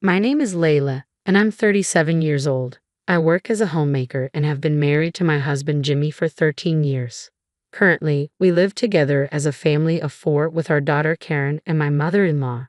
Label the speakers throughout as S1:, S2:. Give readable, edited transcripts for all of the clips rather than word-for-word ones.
S1: My name is Layla, and I'm 37 years old. I work as a homemaker and have been married to my husband Jimmy for 13 years. Currently, we live together as a family of 4 with our daughter Karen and my mother-in-law.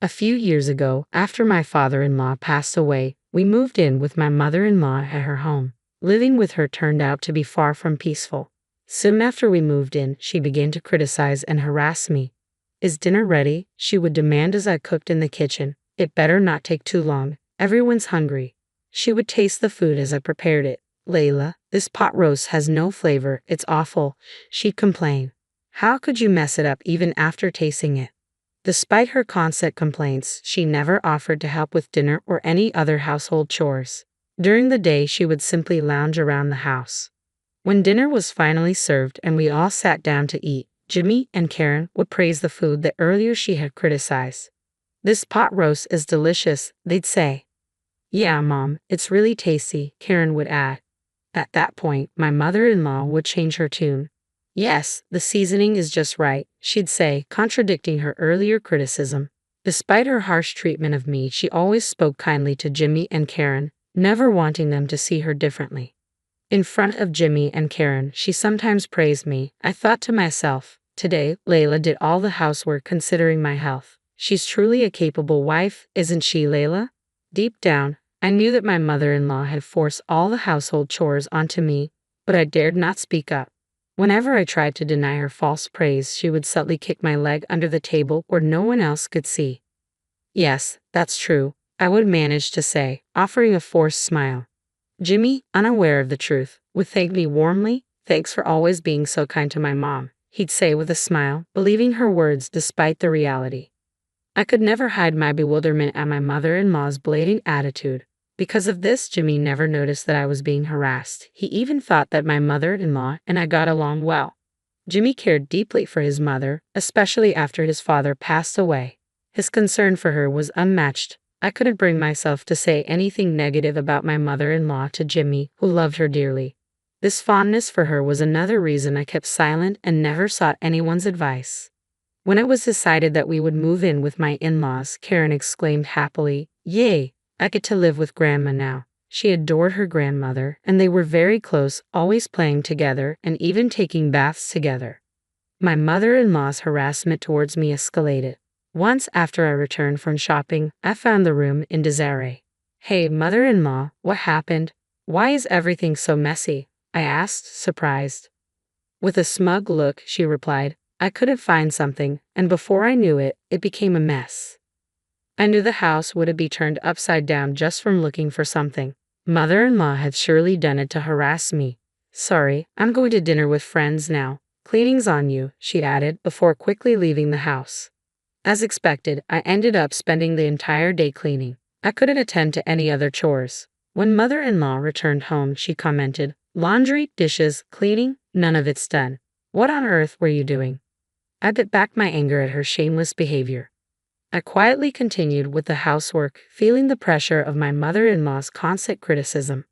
S1: A few years ago, after my father-in-law passed away, we moved in with my mother-in-law at her home. Living with her turned out to be far from peaceful. Soon after we moved in, she began to criticize and harass me. "Is dinner ready?" she would demand as I cooked in the kitchen. "It better not take too long. Everyone's hungry." She would taste the food as I prepared it. "Layla, this pot roast has no flavor. It's awful," she'd complain. "How could you mess it up even after tasting it?" Despite her constant complaints, she never offered to help with dinner or any other household chores. During the day, she would simply lounge around the house. When dinner was finally served and we all sat down to eat, Jimmy and Karen would praise the food that earlier she had criticized. "This pot roast is delicious," they'd say. "Yeah, Mom, it's really tasty," Karen would add. At that point, my mother-in-law would change her tune. "Yes, the seasoning is just right," she'd say, contradicting her earlier criticism. Despite her harsh treatment of me, she always spoke kindly to Jimmy and Karen, never wanting them to see her differently. In front of Jimmy and Karen, she sometimes praised me. I thought to myself, today, Layla did all the housework considering my health. She's truly a capable wife, isn't she, Layla? Deep down, I knew that my mother-in-law had forced all the household chores onto me, but I dared not speak up. Whenever I tried to deny her false praise, she would subtly kick my leg under the table where no one else could see. "Yes, that's true," I would manage to say, offering a forced smile. Jimmy, unaware of the truth, would thank me warmly. "Thanks for always being so kind to my mom," he'd say with a smile, believing her words despite the reality. I could never hide my bewilderment at my mother-in-law's blatant attitude. Because of this, Jimmy never noticed that I was being harassed. He even thought that my mother-in-law and I got along well. Jimmy cared deeply for his mother, especially after his father passed away. His concern for her was unmatched. I couldn't bring myself to say anything negative about my mother-in-law to Jimmy, who loved her dearly. This fondness for her was another reason I kept silent and never sought anyone's advice. When it was decided that we would move in with my in-laws, Karen exclaimed happily, "Yay, I get to live with Grandma now." She adored her grandmother, and they were very close, always playing together and even taking baths together. My mother-in-law's harassment towards me escalated. Once after I returned from shopping, I found the room in disarray. "Hey, mother-in-law, what happened? Why is everything so messy?" I asked, surprised. With a smug look, she replied, "I couldn't find something, and before I knew it, it became a mess." I knew the house would be turned upside down just from looking for something. Mother-in-law had surely done it to harass me. "Sorry, I'm going to dinner with friends now. Cleaning's on you," she added before quickly leaving the house. As expected, I ended up spending the entire day cleaning. I couldn't attend to any other chores. When mother-in-law returned home, she commented, "Laundry, dishes, cleaning, none of it's done. What on earth were you doing?" I bit back my anger at her shameless behavior. I quietly continued with the housework, feeling the pressure of my mother-in-law's constant criticism.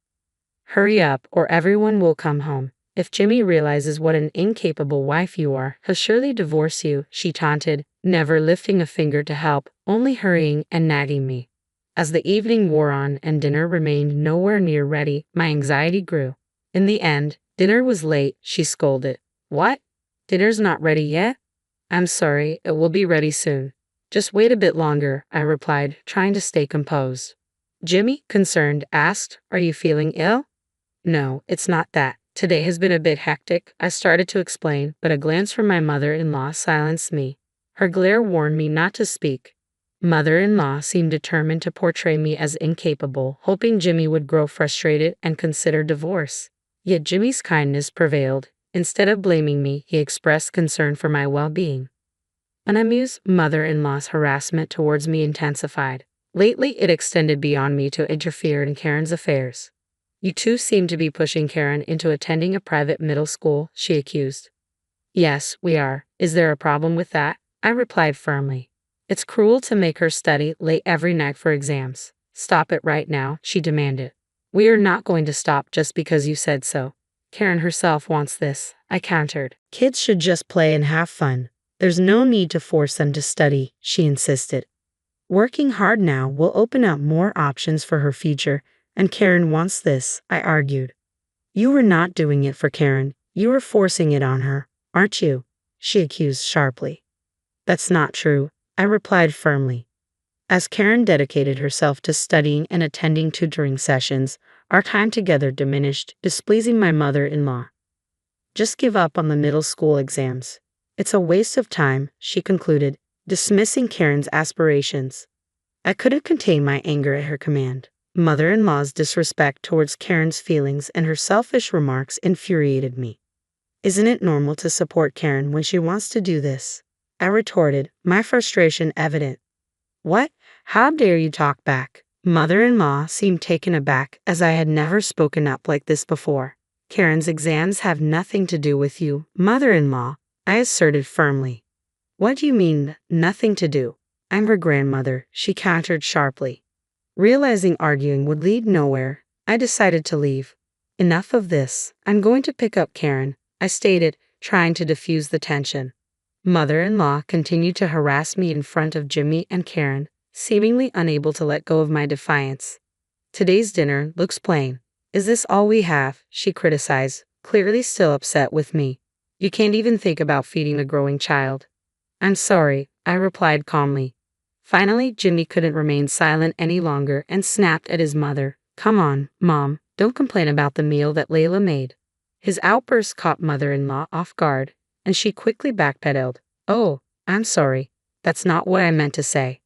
S1: "Hurry up, or everyone will come home. If Jimmy realizes what an incapable wife you are, he'll surely divorce you," she taunted, never lifting a finger to help, only hurrying and nagging me. As the evening wore on and dinner remained nowhere near ready, my anxiety grew. In the end, dinner was late, she scolded. "What? Dinner's not ready yet? I'm sorry, it will be ready soon. Just wait a bit longer," I replied, trying to stay composed. Jimmy, concerned, asked, "Are you feeling ill?" "No, it's not that. Today has been a bit hectic," I started to explain, but a glance from my mother-in-law silenced me. Her glare warned me not to speak. Mother-in-law seemed determined to portray me as incapable, hoping Jimmy would grow frustrated and consider divorce. Yet Jimmy's kindness prevailed. Instead of blaming me, he expressed concern for my well-being. Unamused, mother-in-law's harassment towards me intensified. Lately, it extended beyond me to interfere in Karen's affairs. "You two seem to be pushing Karen into attending a private middle school," she accused. "Yes, we are. Is there a problem with that?" I replied firmly. "It's cruel to make her study late every night for exams." "Stop it right now," she demanded. "We are not going to stop just because you said so. Karen herself wants this," I countered. "Kids should just play and have fun. There's no need to force them to study," she insisted. Working hard now will open up more options for her future, and Karen wants this, I argued. You were not doing it for Karen, you were forcing it on her, aren't you? She accused sharply. That's not true, I replied firmly. As Karen dedicated herself to studying and attending tutoring sessions, our time together diminished, displeasing my mother-in-law. Just give up on the middle school exams. It's a waste of time, she concluded, dismissing Karen's aspirations. I couldn't contain my anger at her command. Mother-in-law's disrespect towards Karen's feelings and her selfish remarks infuriated me. Isn't it normal to support Karen when she wants to do this? I retorted, my frustration evident. What? How dare you talk back? Mother-in-law seemed taken aback, as I had never spoken up like this before. Karen's exams have nothing to do with you, mother-in-law, I asserted firmly. What do you mean, nothing to do? I'm her grandmother, she countered sharply. Realizing arguing would lead nowhere, I decided to leave. Enough of this, I'm going to pick up Karen, I stated, trying to diffuse the tension. Mother-in-law continued to harass me in front of Jimmy and Karen, seemingly unable to let go of my defiance. Today's dinner looks plain. Is this all we have? She criticized, clearly still upset with me. You can't even think about feeding a growing child. I'm sorry, I replied calmly. Finally, Jimmy couldn't remain silent any longer and snapped at his mother. Come on, Mom, don't complain about the meal that Layla made. His outburst caught mother-in-law off guard, and she quickly backpedaled. Oh, I'm sorry. That's not what I meant to say.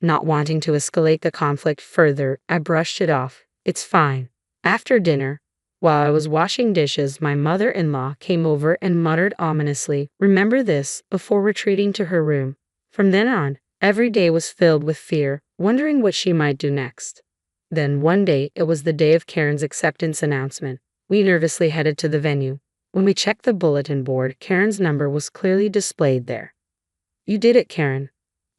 S1: Not wanting to escalate the conflict further, I brushed it off. It's fine. After dinner, while I was washing dishes, my mother-in-law came over and muttered ominously, "Remember this," before retreating to her room. From then on, every day was filled with fear, wondering what she might do next. Then one day, it was the day of Karen's acceptance announcement. We nervously headed to the venue. When we checked the bulletin board, Karen's number was clearly displayed there. You did it, Karen.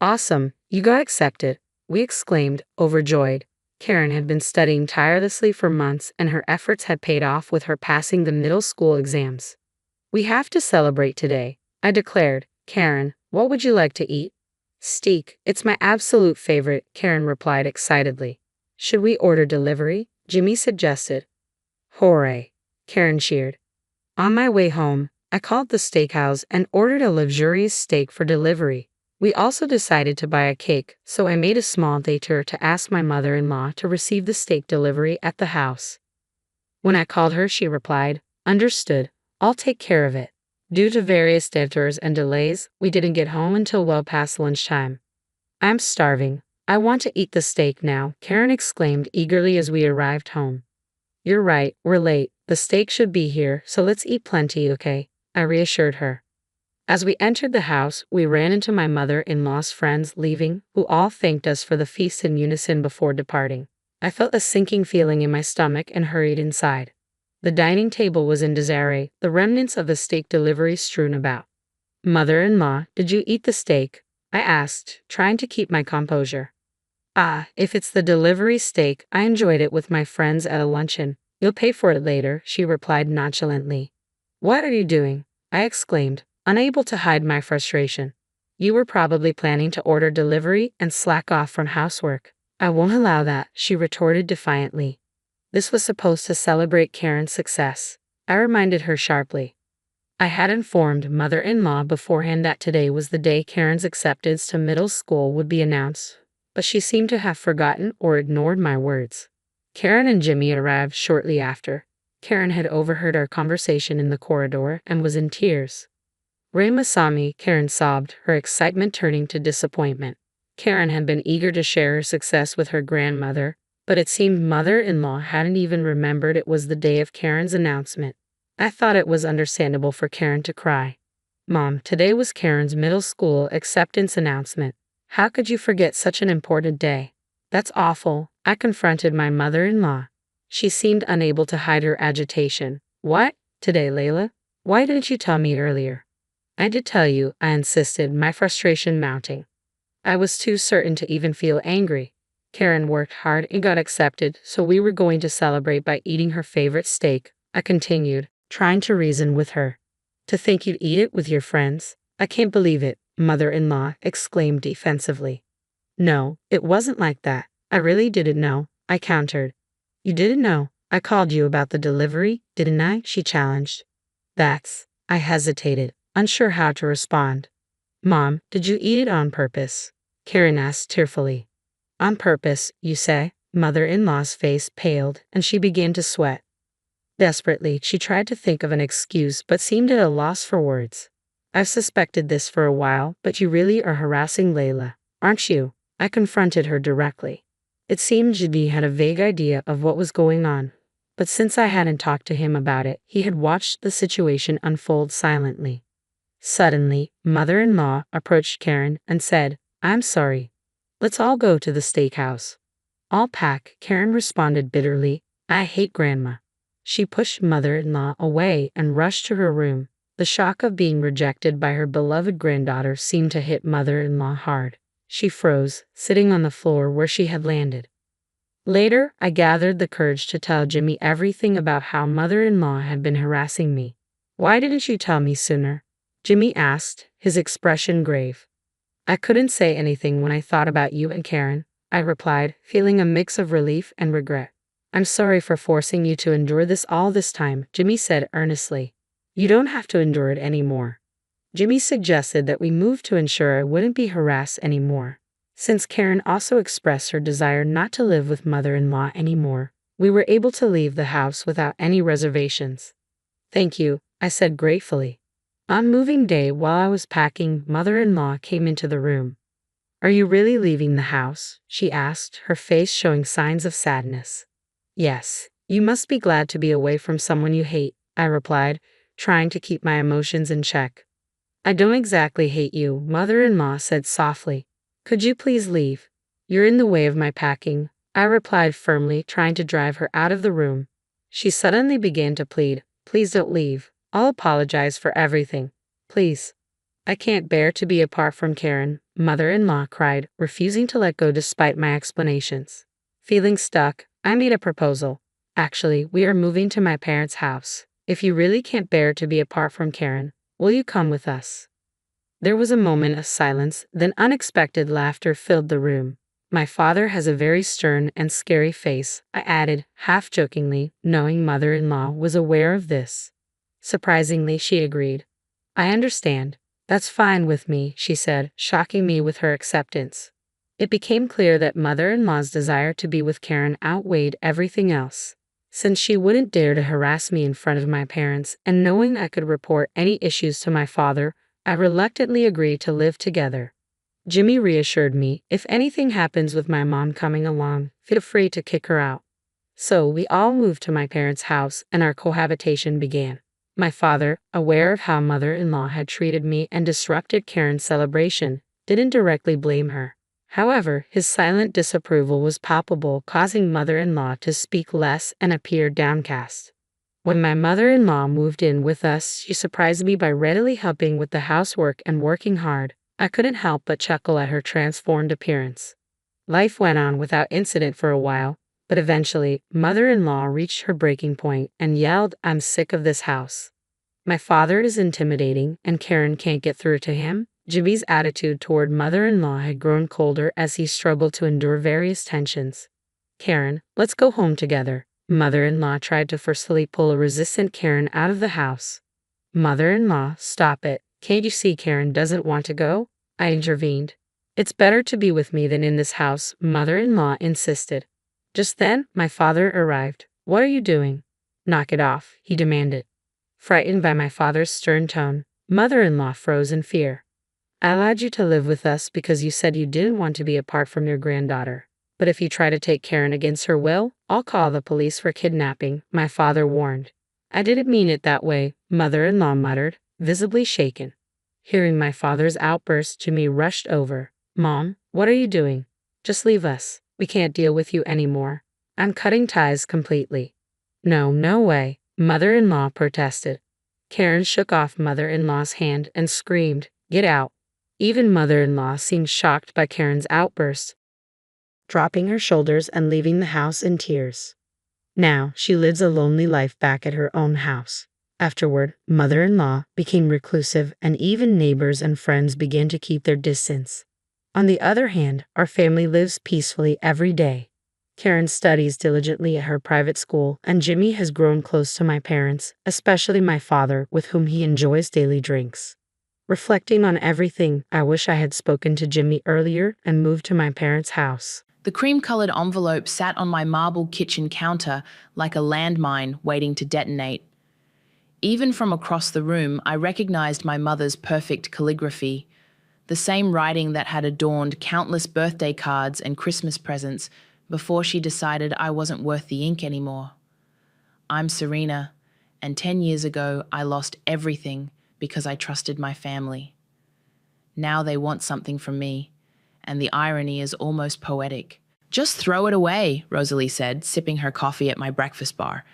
S1: Awesome, you got accepted, we exclaimed, overjoyed. Karen had been studying tirelessly for months, and her efforts had paid off with her passing the middle school exams. We have to celebrate today, I declared. Karen, what would you like to eat? Steak, it's my absolute favorite, Karen replied excitedly. Should we order delivery? Jimmy suggested. Hooray, Karen cheered. On my way home, I called the steakhouse and ordered a luxurious steak for delivery. We also decided to buy a cake, so I made a small detour to ask my mother-in-law to receive the steak delivery at the house. When I called her, she replied, "Understood, I'll take care of it." Due to various detours and delays, we didn't get home until well past lunchtime. I'm starving. I want to eat the steak now, Karen exclaimed eagerly as we arrived home. You're right, we're late. The steak should be here, so let's eat plenty, okay? I reassured her. As we entered the house, we ran into my mother-in-law's friends leaving, who all thanked us for the feast in unison before departing. I felt a sinking feeling in my stomach and hurried inside. The dining table was in disarray, the remnants of the steak delivery strewn about. Mother-in-law, did you eat the steak? I asked, trying to keep my composure. Ah, if it's the delivery steak, I enjoyed it with my friends at a luncheon. You'll pay for it later, she replied nonchalantly. What are you doing? I exclaimed, unable to hide my frustration. You were probably planning to order delivery and slack off from housework. I won't allow that, she retorted defiantly. This was supposed to celebrate Karen's success. I reminded her sharply. I had informed mother-in-law beforehand that today was the day Karen's acceptance to middle school would be announced, but she seemed to have forgotten or ignored my words. Karen and Jimmy arrived shortly after. Karen had overheard our conversation in the corridor and was in tears. Rayma saw me, Karen sobbed, her excitement turning to disappointment. Karen had been eager to share her success with her grandmother, but it seemed mother-in-law hadn't even remembered it was the day of Karen's announcement. I thought it was understandable for Karen to cry. Mom, today was Karen's middle school acceptance announcement. How could you forget such an important day? That's awful, I confronted my mother-in-law. She seemed unable to hide her agitation. What? Today, Layla? Why didn't you tell me earlier? I did tell you, I insisted, my frustration mounting. I was too certain to even feel angry. Karen worked hard and got accepted, so we were going to celebrate by eating her favorite steak, I continued, trying to reason with her. To think you'd eat it with your friends? I can't believe it, mother-in-law exclaimed defensively. No, it wasn't like that. I really didn't know, I countered. You didn't know? I called you about the delivery, didn't I? She challenged. I hesitated, unsure how to respond. Mom, did you eat it on purpose? Karen asked tearfully. On purpose, you say? Mother-in-law's face paled, and she began to sweat. Desperately, she tried to think of an excuse but seemed at a loss for words. I've suspected this for a while, but you really are harassing Layla, aren't you? I confronted her directly. It seemed Jimmy had a vague idea of what was going on, but since I hadn't talked to him about it, he had watched the situation unfold silently. Suddenly, mother-in-law approached Karen and said, I'm sorry. Let's all go to the steakhouse. I'll pack, Karen responded bitterly. I hate Grandma. She pushed mother-in-law away and rushed to her room. The shock of being rejected by her beloved granddaughter seemed to hit mother-in-law hard. She froze, sitting on the floor where she had landed. Later, I gathered the courage to tell Jimmy everything about how mother-in-law had been harassing me. Why didn't you tell me sooner? Jimmy asked, his expression grave. I couldn't say anything when I thought about you and Karen, I replied, feeling a mix of relief and regret. I'm sorry for forcing you to endure this all this time, Jimmy said earnestly. You don't have to endure it anymore. Jimmy suggested that we move to ensure I wouldn't be harassed anymore. Since Karen also expressed her desire not to live with mother-in-law anymore, we were able to leave the house without any reservations. Thank you, I said gratefully. On moving day, while I was packing, mother-in-law came into the room. Are you really leaving the house? She asked, her face showing signs of sadness. Yes, you must be glad to be away from someone you hate, I replied, trying to keep my emotions in check. I don't exactly hate you, mother-in-law said softly. Could you please leave? You're in the way of my packing, I replied firmly, trying to drive her out of the room. She suddenly began to plead, please don't leave. I'll apologize for everything. Please. I can't bear to be apart from Karen, mother-in-law cried, refusing to let go despite my explanations. Feeling stuck, I made a proposal. Actually, we are moving to my parents' house. If you really can't bear to be apart from Karen, will you come with us? There was a moment of silence, then unexpected laughter filled the room. My father has a very stern and scary face, I added, half-jokingly, knowing mother-in-law was aware of this. Surprisingly, she agreed. I understand. That's fine with me, she said, shocking me with her acceptance. It became clear that mother-in-law's desire to be with Karen outweighed everything else. Since she wouldn't dare to harass me in front of my parents, and knowing I could report any issues to my father, I reluctantly agreed to live together. Jimmy reassured me, if anything happens with my mom coming along, feel free to kick her out. So we all moved to my parents' house and our cohabitation began. My father, aware of how mother-in-law had treated me and disrupted Karen's celebration, didn't directly blame her. However, his silent disapproval was palpable, causing mother-in-law to speak less and appear downcast. When my mother-in-law moved in with us, she surprised me by readily helping with the housework and working hard. I couldn't help but chuckle at her transformed appearance. Life went on without incident for a while, but eventually, mother-in-law reached her breaking point and yelled, I'm sick of this house. My father is intimidating and Karen can't get through to him. Jimmy's attitude toward mother-in-law had grown colder as he struggled to endure various tensions. Karen, let's go home together. Mother-in-law tried to forcefully pull a resistant Karen out of the house. Mother-in-law, stop it. Can't you see Karen doesn't want to go? I intervened. It's better to be with me than in this house, mother-in-law insisted. Just then, my father arrived. What are you doing? Knock it off, he demanded. Frightened by my father's stern tone, mother-in-law froze in fear. I allowed you to live with us because you said you didn't want to be apart from your granddaughter. But if you try to take Karen against her will, I'll call the police for kidnapping, my father warned. I didn't mean it that way, mother-in-law muttered, visibly shaken. Hearing my father's outburst, Jimmy rushed over. Mom, what are you doing? Just leave us. We can't deal with you anymore. I'm cutting ties completely. No, no way, mother-in-law protested. Karen shook off mother-in-law's hand and screamed, Get out. Even mother-in-law seemed shocked by Karen's outburst, dropping her shoulders and leaving the house in tears. Now, she lives a lonely life back at her own house. Afterward, mother-in-law became reclusive and even neighbors and friends began to keep their distance. On the other hand, our family lives peacefully every day. Karen studies diligently at her private school, and Jimmy has grown close to my parents, especially my father, with whom he enjoys daily drinks. Reflecting on everything, I wish I had spoken to Jimmy earlier and moved to my parents' house.
S2: The cream-colored envelope sat on my marble kitchen counter like a landmine waiting to detonate. Even from across the room, I recognized my mother's perfect calligraphy, the same writing that had adorned countless birthday cards and Christmas presents before she decided I wasn't worth the ink anymore. I'm Serena, and 10 years ago I lost everything because I trusted my family. Now they want something from me, and the irony is almost poetic. "Just throw it away," Rosalie said, sipping her coffee at my breakfast bar.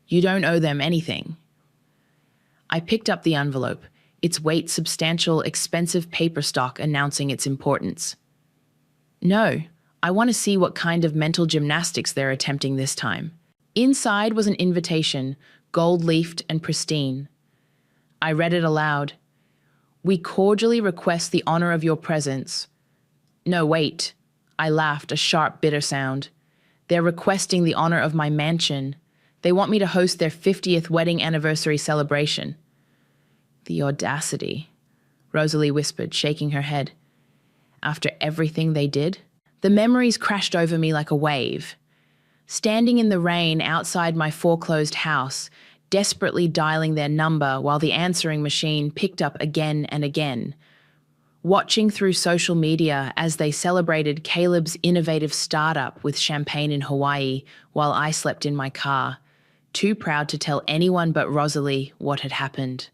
S2: "You don't owe them anything." I picked up the envelope, its weight substantial, expensive paper stock announcing its importance. "No, I want to see what kind of mental gymnastics they're attempting this time." Inside was an invitation, gold-leafed and pristine. I read it aloud. "We cordially request the honor of your presence." No, wait. I laughed, a sharp, bitter sound. They're requesting the honor of my mansion. They want me to host their 50th wedding anniversary celebration. The audacity, Rosalie whispered, shaking her head. After everything they did? The memories crashed over me like a wave. Standing in the rain outside my foreclosed house, desperately dialing their number while the answering machine picked up again and again. Watching through social media as they celebrated Caleb's innovative startup with champagne in Hawaii while I slept in my car, too proud to tell anyone but Rosalie what had happened.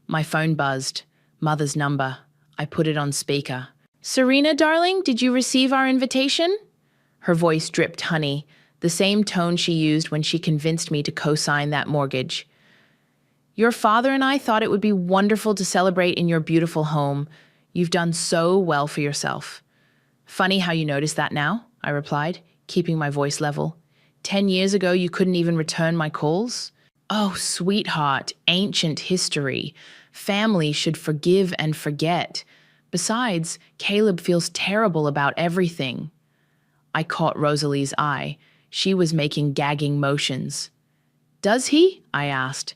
S2: My phone buzzed. Mother's number. I put it on speaker. "Serena, darling, did you receive our invitation?" Her voice dripped honey, the same tone she used when she convinced me to co-sign that mortgage. "Your father and I thought it would be wonderful to celebrate in your beautiful home. You've done so well for yourself." "Funny how you notice that now," I replied, keeping my voice level. 10 years ago, you couldn't even return my calls?" "Oh, sweetheart, ancient history. Family should forgive and forget. Besides, Caleb feels terrible about everything." I caught Rosalie's eye. She was making gagging motions. "Does he?" I asked.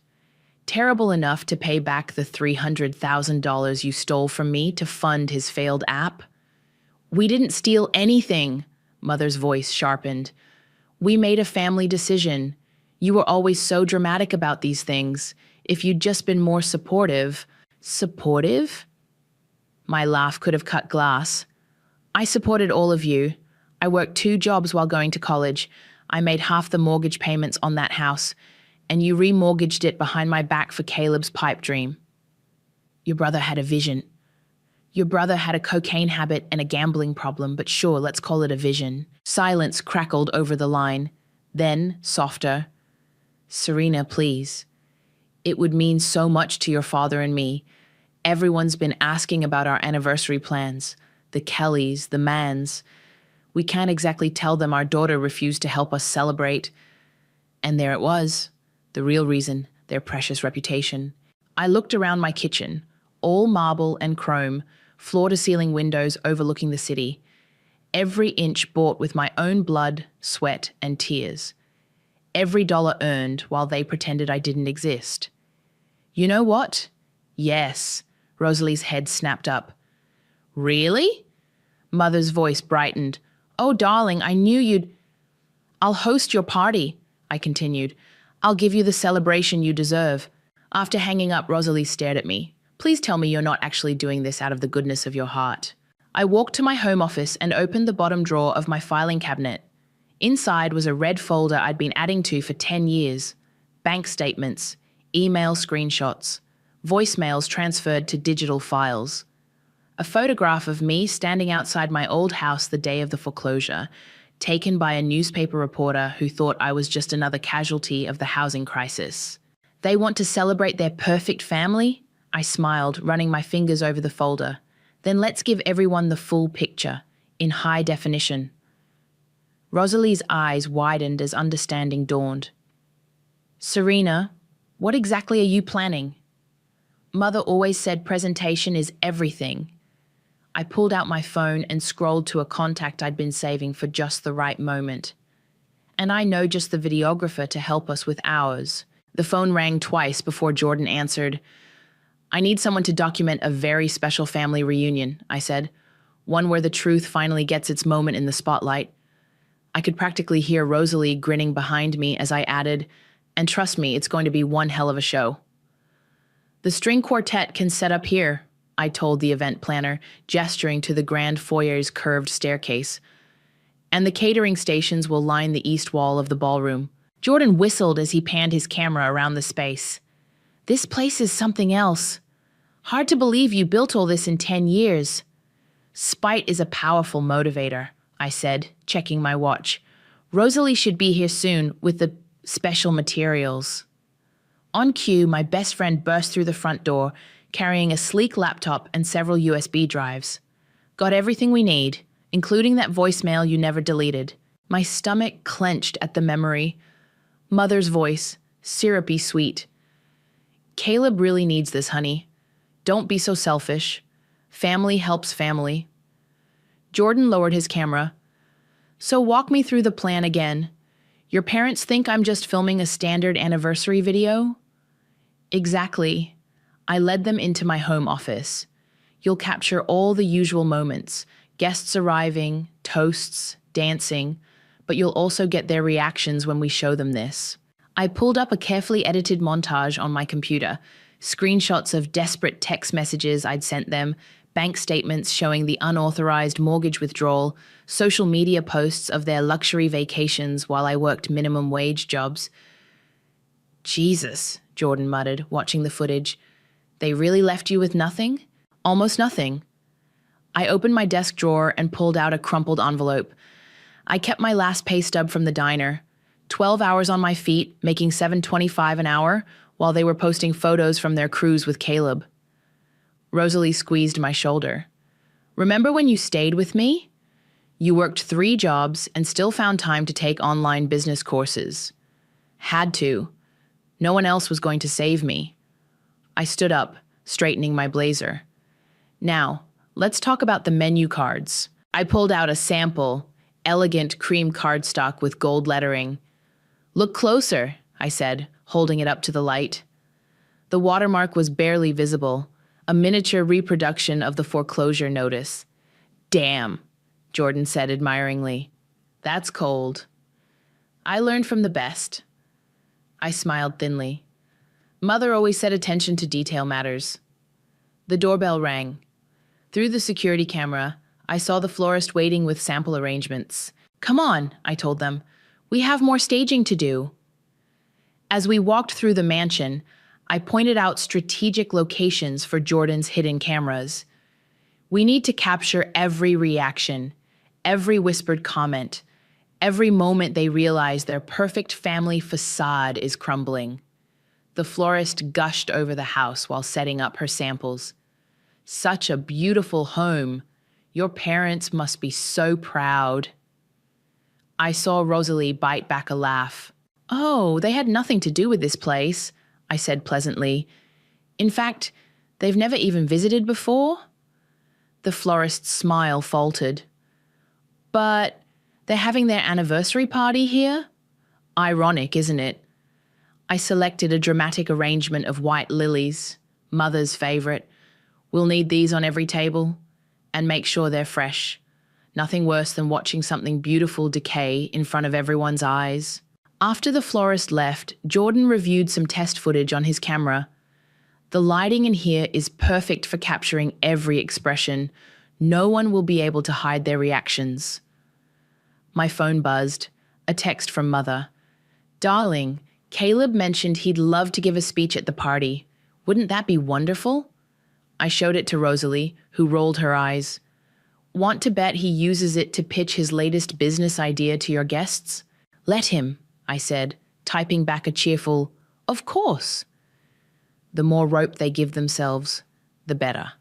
S2: "Terrible enough to pay back the $300,000 you stole from me to fund his failed app?" "We didn't steal anything," Mother's voice sharpened. "We made a family decision. You were always so dramatic about these things. If you'd just been more supportive." "Supportive?" My laugh could have cut glass. "I supported all of you. I worked 2 jobs while going to college. I made half the mortgage payments on that house, and you remortgaged it behind my back for Caleb's pipe dream. Your brother had a vision. Your brother had a cocaine habit and a gambling problem, but sure, let's call it a vision." Silence crackled over the line. Then, softer. "Serena, please. It would mean so much to your father and me. Everyone's been asking about our anniversary plans. The Kellys, the Manns. We can't exactly tell them our daughter refused to help us celebrate." And there it was. The real reason, their precious reputation. I looked around my kitchen, all marble and chrome, floor-to-ceiling windows overlooking the city. Every inch bought with my own blood, sweat, and tears. Every dollar earned while they pretended I didn't exist. "You know what?" "Yes." Rosalie's head snapped up. "Really?" Mother's voice brightened. "Oh, darling, I knew you'd—" "I'll host your party," I continued. "I'll give you the celebration you deserve." After hanging up, Rosalie stared at me. "Please tell me you're not actually doing this out of the goodness of your heart." I walked to my home office and opened the bottom drawer of my filing cabinet. Inside was a red folder I'd been adding to for 10 years. Bank statements, email screenshots, voicemails transferred to digital files. A photograph of me standing outside my old house the day of the foreclosure, taken by a newspaper reporter who thought I was just another casualty of the housing crisis. "They want to celebrate their perfect family?" I smiled, running my fingers over the folder. "Then let's give everyone the full picture, in high definition." Rosalie's eyes widened as understanding dawned. "Serena, what exactly are you planning?" "Mother always said presentation is everything." I pulled out my phone and scrolled to a contact I'd been saving for just the right moment. And I know just the videographer to help us with ours. The phone rang twice before Jordan answered. I need someone to document a very special family reunion, I said. One where the truth finally gets its moment in the spotlight. I could practically hear Rosalie grinning behind me as I added, and trust me, it's going to be one hell of a show. The string quartet can set up here, I told the event planner, gesturing to the grand foyer's curved staircase. And the catering stations will line the east wall of the ballroom. Jordan whistled as he panned his camera around the space. This place is something else. Hard to believe you built all this in 10 years. Spite is a powerful motivator, I said, checking my watch. Rosalie should be here soon with the special materials. On cue, my best friend burst through the front door, carrying a sleek laptop and several USB drives. Got everything we need, including that voicemail you never deleted. My stomach clenched at the memory. Mother's voice, syrupy sweet. Caleb really needs this, honey. Don't be so selfish. Family helps family. Jordan lowered his camera. So walk me through the plan again. Your parents think I'm just filming a standard anniversary video? Exactly. I led them into my home office. You'll capture all the usual moments, guests arriving, toasts, dancing, but you'll also get their reactions when we show them this. I pulled up a carefully edited montage on my computer, screenshots of desperate text messages I'd sent them, bank statements showing the unauthorized mortgage withdrawal, social media posts of their luxury vacations while I worked minimum wage jobs. Jesus, Jordan muttered, watching the footage. They really left you with nothing? Almost nothing. I opened my desk drawer and pulled out a crumpled envelope. I kept my last pay stub from the diner. 12 hours on my feet, making $7.25 an hour, while they were posting photos from their cruise with Caleb. Rosalie squeezed my shoulder. Remember when you stayed with me? You worked 3 jobs and still found time to take online business courses. Had to. No one else was going to save me. I stood up, straightening my blazer. Now, let's talk about the menu cards. I pulled out a sample, elegant cream cardstock with gold lettering. Look closer, I said, holding it up to the light. The watermark was barely visible, a miniature reproduction of the foreclosure notice. Damn, Jordan said admiringly. That's cold. I learned from the best. I smiled thinly. Mother always said attention to detail matters. The doorbell rang. Through the security camera, I saw the florist waiting with sample arrangements. Come on, I told them. We have more staging to do. As we walked through the mansion, I pointed out strategic locations for Jordan's hidden cameras. We need to capture every reaction, every whispered comment, every moment they realize their perfect family facade is crumbling. The florist gushed over the house while setting up her samples. Such a beautiful home. Your parents must be so proud. I saw Rosalie bite back a laugh. Oh, they had nothing to do with this place, I said pleasantly. In fact, they've never even visited before. The florist's smile faltered. But they're having their anniversary party here? Ironic, isn't it? I selected a dramatic arrangement of white lilies, Mother's favorite. We'll need these on every table. And make sure they're fresh. Nothing worse than watching something beautiful decay in front of everyone's eyes. After the florist left, Jordan reviewed some test footage on his camera. The lighting in here is perfect for capturing every expression. No one will be able to hide their reactions. My phone buzzed. A text from Mother. Darling, Caleb mentioned he'd love to give a speech at the party. Wouldn't that be wonderful? I showed it to Rosalie, who rolled her eyes. Want to bet he uses it to pitch his latest business idea to your guests? Let him, I said, typing back a cheerful, of course. The more rope they give themselves, the better.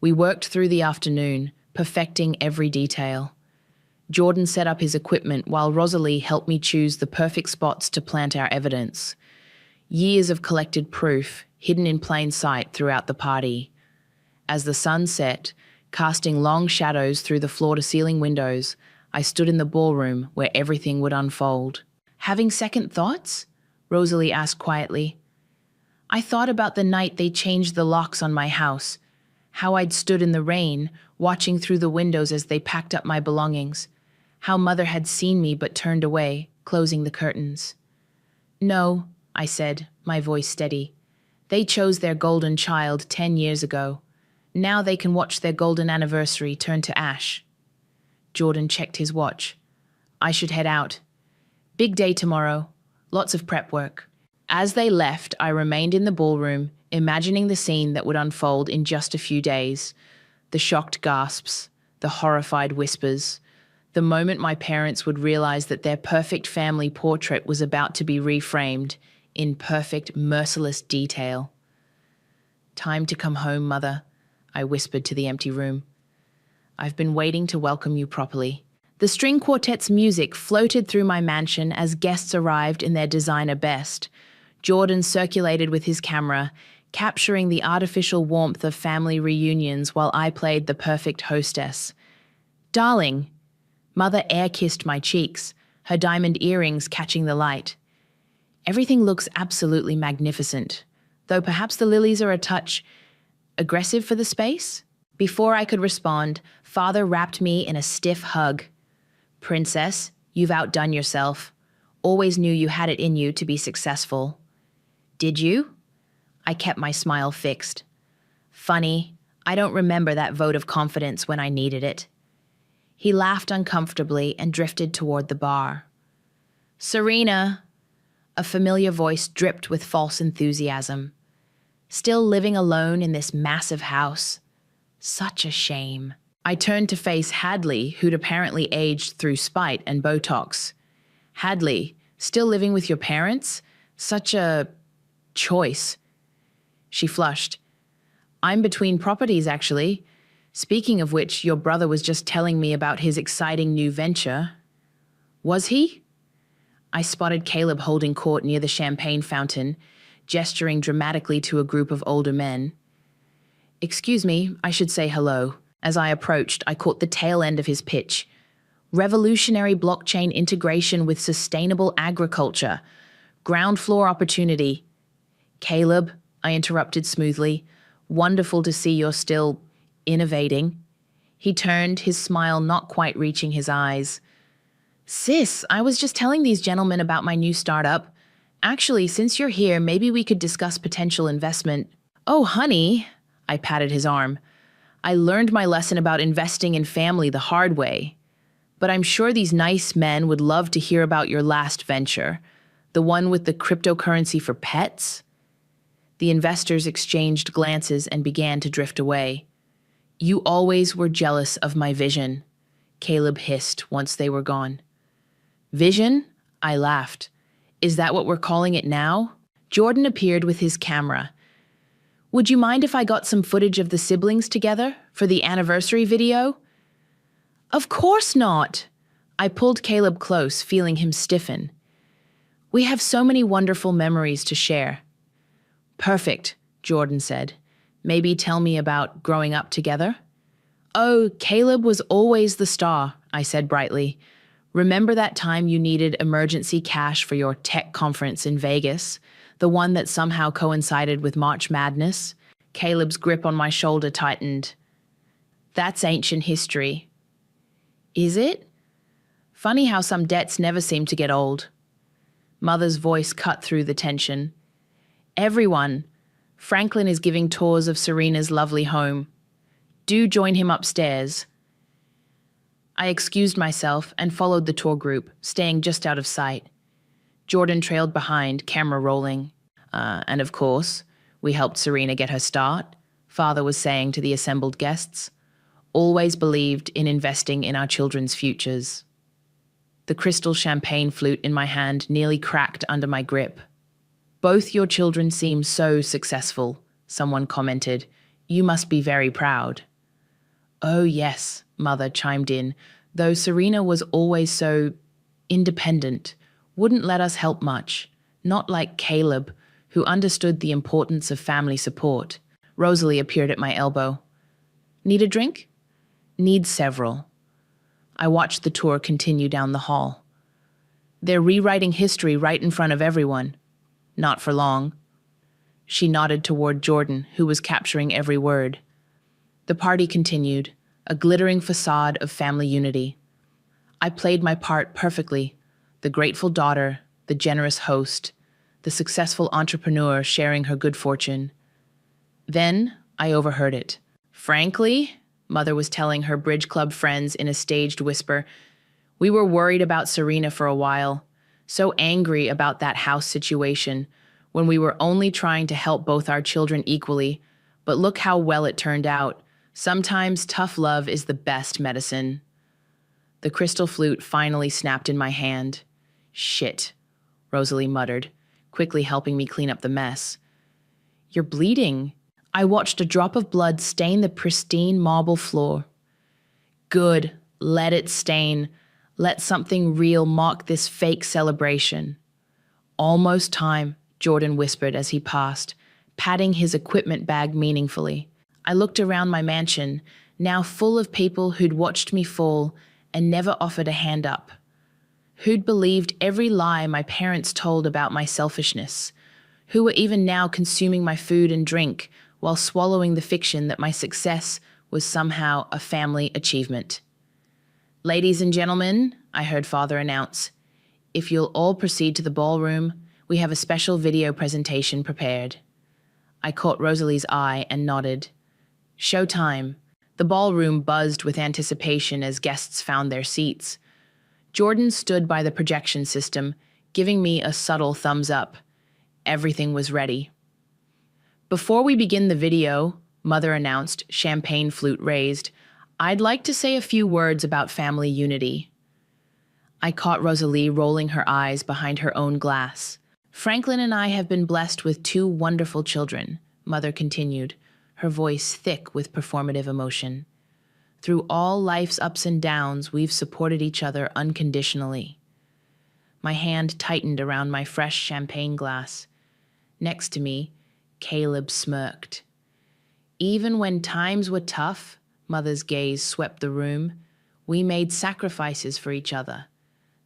S2: We worked through the afternoon, perfecting every detail. Jordan set up his equipment while Rosalie helped me choose the perfect spots to plant our evidence. Years of collected proof, hidden in plain sight throughout the party. As the sun set, Casting long shadows through the floor-to-ceiling windows, I stood in the ballroom where everything would unfold. "Having second thoughts?" Rosalie asked quietly. "I thought about the night they changed the locks on my house, how I'd stood in the rain, watching through the windows as they packed up my belongings, how Mother had seen me but turned away, closing the curtains." "No," I said, my voice steady. "They chose their golden child 10 years ago. Now they can watch their golden anniversary turn to ash." Jordan checked his watch. "I should head out. Big day tomorrow. Lots of prep work." As they left, I remained in the ballroom, imagining the scene that would unfold in just a few days. The shocked gasps, the horrified whispers, the moment my parents would realize that their perfect family portrait was about to be reframed in perfect, merciless detail. "Time to come home, Mother," I whispered to the empty room. "I've been waiting to welcome you properly." The string quartet's music floated through my mansion as guests arrived in their designer best. Jordan circulated with his camera, capturing the artificial warmth of family reunions while I played the perfect hostess. "Darling," Mother air-kissed my cheeks, her diamond earrings catching the light. "Everything looks absolutely magnificent, though perhaps the lilies are a touch aggressive for the space?" Before I could respond, Father wrapped me in a stiff hug. "Princess, you've outdone yourself. Always knew you had it in you to be successful." "Did you?" I kept my smile fixed. "Funny, I don't remember that vote of confidence when I needed it." He laughed uncomfortably and drifted toward the bar. "Serena," a familiar voice dripped with false enthusiasm. "Still living alone in this massive house. Such a shame." I turned to face Hadley, who'd apparently aged through spite and Botox. "Hadley, still living with your parents? Such a choice." She flushed. "I'm between properties, actually. Speaking of which, your brother was just telling me about his exciting new venture." "Was he?" I spotted Caleb holding court near the champagne fountain, gesturing dramatically to a group of older men. "Excuse me, I should say hello." As I approached, I caught the tail end of his pitch. "Revolutionary blockchain integration with sustainable agriculture. Ground floor opportunity." "Caleb," I interrupted smoothly, "wonderful to see you're still innovating." He turned, his smile not quite reaching his eyes. "Sis, I was just telling these gentlemen about my new startup. Actually, since you're here, maybe we could discuss potential investment." "Oh, honey," I patted his arm. "I learned my lesson about investing in family the hard way. But I'm sure these nice men would love to hear about your last venture, the one with the cryptocurrency for pets." The investors exchanged glances and began to drift away. "You always were jealous of my vision," Caleb hissed once they were gone. "Vision?" I laughed. "Is that what we're calling it now?" Jordan appeared with his camera. "Would you mind if I got some footage of the siblings together for the anniversary video?" "Of course not!" I pulled Caleb close, feeling him stiffen. "We have so many wonderful memories to share." "Perfect," Jordan said. "Maybe tell me about growing up together?" "Oh, Caleb was always the star," I said brightly. "Remember that time you needed emergency cash for your tech conference in Vegas? The one that somehow coincided with March Madness?" Caleb's grip on my shoulder tightened. "That's ancient history." "Is it? Funny how some debts never seem to get old." Mother's voice cut through the tension. "Everyone, Franklin is giving tours of Serena's lovely home. Do join him upstairs." I excused myself and followed the tour group, staying just out of sight. Jordan trailed behind, camera rolling. And of course, we helped Serena get her start, Father was saying to the assembled guests. Always believed in investing in our children's futures. The crystal champagne flute in my hand nearly cracked under my grip. "Both your children seem so successful," someone commented. "You must be very proud." "Oh yes," Mother chimed in, though Serena was always so independent, wouldn't let us help much, not like Caleb, who understood the importance of family support. Rosalie appeared at my elbow. "Need a drink?" Need several. I watched the tour continue down the hall. They're rewriting history right in front of everyone. Not for long. She nodded toward Jordan, who was capturing every word. The party continued, a glittering facade of family unity. I played my part perfectly, the grateful daughter, the generous host, the successful entrepreneur sharing her good fortune. Then I overheard it. Frankly, Mother was telling her bridge club friends in a staged whisper, we were worried about Serena for a while, so angry about that house situation, when we were only trying to help both our children equally, but look how well it turned out. Sometimes tough love is the best medicine. The crystal flute finally snapped in my hand. Shit, Rosalie muttered, quickly helping me clean up the mess. You're bleeding. I watched a drop of blood stain the pristine marble floor. Good, let it stain. Let something real mark this fake celebration. Almost time, Jordan whispered as he passed, patting his equipment bag meaningfully. I looked around my mansion, now full of people who'd watched me fall and never offered a hand up. Who'd believed every lie my parents told about my selfishness, who were even now consuming my food and drink while swallowing the fiction that my success was somehow a family achievement. Ladies and gentlemen, I heard Father announce, if you'll all proceed to the ballroom, we have a special video presentation prepared. I caught Rosalie's eye and nodded. Showtime. The ballroom buzzed with anticipation as guests found their seats. Jordan stood by the projection system, giving me a subtle thumbs up. Everything was ready. Before we begin the video, Mother announced, champagne flute raised, I'd like to say a few words about family unity. I caught Rosalie rolling her eyes behind her own glass. Franklin and I have been blessed with 2 wonderful children, Mother continued, her voice thick with performative emotion. Through all life's ups and downs, we've supported each other unconditionally. My hand tightened around my fresh champagne glass. Next to me, Caleb smirked. Even when times were tough, Mother's gaze swept the room, we made sacrifices for each other.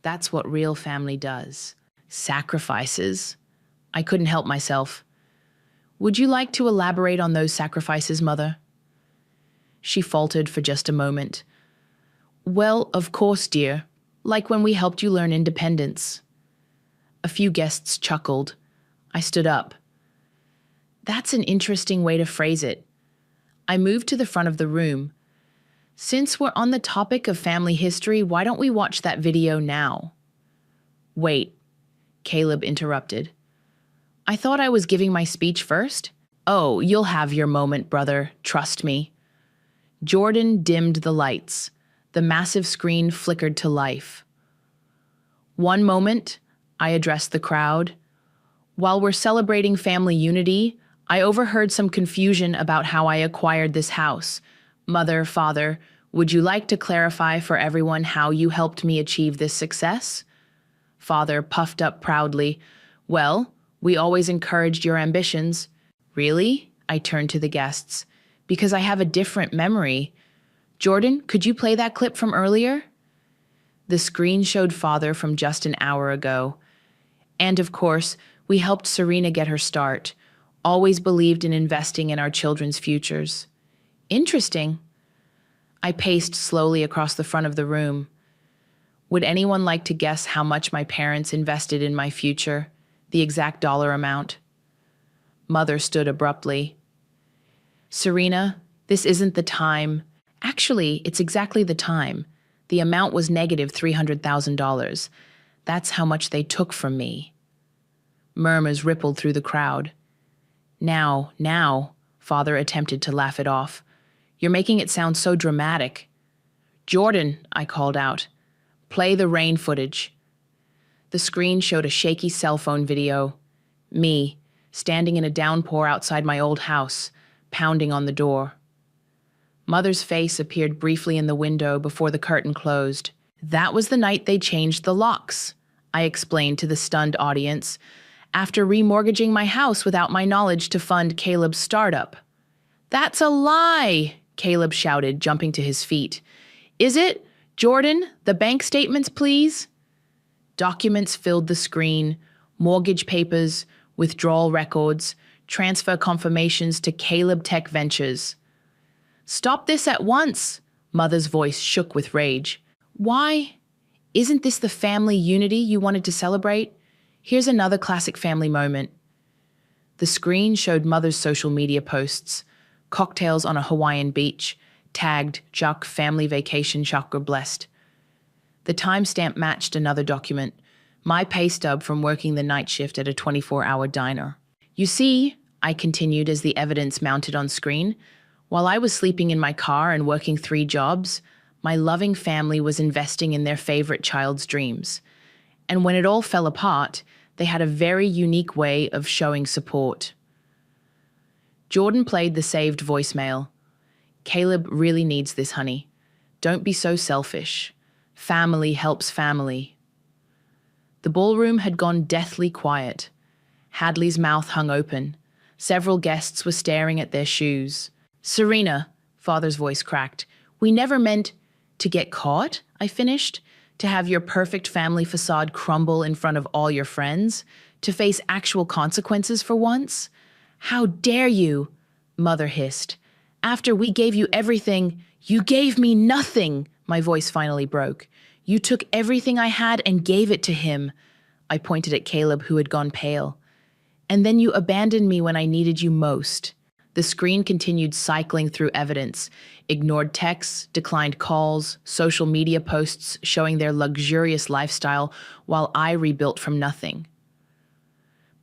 S2: That's what real family does. Sacrifices? I couldn't help myself. Would you like to elaborate on those sacrifices, Mother? She faltered for just a moment. Well, of course, dear. Like when we helped you learn independence. A few guests chuckled. I stood up. That's an interesting way to phrase it. I moved to the front of the room. Since we're on the topic of family history, why don't we watch that video now? Wait, Caleb interrupted. I thought I was giving my speech first. Oh, you'll have your moment, brother. Trust me. Jordan dimmed the lights. The massive screen flickered to life. One moment, I addressed the crowd. While we're celebrating family unity, I overheard some confusion about how I acquired this house. Mother, Father, would you like to clarify for everyone how you helped me achieve this success? Father puffed up proudly. Well, we always encouraged your ambitions. Really? I turned to the guests. Because I have a different memory. Jordan, could you play that clip from earlier? The screen showed Father from just an hour ago. And of course, we helped Serena get her start. Always believed in investing in our children's futures. Interesting. I paced slowly across the front of the room. Would anyone like to guess how much my parents invested in my future? The exact dollar amount? Mother stood abruptly. Serena, this isn't the time. Actually, it's exactly the time. The amount was negative $300,000. That's how much they took from me. Murmurs rippled through the crowd. Now, Father attempted to laugh it off. You're making it sound so dramatic. Jordan, I called out. Play the rain footage. The screen showed a shaky cell phone video. Me, standing in a downpour outside my old house, pounding on the door. Mother's face appeared briefly in the window before the curtain closed. That was the night they changed the locks, I explained to the stunned audience, after remortgaging my house without my knowledge to fund Caleb's startup. That's a lie, Caleb shouted, jumping to his feet. Is it? Jordan, the bank statements, please? Documents filled the screen, mortgage papers, withdrawal records, transfer confirmations to Caleb Tech Ventures. Stop this at once, Mother's voice shook with rage. Why? Isn't this the family unity you wanted to celebrate? Here's another classic family moment. The screen showed Mother's social media posts, cocktails on a Hawaiian beach, tagged Jacques family vacation chakra blessed. The timestamp matched another document, my pay stub from working the night shift at a 24-hour diner. You see, I continued as the evidence mounted on screen, while I was sleeping in my car and working 3 jobs, my loving family was investing in their favorite child's dreams. And when it all fell apart, they had a very unique way of showing support. Jordan played the saved voicemail. Caleb really needs this, honey. Don't be so selfish. Family helps family. The ballroom had gone deathly quiet. Hadley's mouth hung open. Several guests were staring at their shoes. Serena, Father's voice cracked. We never meant to get caught, I finished. To have your perfect family facade crumble in front of all your friends? To face actual consequences for once? How dare you? Mother hissed. After we gave you everything, you gave me nothing, my voice finally broke. You took everything I had and gave it to him. I pointed at Caleb, who had gone pale. And then you abandoned me when I needed you most. The screen continued cycling through evidence, ignored texts, declined calls, social media posts showing their luxurious lifestyle while I rebuilt from nothing.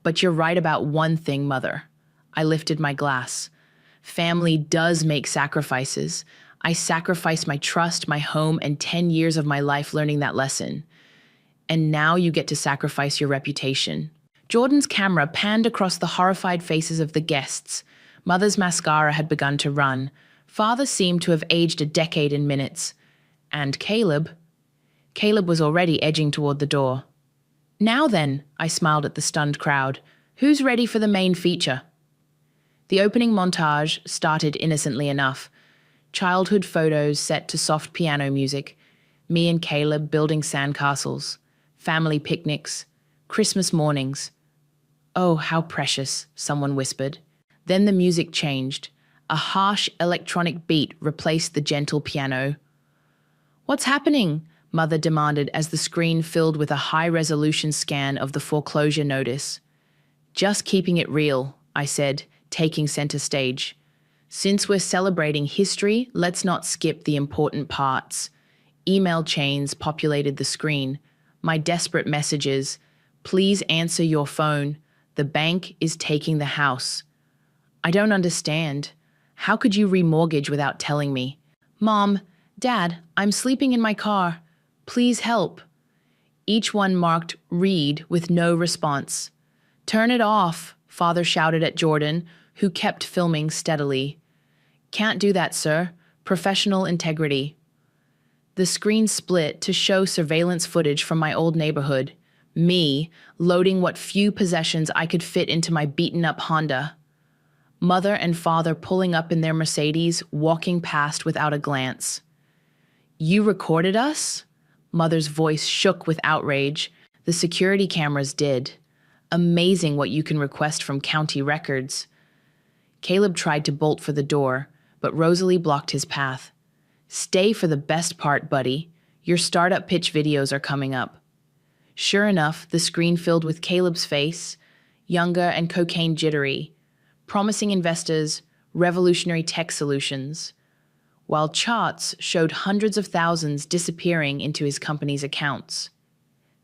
S2: But you're right about one thing, Mother. I lifted my glass. Family does make sacrifices. I sacrificed my trust, my home, and 10 years of my life learning that lesson. And now you get to sacrifice your reputation. Jordan's camera panned across the horrified faces of the guests. Mother's mascara had begun to run. Father seemed to have aged a decade in minutes. And Caleb was already edging toward the door. Now then, I smiled at the stunned crowd. Who's ready for the main feature? The opening montage started innocently enough. Childhood photos set to soft piano music. Me and Caleb building sandcastles. Family picnics. Christmas mornings. Oh, how precious, someone whispered. Then the music changed. A harsh electronic beat replaced the gentle piano. What's happening? Mother demanded as the screen filled with a high-resolution scan of the foreclosure notice. Just keeping it real, I said, taking center stage. Since we're celebrating history, let's not skip the important parts. Email chains populated the screen. My desperate messages. Please answer your phone. The bank is taking the house. I don't understand. How could you remortgage without telling me? Mom, Dad, I'm sleeping in my car. Please help. Each one marked read with no response. Turn it off, Father shouted at Jordan, who kept filming steadily. Can't do that, sir. Professional integrity. The screen split to show surveillance footage from my old neighborhood. Me, loading what few possessions I could fit into my beaten-up Honda. Mother and Father pulling up in their Mercedes, walking past without a glance. You recorded us? Mother's voice shook with outrage. The security cameras did. Amazing what you can request from county records. Caleb tried to bolt for the door, but Rosalie blocked his path. Stay for the best part, buddy. Your startup pitch videos are coming up. Sure enough, the screen filled with Caleb's face, younger and cocaine jittery, promising investors revolutionary tech solutions, while charts showed hundreds of thousands disappearing into his company's accounts.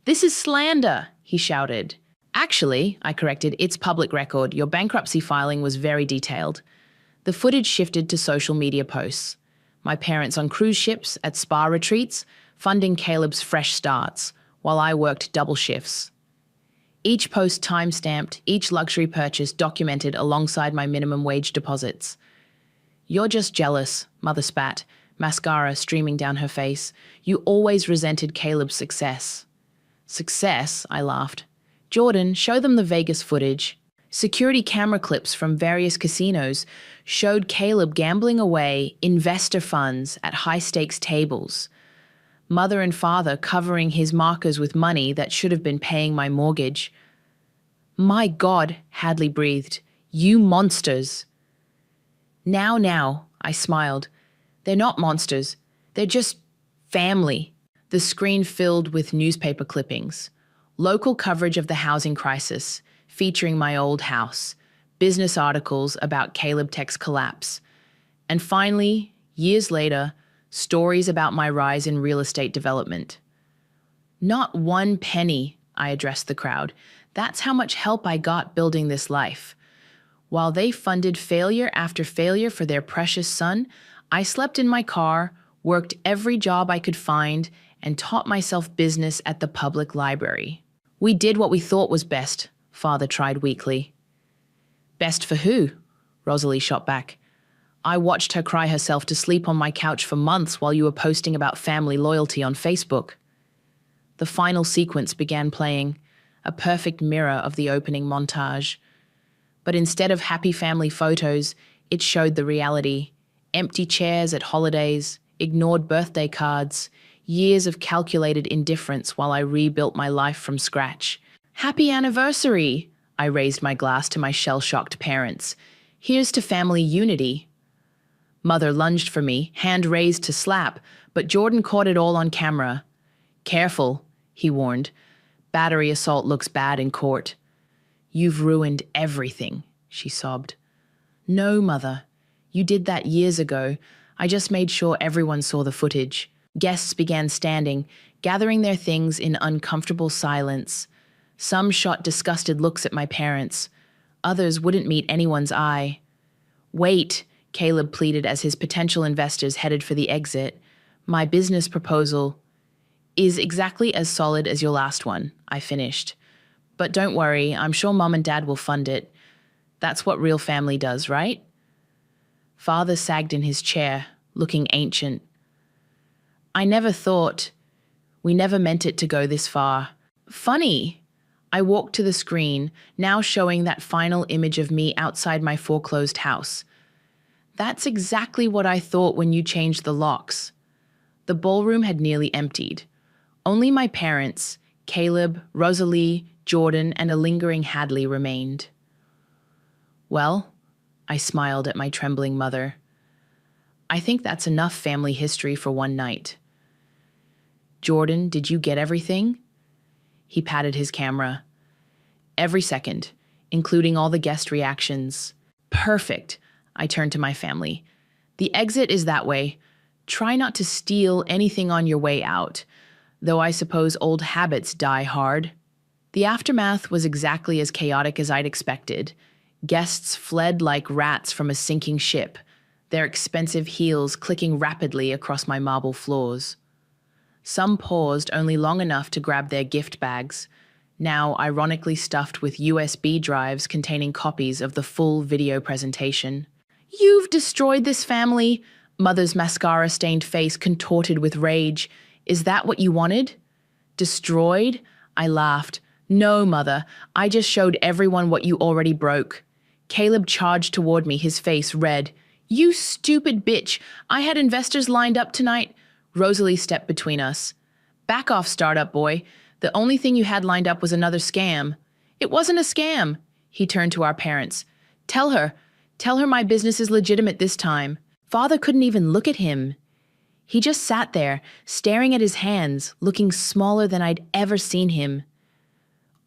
S2: This is slander, he shouted. Actually, I corrected, it's public record. Your bankruptcy filing was very detailed. The footage shifted to social media posts. My parents on cruise ships, at spa retreats, funding Caleb's fresh starts, while I worked double shifts. Each post time-stamped, each luxury purchase documented alongside my minimum wage deposits. You're just jealous, Mother spat, mascara streaming down her face. You always resented Caleb's success. Success? I laughed. Jordan, show them the Vegas footage. Security camera clips from various casinos showed Caleb gambling away investor funds at high-stakes tables. Mother and father covering his markers with money that should have been paying my mortgage. "My God," Hadley breathed. "You monsters." Now, I smiled. "They're not monsters. They're just family." The screen filled with newspaper clippings. Local coverage of the housing crisis, featuring my old house. Business articles about Caleb Tech's collapse. And finally, years later, stories about my rise in real estate development. "Not one penny," I addressed the crowd. "That's how much help I got building this life." While they funded failure after failure for their precious son, I slept in my car, worked every job I could find, and taught myself business at the public library. "We did what we thought was best," Father tried weakly. "Best for who?" Rosalie shot back. "I watched her cry herself to sleep on my couch for months while you were posting about family loyalty on Facebook." The final sequence began playing, a perfect mirror of the opening montage. But instead of happy family photos, it showed the reality. Empty chairs at holidays, ignored birthday cards, years of calculated indifference while I rebuilt my life from scratch. "Happy anniversary!" I raised my glass to my shell-shocked parents. "Here's to family unity." Mother lunged for me, hand raised to slap, but Jordan caught it all on camera. "Careful," he warned. "Battery assault looks bad in court." "You've ruined everything," she sobbed. "No, Mother. You did that years ago. I just made sure everyone saw the footage." Guests began standing, gathering their things in uncomfortable silence. Some shot disgusted looks at my parents. Others wouldn't meet anyone's eye. "Wait," Caleb pleaded as his potential investors headed for the exit. "My business proposal is exactly as solid as your last one," I finished. "But don't worry, I'm sure Mom and Dad will fund it. That's what real family does, right?" Father sagged in his chair, looking ancient. "I never thought. We never meant it to go this far." "Funny." I walked to the screen, now showing that final image of me outside my foreclosed house. "That's exactly what I thought when you changed the locks." The ballroom had nearly emptied. Only my parents, Caleb, Rosalie, Jordan, and a lingering Hadley remained. "Well," I smiled at my trembling mother, "I think that's enough family history for one night." "Jordan, did you get everything?" He patted his camera. "Every second, including all the guest reactions." "Perfect." I turned to my family. "The exit is that way. Try not to steal anything on your way out, though I suppose old habits die hard." The aftermath was exactly as chaotic as I'd expected. Guests fled like rats from a sinking ship, their expensive heels clicking rapidly across my marble floors. Some paused only long enough to grab their gift bags, now ironically stuffed with USB drives containing copies of the full video presentation. "You've destroyed this family," Mother's mascara-stained face contorted with rage. "Is that what you wanted?" "Destroyed?" I laughed. "No, Mother, I just showed everyone what you already broke." Caleb charged toward me, his face red. "You stupid bitch! I had investors lined up tonight." Rosalie stepped between us. "Back off, startup boy. The only thing you had lined up was another scam." "It wasn't a scam." He turned to our parents. Tell her my business is legitimate this time." Father couldn't even look at him. He just sat there, staring at his hands, looking smaller than I'd ever seen him.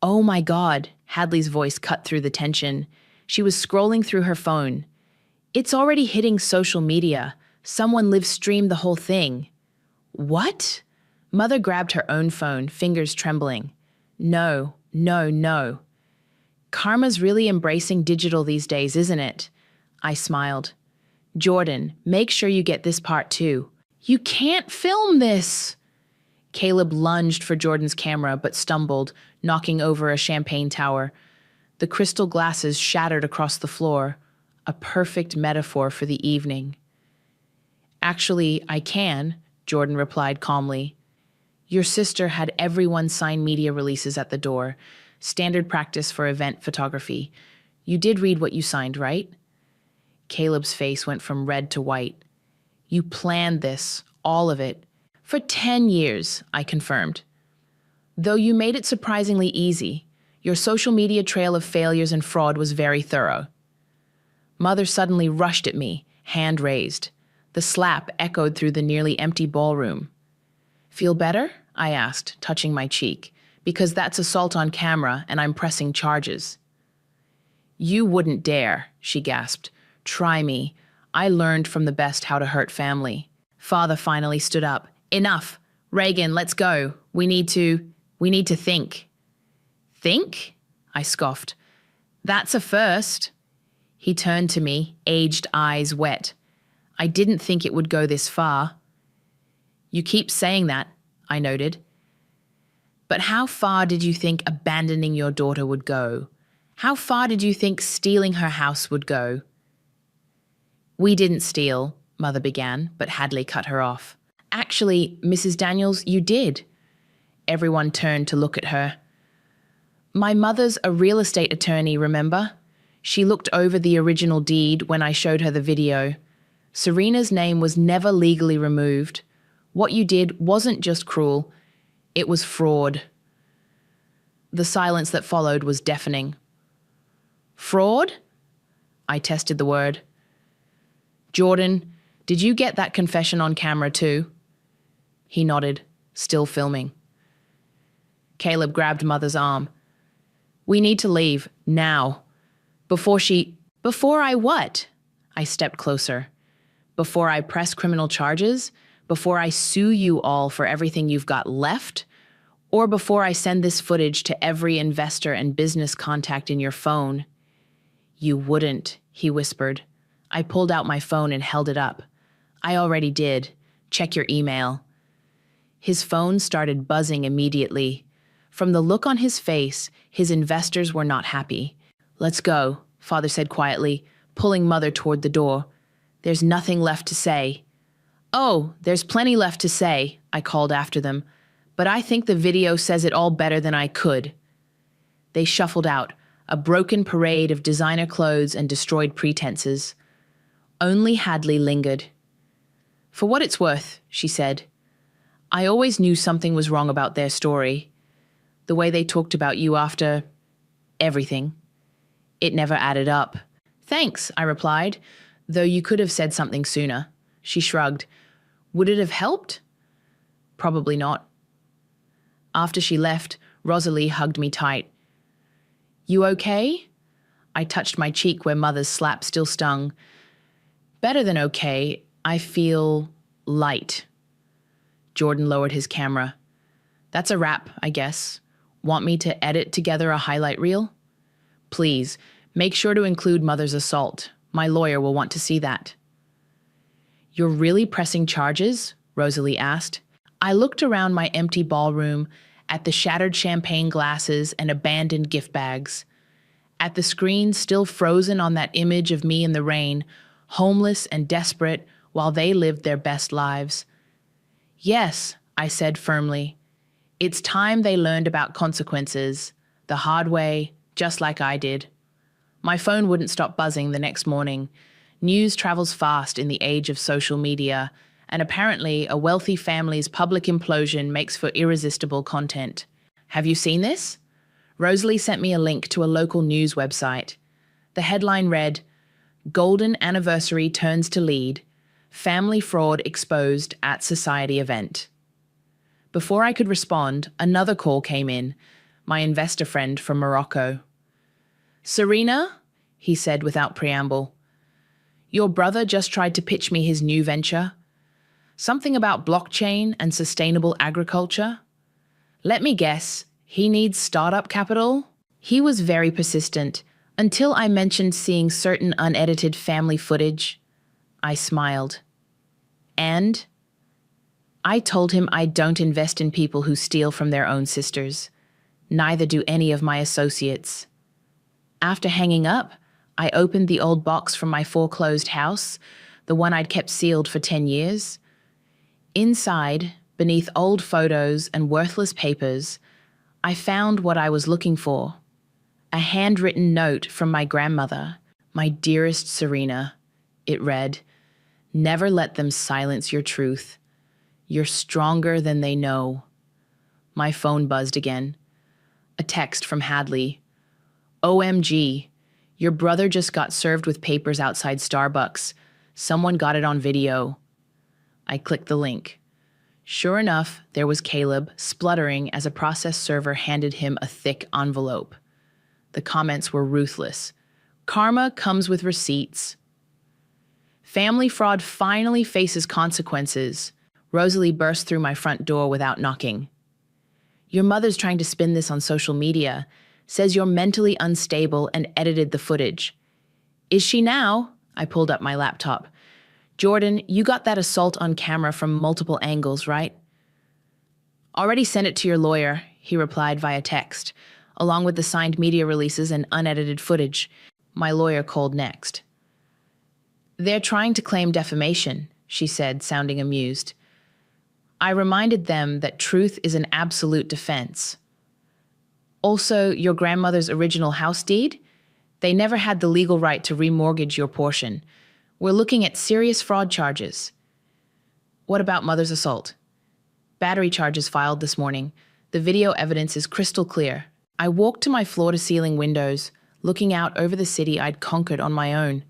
S2: "Oh my God," Hadley's voice cut through the tension. She was scrolling through her phone. "It's already hitting social media. Someone live streamed the whole thing." "What?" Mother grabbed her own phone, fingers trembling. No. Karma's really embracing digital these days, isn't it?" I smiled. "Jordan, make sure you get this part too." "You can't film this!" Caleb lunged for Jordan's camera but stumbled, knocking over a champagne tower. The crystal glasses shattered across the floor, a perfect metaphor for the evening. "Actually, I can," Jordan replied calmly. "Your sister had everyone sign media releases at the door, standard practice for event photography. You did read what you signed, right? Caleb's face went from red to white. You planned this, all of it. For 10 years, I confirmed. Though you made it surprisingly easy, your social media trail of failures and fraud was very thorough. Mother suddenly rushed at me, hand raised. The slap echoed through the nearly empty ballroom. Feel better? I asked, touching my cheek, because that's assault on camera and I'm pressing charges. You wouldn't dare, she gasped. Try me. I learned from the best how to hurt family. Father finally stood up. Enough. Reagan, let's go. We need to think. Think? I scoffed. That's a first. He turned to me, aged eyes wet. I didn't think it would go this far. You keep saying that, I noted. But how far did you think abandoning your daughter would go? How far did you think stealing her house would go? We didn't steal, Mother began, but Hadley cut her off. Actually, Mrs. Daniels, you did. Everyone turned to look at her. My mother's a real estate attorney, remember? She looked over the original deed when I showed her the video. Serena's name was never legally removed. What you did wasn't just cruel, it was fraud. The silence that followed was deafening. Fraud? I tested the word. Jordan, did you get that confession on camera too? He nodded, still filming. Caleb grabbed Mother's arm. We need to leave, now. Before I what? I stepped closer. Before I press criminal charges? Before I sue you all for everything you've got left? Or before I send this footage to every investor and business contact in your phone? You wouldn't, he whispered. I pulled out my phone and held it up. I already did. Check your email. His phone started buzzing immediately. From the look on his face, his investors were not happy. Let's go, Father said quietly, pulling Mother toward the door. There's nothing left to say. Oh, there's plenty left to say, I called after them. But I think the video says it all better than I could. They shuffled out, a broken parade of designer clothes and destroyed pretenses. Only Hadley lingered. For what it's worth, she said, I always knew something was wrong about their story. The way they talked about you after everything. It never added up. Thanks, I replied, though you could have said something sooner. She shrugged. Would it have helped? Probably not. After she left, Rosalie hugged me tight. You okay? I touched my cheek where Mother's slap still stung. Better than okay, I feel light. Jordan lowered his camera. That's a wrap, I guess. Want me to edit together a highlight reel? Please, make sure to include Mother's assault. My lawyer will want to see that. You're really pressing charges? Rosalie asked. I looked around my empty ballroom, at the shattered champagne glasses and abandoned gift bags, at the screen still frozen on that image of me in the rain, homeless and desperate while they lived their best lives. Yes, I said firmly. It's time they learned about consequences, the hard way, just like I did. My phone wouldn't stop buzzing the next morning. News travels fast in the age of social media, and apparently a wealthy family's public implosion makes for irresistible content. Have you seen this? Rosalie sent me a link to a local news website. The headline read, Golden Anniversary Turns to Lead, Family Fraud Exposed at Society Event. Before I could respond, another call came in, my investor friend from Morocco. Serena, he said without preamble, your brother just tried to pitch me his new venture. Something about blockchain and sustainable agriculture. Let me guess, he needs startup capital? He was very persistent until I mentioned seeing certain unedited family footage. I smiled. And I told him I don't invest in people who steal from their own sisters. Neither do any of my associates. After hanging up, I opened the old box from my foreclosed house, the one I'd kept sealed for 10 years. Inside, beneath old photos and worthless papers, I found what I was looking for. A handwritten note from my grandmother. My dearest Serena, it read, never let them silence your truth. You're stronger than they know. My phone buzzed again. A text from Hadley. OMG, your brother just got served with papers outside Starbucks. Someone got it on video. I clicked the link. Sure enough, there was Caleb spluttering as a process server handed him a thick envelope. The comments were ruthless. Karma comes with receipts. Family fraud finally faces consequences. Rosalie burst through my front door without knocking. Your mother's trying to spin this on social media, says you're mentally unstable and edited the footage. Is she now? I pulled up my laptop. Jordan, you got that assault on camera from multiple angles, right? Already sent it to your lawyer, he replied via text, along with the signed media releases and unedited footage. My lawyer called next. They're trying to claim defamation, she said, sounding amused. I reminded them that truth is an absolute defense. Also, your grandmother's original house deed? They never had the legal right to remortgage your portion. We're looking at serious fraud charges. What about mother's assault? Battery charges filed this morning. The video evidence is crystal clear. I walked to my floor-to-ceiling windows, looking out over the city I'd conquered on my own.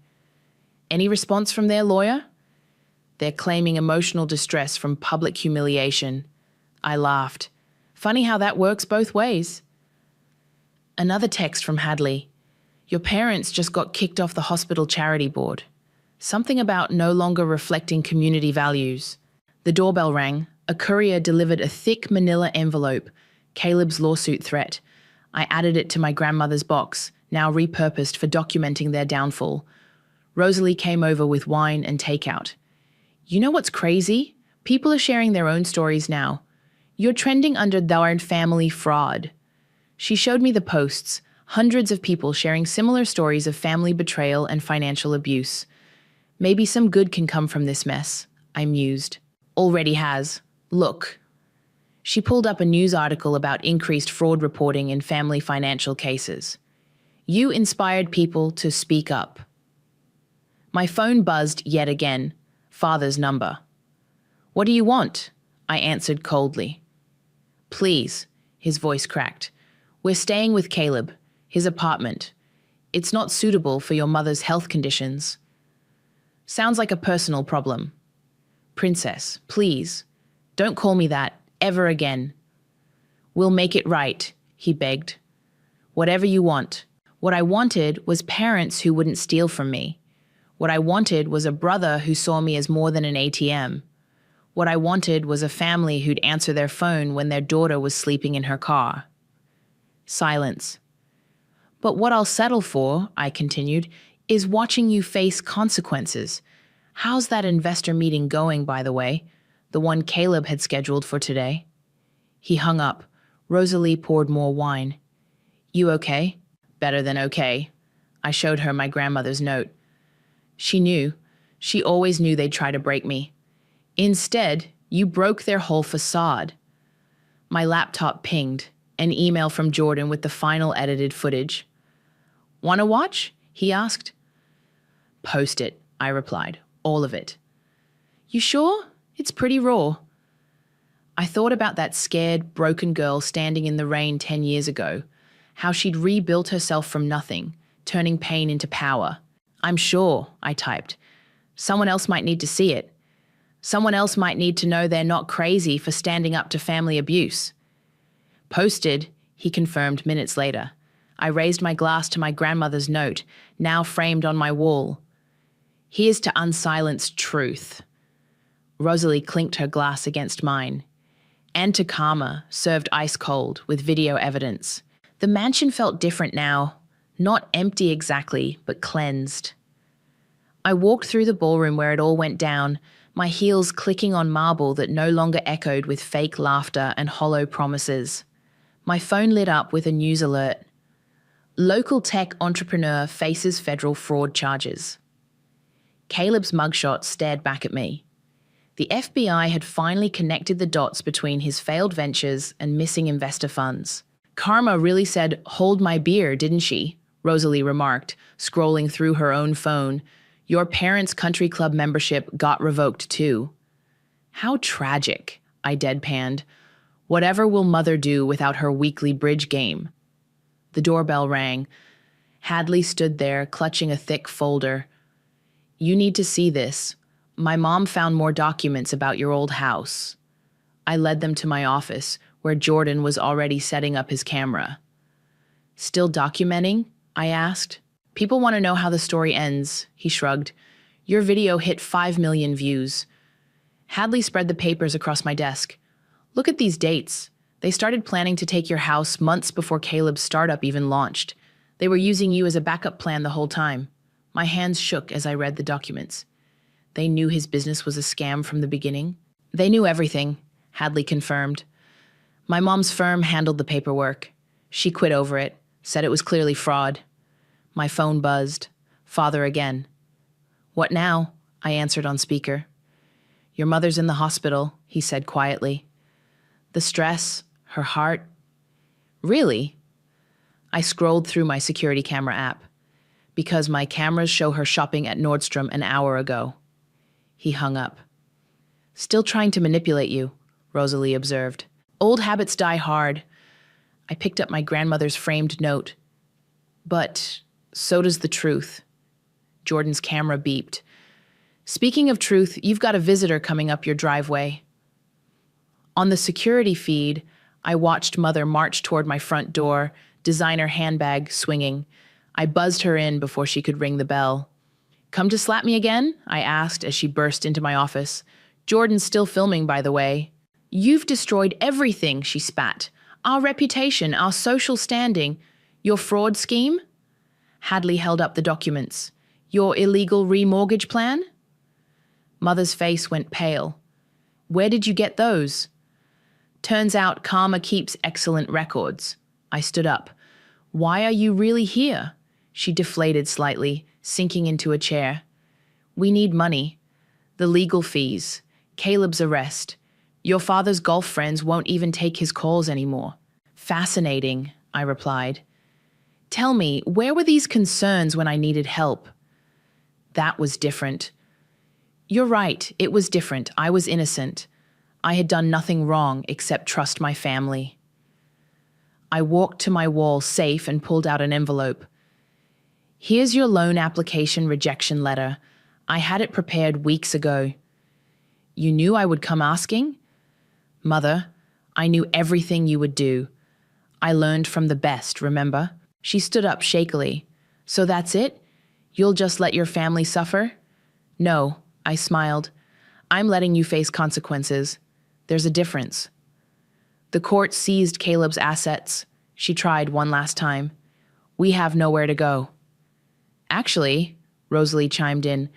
S2: Any response from their lawyer? They're claiming emotional distress from public humiliation. I laughed. Funny how that works both ways. Another text from Hadley. Your parents just got kicked off the hospital charity board. Something about no longer reflecting community values. The doorbell rang. A courier delivered a thick manila envelope, Caleb's lawsuit threat. I added it to my grandmother's box, now repurposed for documenting their downfall. Rosalie came over with wine and takeout. You know what's crazy? People are sharing their own stories now. You're trending under darn family fraud. She showed me the posts, hundreds of people sharing similar stories of family betrayal and financial abuse. Maybe some good can come from this mess, I mused. Already has. Look. She pulled up a news article about increased fraud reporting in family financial cases. You inspired people to speak up. My phone buzzed yet again. Father's number. What do you want? I answered coldly. Please, his voice cracked. We're staying with Caleb, his apartment. It's not suitable for your mother's health conditions. Sounds like a personal problem. Princess, please, don't call me that ever again. We'll make it right, he begged. Whatever you want. What I wanted was parents who wouldn't steal from me. What I wanted was a brother who saw me as more than an ATM. What I wanted was a family who'd answer their phone when their daughter was sleeping in her car. Silence. But what I'll settle for, I continued, is watching you face consequences. How's that investor meeting going, by the way? The one Caleb had scheduled for today? He hung up. Rosalie poured more wine. You okay? Better than okay. I showed her my grandmother's note. She knew. She always knew they'd try to break me. Instead, you broke their whole facade. My laptop pinged. An email from Jordan with the final edited footage. Want to watch? He asked. Post it, I replied. All of it. You sure? It's pretty raw. I thought about that scared, broken girl standing in the rain 10 years ago, how she'd rebuilt herself from nothing, turning pain into power. I'm sure, I typed. Someone else might need to see it. Someone else might need to know they're not crazy for standing up to family abuse. Posted, he confirmed minutes later. I raised my glass to my grandmother's note, now framed on my wall. Here's to unsilenced truth. Rosalie clinked her glass against mine. And to karma, served ice cold, with video evidence. The mansion felt different now. Not empty exactly, but cleansed. I walked through the ballroom where it all went down, my heels clicking on marble that no longer echoed with fake laughter and hollow promises. My phone lit up with a news alert. Local tech entrepreneur faces federal fraud charges. Caleb's mugshot stared back at me. The FBI had finally connected the dots between his failed ventures and missing investor funds. Karma really said, "Hold my beer," didn't she? Rosalie remarked, scrolling through her own phone. Your parents' country club membership got revoked too. How tragic, I deadpanned. Whatever will Mother do without her weekly bridge game? The doorbell rang. Hadley stood there, clutching a thick folder. You need to see this. My mom found more documents about your old house. I led them to my office, where Jordan was already setting up his camera. Still documenting? I asked. People want to know how the story ends, he shrugged. Your video hit 5 million views. Hadley spread the papers across my desk. Look at these dates. They started planning to take your house months before Caleb's startup even launched. They were using you as a backup plan the whole time. My hands shook as I read the documents. They knew his business was a scam from the beginning. They knew everything, Hadley confirmed. My mom's firm handled the paperwork. She quit over it, said it was clearly fraud. My phone buzzed. Father again. What now? I answered on speaker. Your mother's in the hospital, he said quietly. The stress, her heart. Really? I scrolled through my security camera app. Because my cameras show her shopping at Nordstrom an hour ago. He hung up. Still trying to manipulate you, Rosalie observed. Old habits die hard. I picked up my grandmother's framed note. But so does the truth. Jordan's camera beeped. Speaking of truth, you've got a visitor coming up your driveway. On the security feed, I watched Mother march toward my front door, designer handbag swinging. I buzzed her in before she could ring the bell. Come to slap me again? I asked as she burst into my office. Jordan's still filming, by the way. You've destroyed everything, she spat. Our reputation, our social standing. Your fraud scheme? Hadley held up the documents. Your illegal remortgage plan? Mother's face went pale. Where did you get those? Turns out Karma keeps excellent records. I stood up. Why are you really here? She deflated slightly, sinking into a chair. We need money. The legal fees. Caleb's arrest. Your father's golf friends won't even take his calls anymore. Fascinating, I replied. Tell me, where were these concerns when I needed help? That was different. You're right, it was different. I was innocent. I had done nothing wrong except trust my family. I walked to my wall safe and pulled out an envelope. Here's your loan application rejection letter. I had it prepared weeks ago. You knew I would come asking? Mother, I knew everything you would do. I learned from the best, remember? She stood up shakily. So that's it? You'll just let your family suffer? No, I smiled. I'm letting you face consequences. There's a difference. The court seized Caleb's assets. She tried one last time. We have nowhere to go. Actually, Rosalie chimed in,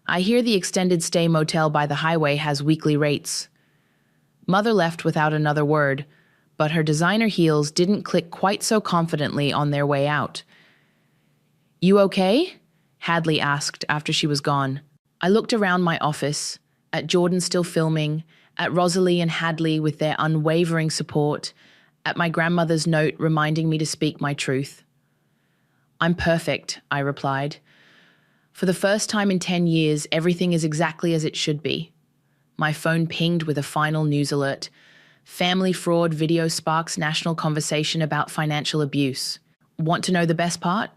S2: I hear the extended stay motel by the highway has weekly rates. Mother left without another word, but her designer heels didn't click quite so confidently on their way out. You okay? Hadley asked after she was gone. I looked around my office, at Jordan still filming, at Rosalie and Hadley with their unwavering support, at my grandmother's note reminding me to speak my truth. I'm perfect, I replied. For the first time in 10 years, everything is exactly as it should be. My phone pinged with a final news alert. Family fraud video sparks national conversation about financial abuse. Want to know the best part?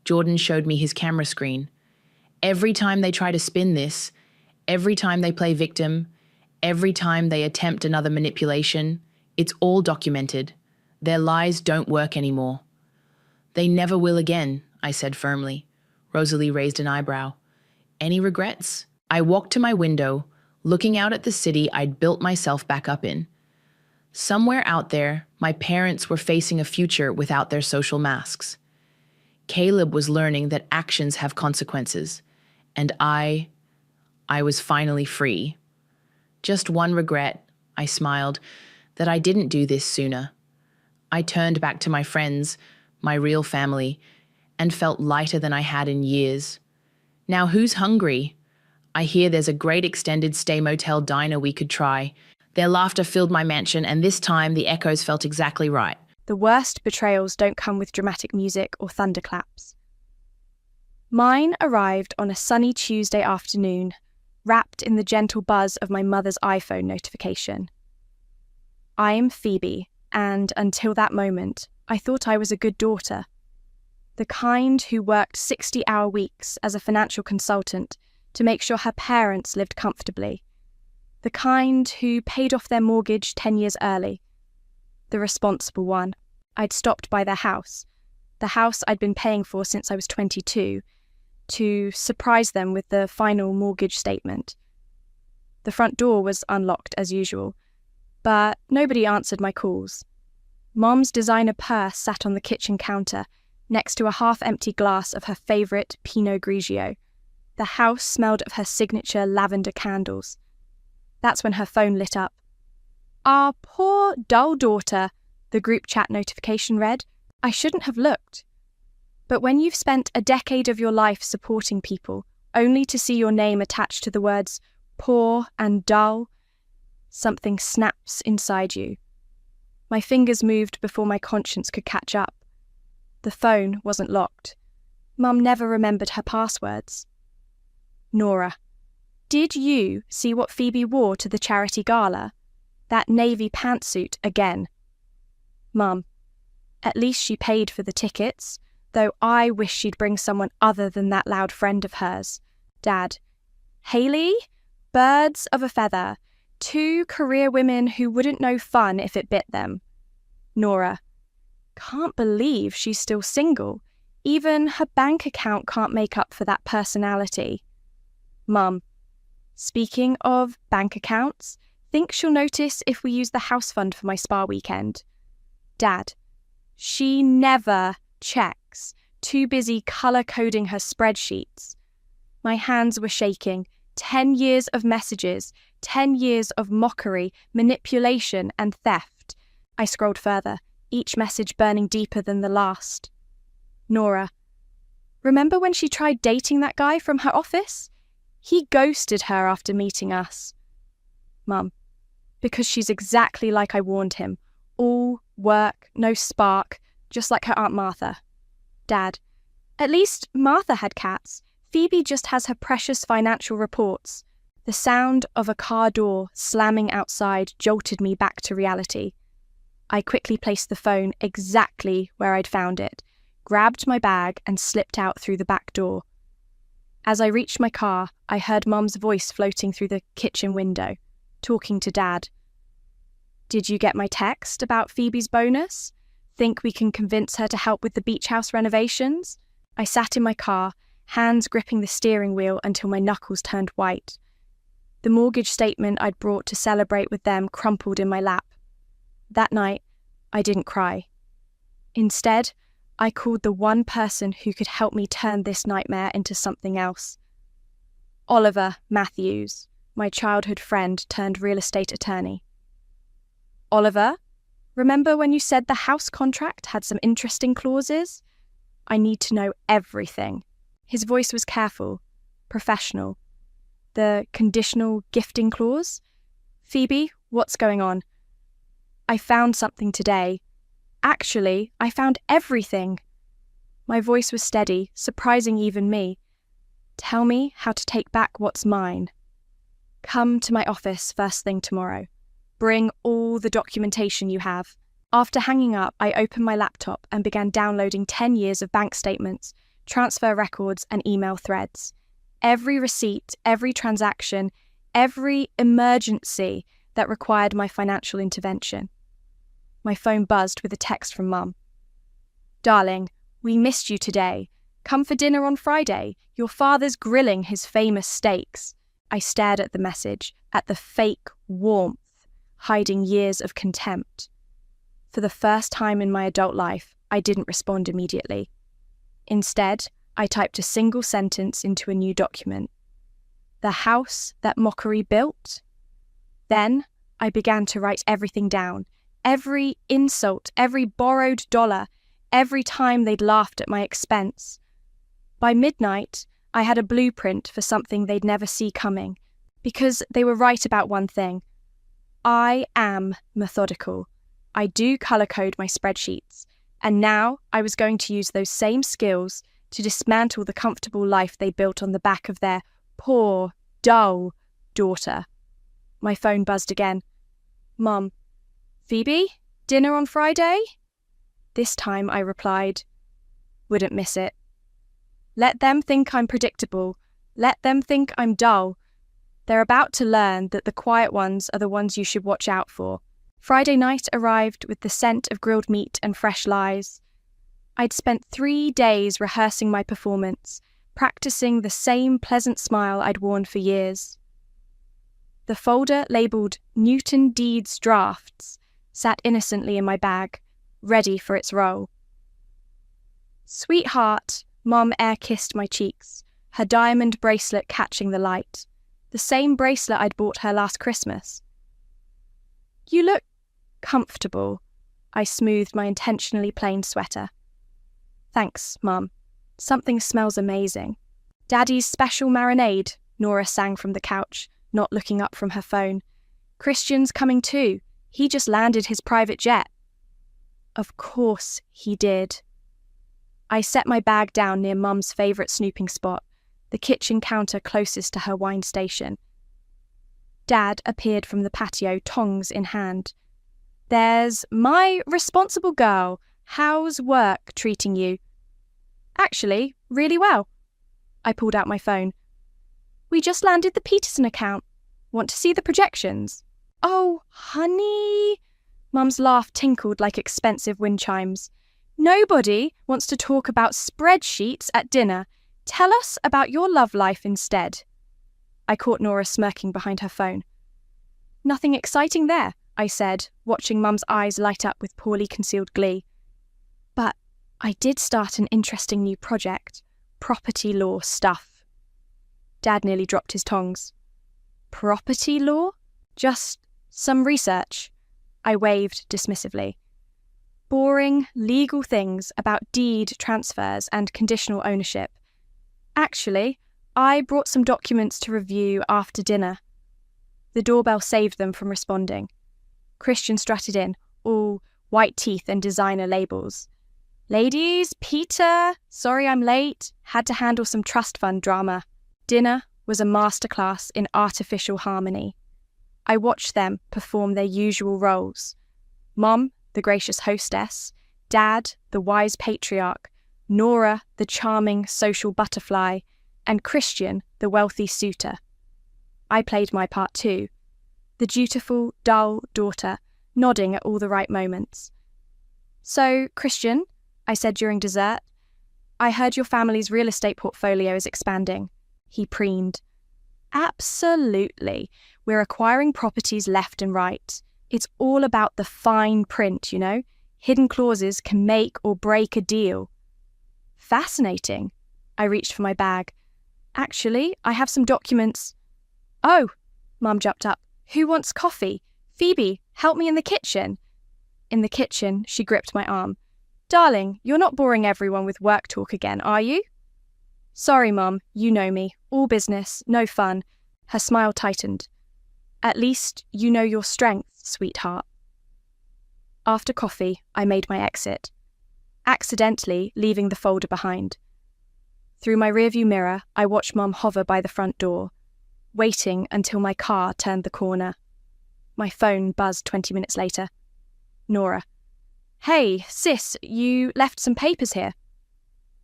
S2: Jordan showed me his camera screen. Every time they try to spin this, every time they play victim, every time they attempt another manipulation, it's all documented. Their lies don't work anymore. They never will again, I said firmly. Rosalie raised an eyebrow. Any regrets? I walked to my window, looking out at the city I'd built myself back up in. Somewhere out there, my parents were facing a future without their social masks. Caleb was learning that actions have consequences, and I was finally free. Just one regret, I smiled, that I didn't do this sooner. I turned back to my friends, my real family, and felt lighter than I had in years. Now who's hungry? I hear there's a great extended stay motel diner we could try. Their laughter filled my mansion, and this time the echoes felt exactly right.
S3: The worst betrayals don't come with dramatic music or thunderclaps. Mine arrived on a sunny Tuesday afternoon, wrapped in the gentle buzz of my mother's iPhone notification. I'm Phoebe, and until that moment, I thought I was a good daughter. The kind who worked 60-hour weeks as a financial consultant to make sure her parents lived comfortably. The kind who paid off their mortgage 10 years early. The responsible one. I'd stopped by their house, the house I'd been paying for since I was 22, to surprise them with the final mortgage statement. The front door was unlocked as usual, but nobody answered my calls. Mom's designer purse sat on the kitchen counter, next to a half-empty glass of her favourite Pinot Grigio. The house smelled of her signature lavender candles. That's when her phone lit up. "Our poor, dull daughter," the group chat notification read. I shouldn't have looked. But when you've spent a decade of your life supporting people, only to see your name attached to the words poor and dull, something snaps inside you. My fingers moved before my conscience could catch up. The phone wasn't locked. Mum never remembered her passwords. Nora, did you see what Phoebe wore to the charity gala? That navy pantsuit again. Mum, at least she paid for the tickets, though I wish she'd bring someone other than that loud friend of hers. Dad, Hayley, birds of a feather, two career women who wouldn't know fun if it bit them. Nora, can't believe she's still single. Even her bank account can't make up for that personality. Mum, speaking of bank accounts, think she'll notice if we use the house fund for my spa weekend. Dad, she never checks, too busy colour-coding her spreadsheets. My hands were shaking. 10 years of messages, 10 years of mockery, manipulation and theft. I scrolled further, each message burning deeper than the last. Nora, remember when she tried dating that guy from her office? He ghosted her after meeting us. Mum, because she's exactly like I warned him. All work, no spark, just like her Aunt Martha. Dad, at least Martha had cats. Phoebe just has her precious financial reports. The sound of a car door slamming outside jolted me back to reality. I quickly placed the phone exactly where I'd found it, grabbed my bag and slipped out through the back door. As I reached my car, I heard Mum's voice floating through the kitchen window, talking to Dad. Did you get my text about Phoebe's bonus? Think we can convince her to help with the beach house renovations? I sat in my car, hands gripping the steering wheel until my knuckles turned white. The mortgage statement I'd brought to celebrate with them crumpled in my lap. That night, I didn't cry. Instead, I called the one person who could help me turn this nightmare into something else. Oliver Matthews, my childhood friend turned real estate attorney. Oliver, remember when you said the house contract had some interesting clauses? I need to know everything. His voice was careful, professional. The conditional gifting clause? Phoebe, what's going on? I found something today. Actually, I found everything. My voice was steady, surprising even me. Tell me how to take back what's mine. Come to my office first thing tomorrow. Bring all the documentation you have. After hanging up, I opened my laptop and began downloading 10 years of bank statements, transfer records and email threads. Every receipt, every transaction, every emergency that required my financial intervention. My phone buzzed with a text from Mum. Darling, we missed you today. Come for dinner on Friday. Your father's grilling his famous steaks. I stared at the message, at the fake warmth, hiding years of contempt. For the first time in my adult life, I didn't respond immediately. Instead, I typed a single sentence into a new document. The house that mockery built? Then I began to write everything down. Every insult, every borrowed dollar, every time they'd laughed at my expense. By midnight, I had a blueprint for something they'd never see coming, because they were right about one thing. I am methodical, I do colour code my spreadsheets, and now I was going to use those same skills to dismantle the comfortable life they built on the back of their poor, dull daughter. My phone buzzed again. Mum, Phoebe, dinner on Friday? This time I replied, wouldn't miss it. Let them think I'm predictable. Let them think I'm dull. They're about to learn that the quiet ones are the ones you should watch out for. Friday night arrived with the scent of grilled meat and fresh lies. I'd spent 3 days rehearsing my performance, practicing the same pleasant smile I'd worn for years. The folder labelled Newton Deeds Drafts sat innocently in my bag, ready for its role. Sweetheart, Mum air-kissed my cheeks, her diamond bracelet catching the light, the same bracelet I'd bought her last Christmas. You look comfortable. I smoothed my intentionally plain sweater. Thanks, Mum. Something smells amazing. Daddy's special marinade, Nora sang from the couch, not looking up from her phone. Christian's coming too. He just landed his private jet. Of course he did. I set my bag down near Mum's favourite snooping spot, the kitchen counter closest to her wine station. Dad appeared from the patio, tongs in hand. There's my responsible girl. How's work treating you? Actually, really well. I pulled out my phone. We just landed the Peterson account. Want to see the projections? Oh, honey. Mum's laugh tinkled like expensive wind chimes. Nobody wants to talk about spreadsheets at dinner. Tell us about your love life instead. I caught Nora smirking behind her phone. Nothing exciting there, I said, watching Mum's eyes light up with poorly concealed glee. But I did start an interesting new project. Property law stuff. Dad nearly dropped his tongs. Property law? Just some research. I waved dismissively. Boring, legal things about deed transfers and conditional ownership. Actually, I brought some documents to review after dinner. The doorbell saved them from responding. Christian strutted in, all white teeth and designer labels. Ladies, Peter, sorry I'm late. Had to handle some trust fund drama. Dinner was a masterclass in artificial harmony. I watched them perform their usual roles. Mum, the gracious hostess, Dad, the wise patriarch, Nora, the charming social butterfly, and Christian, the wealthy suitor. I played my part too, the dutiful, dull daughter, nodding at all the right moments. So, Christian, I said during dessert, I heard your family's real estate portfolio is expanding. He preened. Absolutely. We're acquiring properties left and right. It's all about the fine print, you know? Hidden clauses can make or break a deal. Fascinating. I reached for my bag. Actually, I have some documents. Oh, Mum jumped up. Who wants coffee? Phoebe, help me in the kitchen. In the kitchen, she gripped my arm. Darling, you're not boring everyone with work talk again, are you? Sorry, Mum, you know me. All business, no fun. Her smile tightened. At least you know your strengths, sweetheart. After coffee, I made my exit, accidentally leaving the folder behind. Through my rearview mirror, I watched Mum hover by the front door, waiting until my car turned the corner. My phone buzzed 20 minutes later. Nora. Hey, sis, you left some papers here.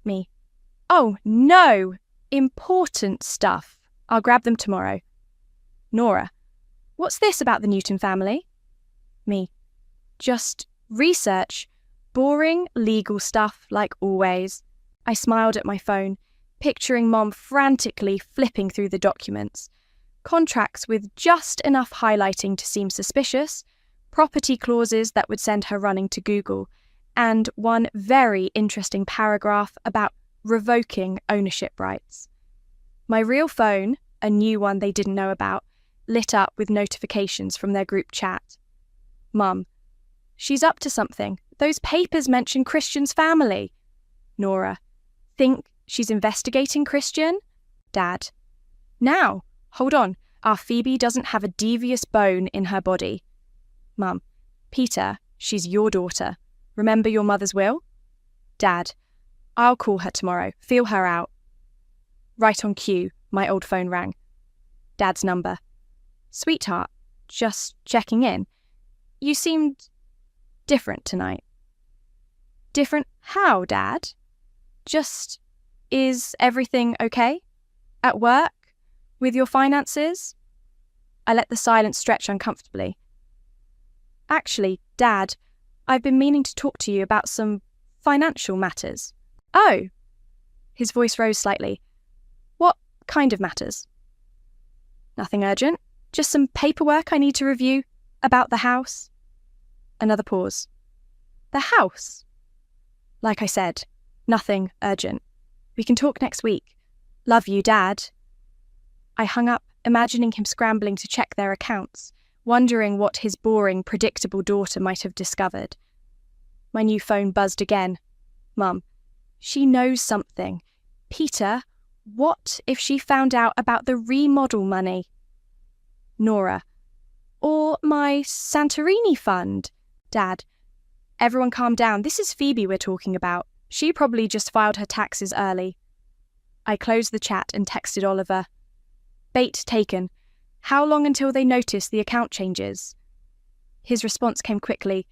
S3: Me. Oh, no! Important stuff. I'll grab them tomorrow. Nora. What's this about the Newton family? Me. Just research. Boring legal stuff, like always. I smiled at my phone, picturing Mom frantically flipping through the documents. Contracts with just enough highlighting to seem suspicious, property clauses that would send her running to Google, and one very interesting paragraph about revoking ownership rights. My real phone, a new one they didn't know about, lit up with notifications from their group chat. Mum. She's up to something. Those papers mention Christian's family. Nora. Think she's investigating Christian? Dad. Now, hold on. Our Phoebe doesn't have a devious bone in her body. Mum. Peter, She's your daughter. Remember your mother's will? Dad, I'll call her tomorrow. Feel her out. Right on cue, my old phone rang. Dad's number. Sweetheart, just checking in. You seemed different tonight. Different how, Dad? Just, is everything okay? At work? With your finances? I let the silence stretch uncomfortably. Actually, Dad, I've been meaning to talk to you about some financial matters. Oh! His voice rose slightly. What kind of matters? Nothing urgent. Just some paperwork I need to review about the house. Another pause. The house? Like I said, nothing urgent. We can talk next week. Love you, Dad. I hung up, imagining him scrambling to check their accounts, wondering what his boring, predictable daughter might have discovered. My new phone buzzed again. Mum, she knows something. Peter, what if she found out about the remodel money? Nora, or my Santorini fund? Dad, everyone calm down. This is Phoebe we're talking about. She probably just filed her taxes early. I closed the chat and texted Oliver. Bait taken. How long until they notice the account changes? His response came quickly.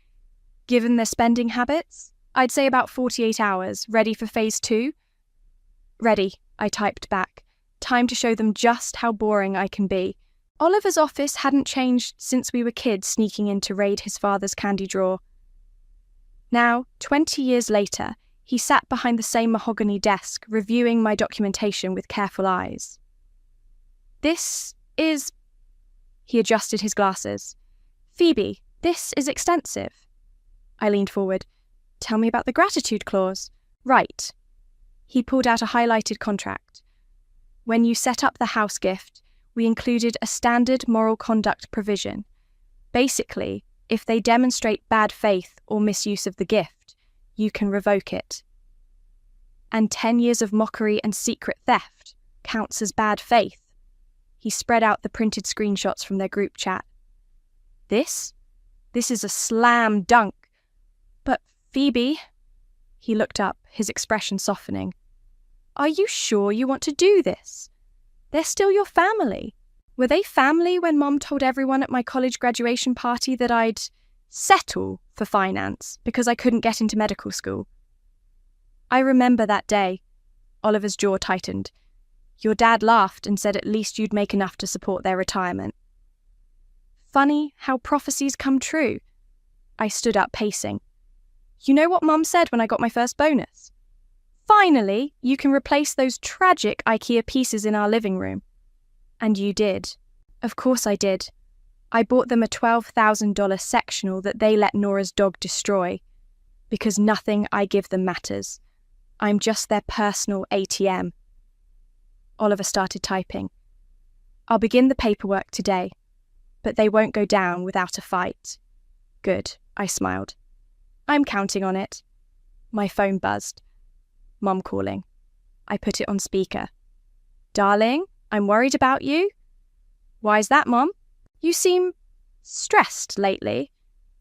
S3: Given their spending habits, I'd say about 48 hours. Ready for phase 2? Ready, I typed back. Time to show them just how boring I can be. Oliver's office hadn't changed since we were kids sneaking in to raid his father's candy drawer. Now, 20 years later, he sat behind the same mahogany desk, reviewing my documentation with careful eyes. This is... He adjusted his glasses. Phoebe, this is extensive. I leaned forward. Tell me about the gratitude clause. Right. He pulled out a highlighted contract. When you set up the house gift, we included a standard moral conduct provision. Basically, if they demonstrate bad faith or misuse of the gift, you can revoke it. And 10 years of mockery and secret theft counts as bad faith. He spread out the printed screenshots from their group chat. This is a slam dunk. But Phoebe, he looked up, his expression softening. Are you sure you want to do this? They're still your family. Were they family when Mom told everyone at my college graduation party that I'd settle for finance because I couldn't get into medical school? I remember that day. Oliver's jaw tightened. Your dad laughed and said at least you'd make enough to support their retirement. Funny how prophecies come true. I stood up pacing. You know what Mum said when I got my first bonus? Finally, you can replace those tragic IKEA pieces in our living room. And you did. Of course I did. I bought them a $12,000 sectional that they let Nora's dog destroy. Because nothing I give them matters. I'm just their personal ATM. Oliver started typing. I'll begin the paperwork today, but they won't go down without a fight. Good, I smiled. I'm counting on it. My phone buzzed. Mum calling. I put it on speaker. Darling, I'm worried about you. Why's that, Mum? You seem stressed lately.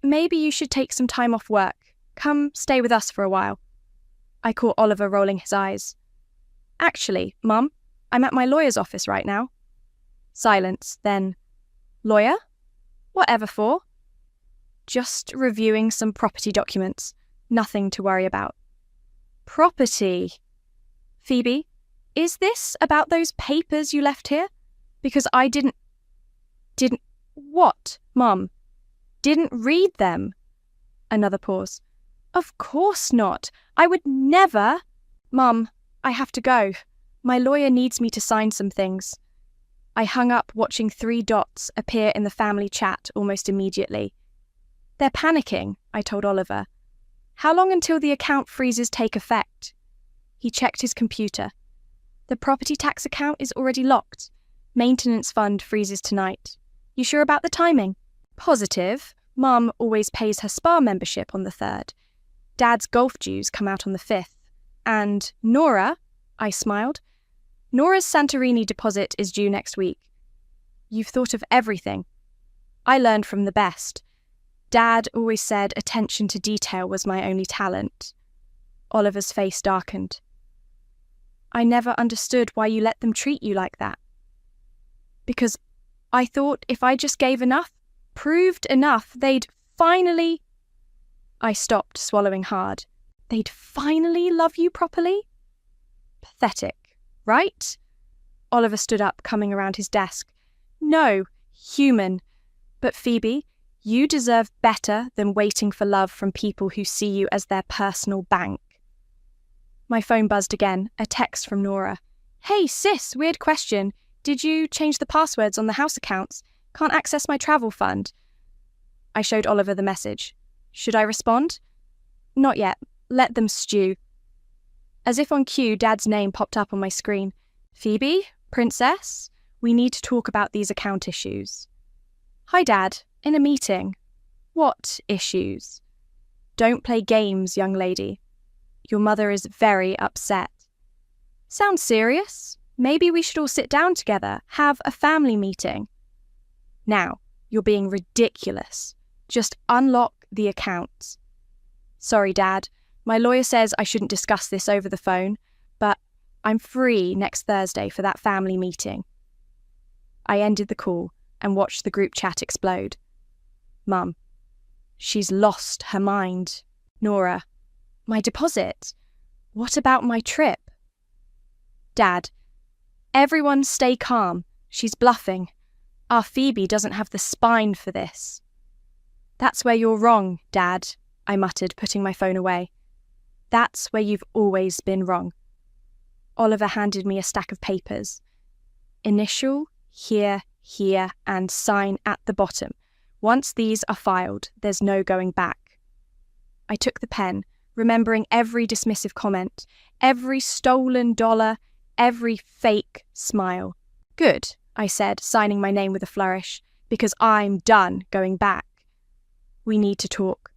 S3: Maybe you should take some time off work. Come stay with us for a while. I caught Oliver rolling his eyes. Actually, Mum, I'm at my lawyer's office right now. Silence, then, lawyer? Whatever for? Just reviewing some property documents. Nothing to worry about. Property? Phoebe, is this about those papers you left here? Because I didn't... What, Mum? Didn't read them? Another pause. Of course not. I would never... Mum, I have to go. My lawyer needs me to sign some things. I hung up, watching 3 dots appear in the family chat almost immediately. They're panicking, I told Oliver. How long until the account freezes take effect? He checked his computer. The property tax account is already locked. Maintenance fund freezes tonight. You sure about the timing? Positive. Mum always pays her spa membership on the 3rd. Dad's golf dues come out on the 5th. And Nora, I smiled. Nora's Santorini deposit is due next week. You've thought of everything. I learned from the best. Dad always said attention to detail was my only talent. Oliver's face darkened. I never understood why you let them treat you like that. Because I thought if I just gave enough, proved enough, they'd finally... I stopped, swallowing hard. They'd finally love you properly? Pathetic, right? Oliver stood up, coming around his desk. No, human. But Phoebe, you deserve better than waiting for love from people who see you as their personal bank. My phone buzzed again, a text from Nora. Hey sis, weird question. Did you change the passwords on the house accounts? Can't access my travel fund. I showed Oliver the message. Should I respond? Not yet. Let them stew. As if on cue, Dad's name popped up on my screen. Phoebe? Princess? We need to talk about these account issues. Hi, Dad. In a meeting. What issues? Don't play games, young lady. Your mother is very upset. Sounds serious. Maybe we should all sit down together, have a family meeting. Now, you're being ridiculous. Just unlock the accounts. Sorry, Dad. My lawyer says I shouldn't discuss this over the phone, but I'm free next Thursday for that family meeting. I ended the call and watched the group chat explode. Mum, she's lost her mind. Nora, my deposit. What about my trip? Dad, everyone stay calm. She's bluffing. Our Phoebe doesn't have the spine for this. That's where you're wrong, Dad, I muttered, putting my phone away. That's where you've always been wrong. Oliver handed me a stack of papers. Initial, here, and sign at the bottom. Once these are filed, there's no going back. I took the pen, remembering every dismissive comment, every stolen dollar, every fake smile. Good, I said, signing my name with a flourish, because I'm done going back. We need to talk.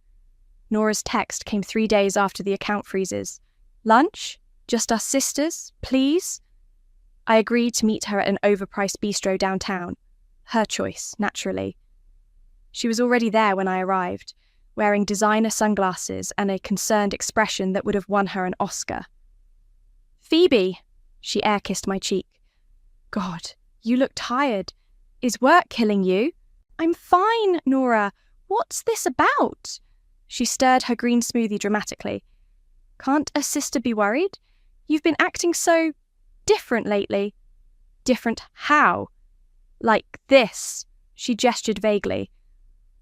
S3: Nora's text came 3 days after the account freezes. Lunch? Just us sisters, please? I agreed to meet her at an overpriced bistro downtown. Her choice, naturally. She was already there when I arrived, wearing designer sunglasses and a concerned expression that would have won her an Oscar. Phoebe! She air-kissed my cheek. God, you look tired. Is work killing you? I'm fine, Nora. What's this about? She stirred her green smoothie dramatically. Can't a sister be worried? You've been acting so different lately. Different how? Like this. She gestured vaguely.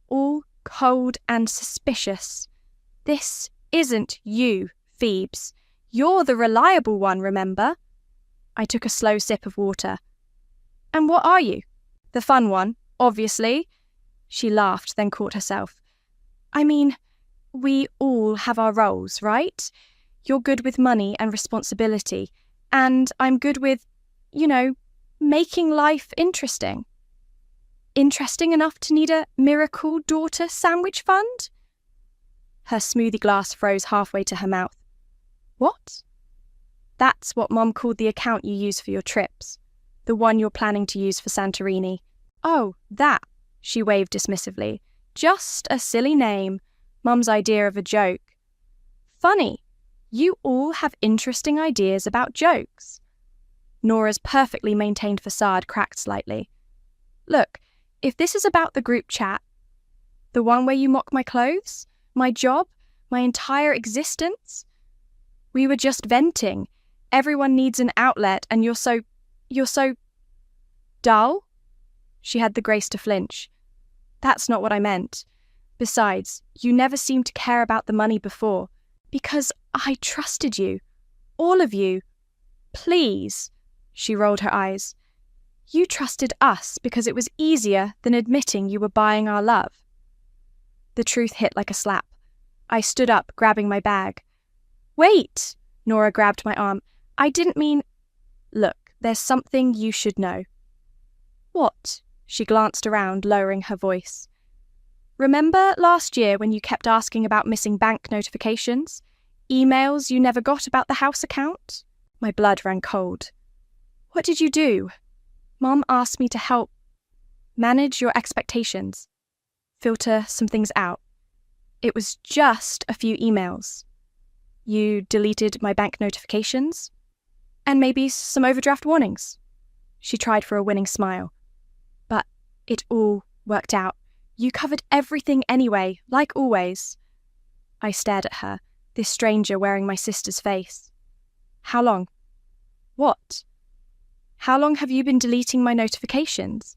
S3: All cold and suspicious. This isn't you, Phoebes. You're the reliable one, remember? I took a slow sip of water. And what are you? The fun one, obviously. She laughed, then caught herself. I mean, we all have our roles, right? You're good with money and responsibility, and I'm good with, making life interesting. Interesting enough to need a miracle daughter sandwich fund? Her smoothie glass froze halfway to her mouth. What? That's what Mom called the account you use for your trips. The one you're planning to use for Santorini. Oh, that, she waved dismissively. Just a silly name. Mum's idea of a joke. Funny. You all have interesting ideas about jokes. Nora's perfectly maintained facade cracked slightly. Look, if this is about the group chat, the one where you mock my clothes, my job, my entire existence, we were just venting. Everyone needs an outlet and you're so dull? She had the grace to flinch. That's not what I meant. Besides, you never seemed to care about the money before. Because I trusted you. All of you. Please. She rolled her eyes. You trusted us because it was easier than admitting you were buying our love. The truth hit like a slap. I stood up, grabbing my bag. Wait! Nora grabbed my arm. I didn't mean... Look, there's something you should know. What? She glanced around, lowering her voice. Remember last year when you kept asking about missing bank notifications? Emails you never got about the house account? My blood ran cold. What did you do? Mom asked me to help manage your expectations. filter some things out. It was just a few emails. You deleted my bank notifications, and maybe some overdraft warnings. She tried for a winning smile. But it all worked out. You covered everything anyway, like always. I stared at her, this stranger wearing my sister's face. How long? What? How long have you been deleting my notifications?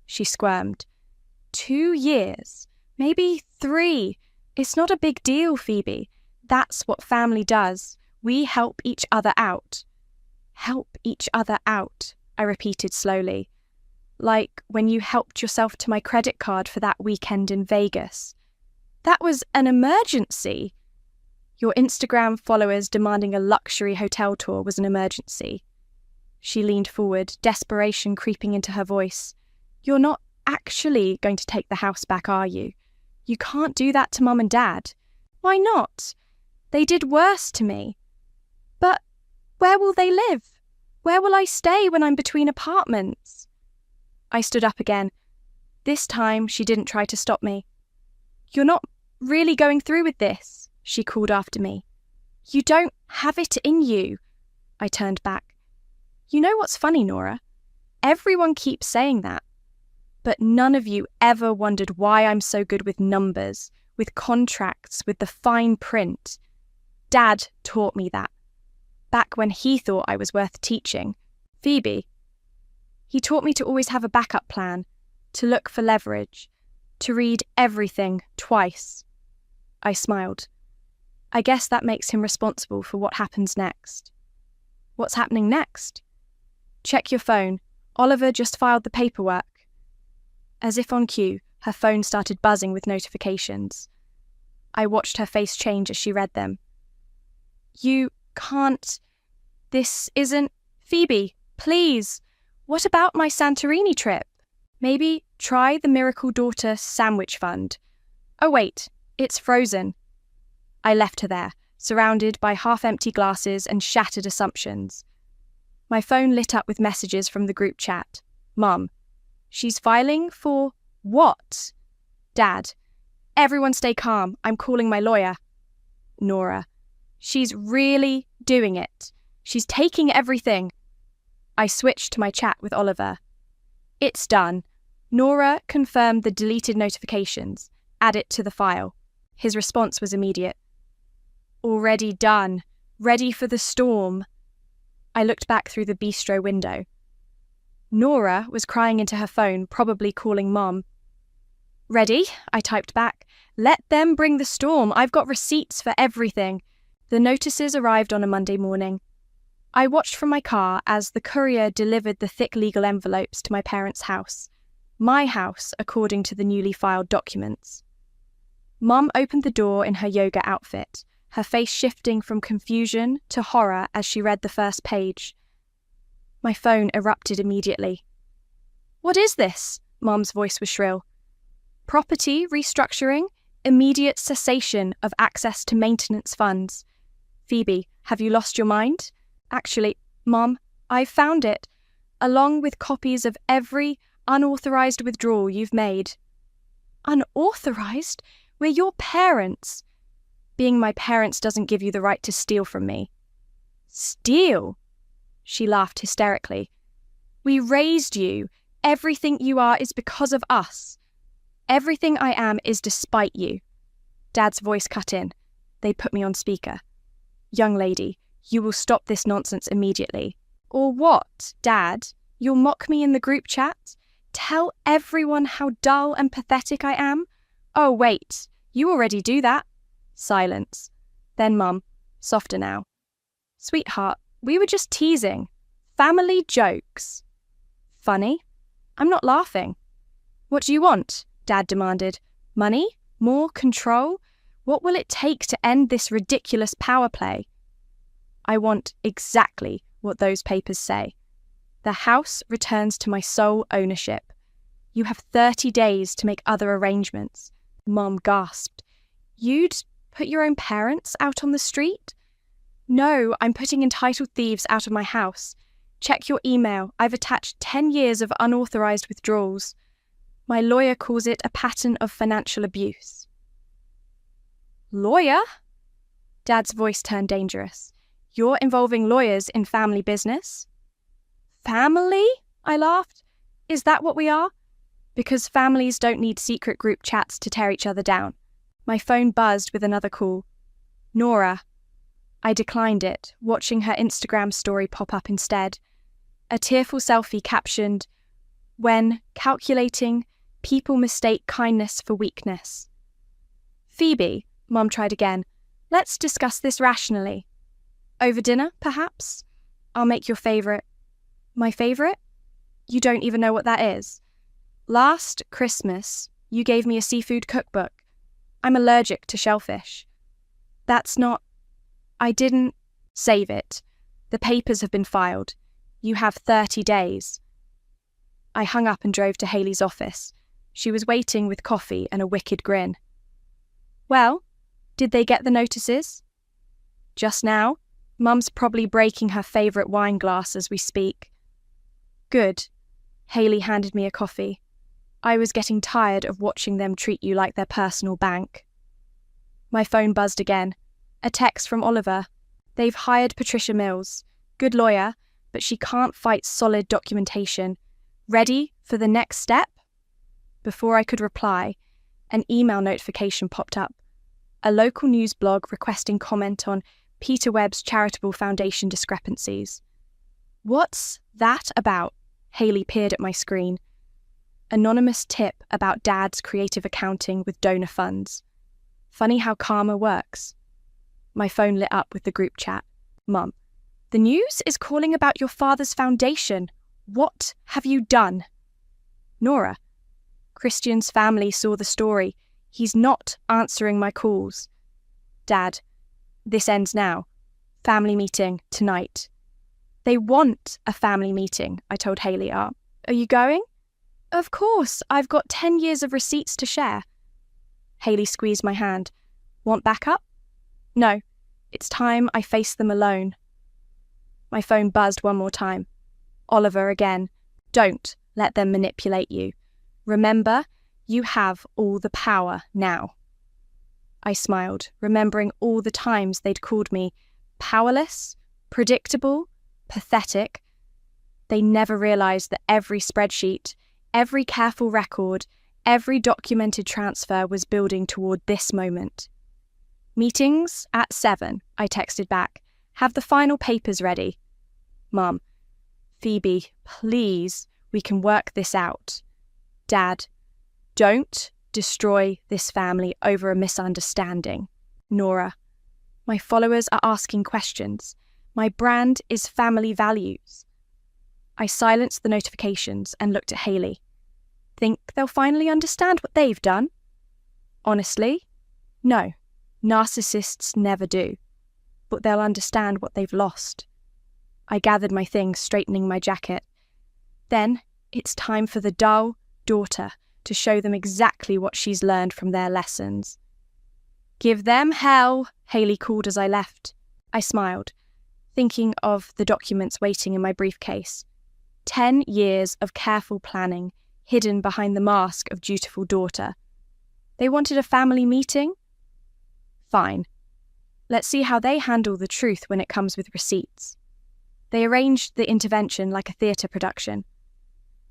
S3: She squirmed. 2 years, maybe 3. It's not a big deal, Phoebe. That's what family does. We help each other out. Help each other out, I repeated slowly. Like when you helped yourself to my credit card for that weekend in Vegas. That was an emergency. Your Instagram followers demanding a luxury hotel tour was an emergency. She leaned forward, desperation creeping into her voice. You're not actually going to take the house back, are you? You can't do that to Mum and Dad. Why not? They did worse to me. But where will they live? Where will I stay when I'm between apartments? I stood up again. This time she didn't try to stop me. You're not really going through with this, she called after me. You don't have it in you. I turned back. You know what's funny, Nora? Everyone keeps saying that. But none of you ever wondered why I'm so good with numbers, with contracts, with the fine print. Dad taught me that. Back when he thought I was worth teaching. Phoebe. He taught me to always have a backup plan, to look for leverage, to read everything twice. I smiled. I guess that makes him responsible for what happens next. What's happening next? Check your phone. Oliver just filed the paperwork. As if on cue, her phone started buzzing with notifications. I watched her face change as she read them. You can't... This isn't... Phoebe, please. What about my Santorini trip? Maybe try the Miracle Daughter Sandwich Fund. Oh wait, it's frozen. I left her there, surrounded by half-empty glasses and shattered assumptions. My phone lit up with messages from the group chat. Mum. She's filing for what? Dad. Everyone stay calm. I'm calling my lawyer. Nora. She's really doing it. She's taking everything. I switched to my chat with Oliver. It's done. Nora confirmed the deleted notifications. Add it to the file. His response was immediate. Already done. Ready for the storm. I looked back through the bistro window. Nora was crying into her phone, probably calling Mom. Ready? I typed back. Let them bring the storm. I've got receipts for everything. The notices arrived on a Monday morning. I watched from my car as the courier delivered the thick legal envelopes to my parents' house. My house, according to the newly filed documents. Mum opened the door in her yoga outfit, her face shifting from confusion to horror as she read the first page. My phone erupted immediately. What is this? Mum's voice was shrill. Property restructuring, immediate cessation of access to maintenance funds. Phoebe, have you lost your mind? Actually, Mum, I found it, along with copies of every unauthorized withdrawal you've made. Unauthorized? We're your parents. Being my parents doesn't give you the right to steal from me. Steal? She laughed hysterically. We raised you. Everything you are is because of us. Everything I am is despite you. Dad's voice cut in. They put me on speaker. Young lady, you will stop this nonsense immediately. Or what, Dad? You'll mock me in the group chat? Tell everyone how dull and pathetic I am? Oh, wait, you already do that. Silence. Then Mum, softer now. Sweetheart, we were just teasing. Family jokes. Funny? I'm not laughing. What do you want? Dad demanded. Money? More control? What will it take to end this ridiculous power play? I want exactly what those papers say. The house returns to my sole ownership. You have 30 days to make other arrangements. Mom gasped. You'd put your own parents out on the street? No, I'm putting entitled thieves out of my house. Check your email. I've attached 10 years of unauthorized withdrawals. My lawyer calls it a pattern of financial abuse. Lawyer? Dad's voice turned dangerous. You're involving lawyers in family business? Family? I laughed. Is that what we are? Because families don't need secret group chats to tear each other down. My phone buzzed with another call. Nora. I declined it, watching her Instagram story pop up instead. A tearful selfie captioned, "When calculating, people mistake kindness for weakness." Phoebe, Mum tried again. Let's discuss this rationally. Over dinner, perhaps? I'll make your favourite. My favourite? You don't even know what that is. Last Christmas, you gave me a seafood cookbook. I'm allergic to shellfish. That's not... I didn't... Save it. The papers have been filed. You have 30 days. I hung up and drove to Hayley's office. She was waiting with coffee and a wicked grin. Well, did they get the notices? Just now. Mum's probably breaking her favourite wine glass as we speak. Good. Hayley handed me a coffee. I was getting tired of watching them treat you like their personal bank. My phone buzzed again. A text from Oliver. They've hired Patricia Mills. Good lawyer, but she can't fight solid documentation. Ready for the next step? Before I could reply, an email notification popped up. A local news blog requesting comment on Peter Webb's charitable foundation discrepancies. What's that about? Hayley peered at my screen. Anonymous tip about Dad's creative accounting with donor funds. Funny how karma works. My phone lit up with the group chat. Mum, the news is calling about your father's foundation. What have you done? Nora, Christian's family saw the story. He's not answering my calls. Dad, this ends now. Family meeting tonight. They want a family meeting, I told Hayley. Are you going? Of course, I've got 10 years of receipts to share. Hayley squeezed my hand. Want backup? No, it's time I face them alone. My phone buzzed one more time. Oliver again. Don't let them manipulate you. Remember, you have all the power now. I smiled, remembering all the times they'd called me powerless, predictable, pathetic. They never realised that every spreadsheet, every careful record, every documented transfer was building toward this moment. Meetings at 7, I texted back. Have the final papers ready. Mum, Phoebe, please, we can work this out. Dad, don't destroy this family over a misunderstanding. Nora, my followers are asking questions. My brand is family values. I silenced the notifications and looked at Hayley. Think they'll finally understand what they've done? Honestly, no. Narcissists never do. But they'll understand what they've lost. I gathered my things, straightening my jacket. Then it's time for the dull daughter to show them exactly what she's learned from their lessons. Give them hell, Hayley called as I left. I smiled, thinking of the documents waiting in my briefcase. 10 years of careful planning, hidden behind the mask of dutiful daughter. They wanted a family meeting? Fine. Let's see how they handle the truth when it comes with receipts. They arranged the intervention like a theatre production.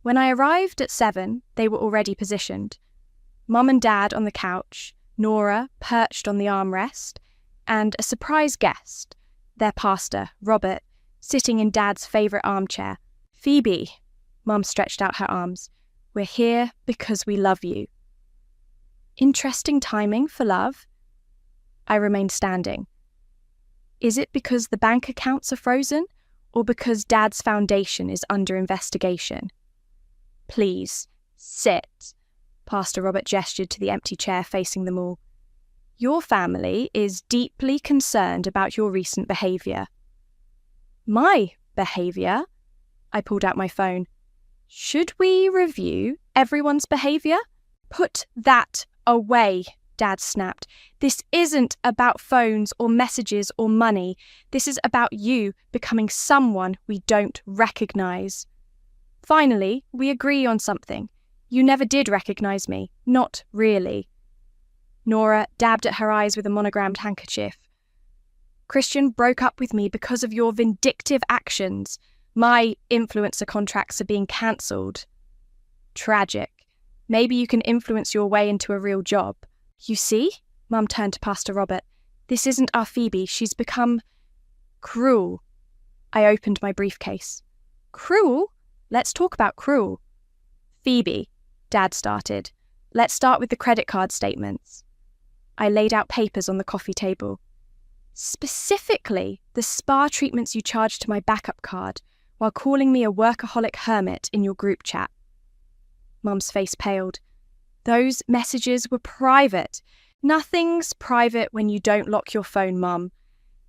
S3: When I arrived at 7, they were already positioned. Mum and Dad on the couch, Nora perched on the armrest, and a surprise guest, their pastor, Robert, sitting in Dad's favourite armchair. Phoebe, Mum stretched out her arms. We're here because we love you. Interesting timing for love. I remained standing. Is it because the bank accounts are frozen, or because Dad's foundation is under investigation? Please, sit. Pastor Robert gestured to the empty chair facing them all. Your family is deeply concerned about your recent behaviour. My behaviour? I pulled out my phone. Should we review everyone's behaviour? Put that away, Dad snapped. This isn't about phones or messages or money. This is about you becoming someone we don't recognise. Finally, we agree on something. You never did recognize me. Not really. Nora dabbed at her eyes with a monogrammed handkerchief. Christian broke up with me because of your vindictive actions. My influencer contracts are being cancelled. Tragic. Maybe you can influence your way into a real job. You see? Mum turned to Pastor Robert. This isn't our Phoebe. She's become cruel. I opened my briefcase. Cruel? Let's talk about cruel. Phoebe, Dad started. Let's start with the credit card statements. I laid out papers on the coffee table. Specifically, the spa treatments you charged to my backup card while calling me a workaholic hermit in your group chat. Mum's face paled. Those messages were private. Nothing's private when you don't lock your phone, Mum.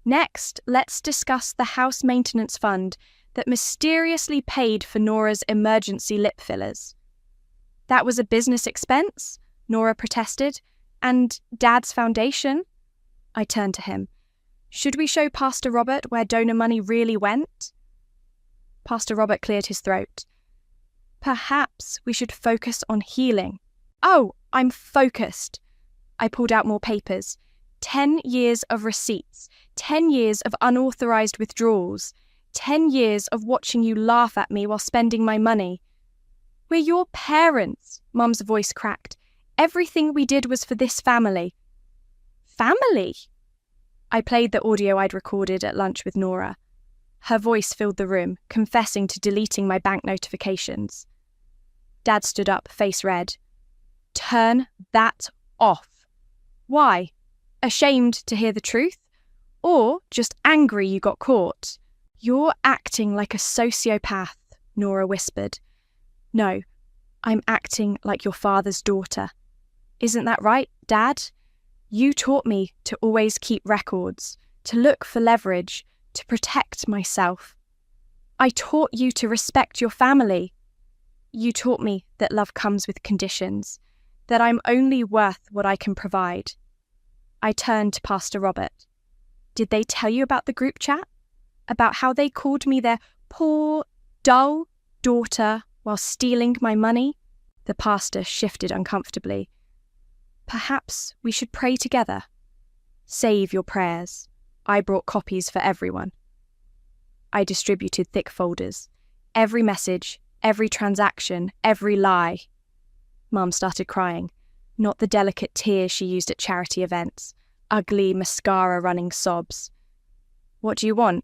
S3: Next, let's discuss the house maintenance fund that mysteriously paid for Nora's emergency lip fillers. That was a business expense, Nora protested, and Dad's foundation. I turned to him. Should we show Pastor Robert where donor money really went? Pastor Robert cleared his throat. Perhaps we should focus on healing. Oh, I'm focused. I pulled out more papers. 10 years of receipts, 10 years of unauthorized withdrawals, 10 years of watching you laugh at me while spending my money. We're your parents, Mum's voice cracked. Everything we did was for this family. Family? I played the audio I'd recorded at lunch with Nora. Her voice filled the room, confessing to deleting my bank notifications. Dad stood up, face red. Turn that off. Why? Ashamed to hear the truth? Or just angry you got caught? You're acting like a sociopath, Nora whispered. No, I'm acting like your father's daughter. Isn't that right, Dad? You taught me to always keep records, to look for leverage, to protect myself. I taught you to respect your family. You taught me that love comes with conditions, that I'm only worth what I can provide. I turned to Pastor Robert. Did they tell you about the group chat? About how they called me their poor, dull daughter while stealing my money? The pastor shifted uncomfortably. Perhaps we should pray together. Save your prayers. I brought copies for everyone. I distributed thick folders. Every message, every transaction, every lie. Mum started crying. Not the delicate tears she used at charity events. Ugly, mascara-running sobs. What do you want?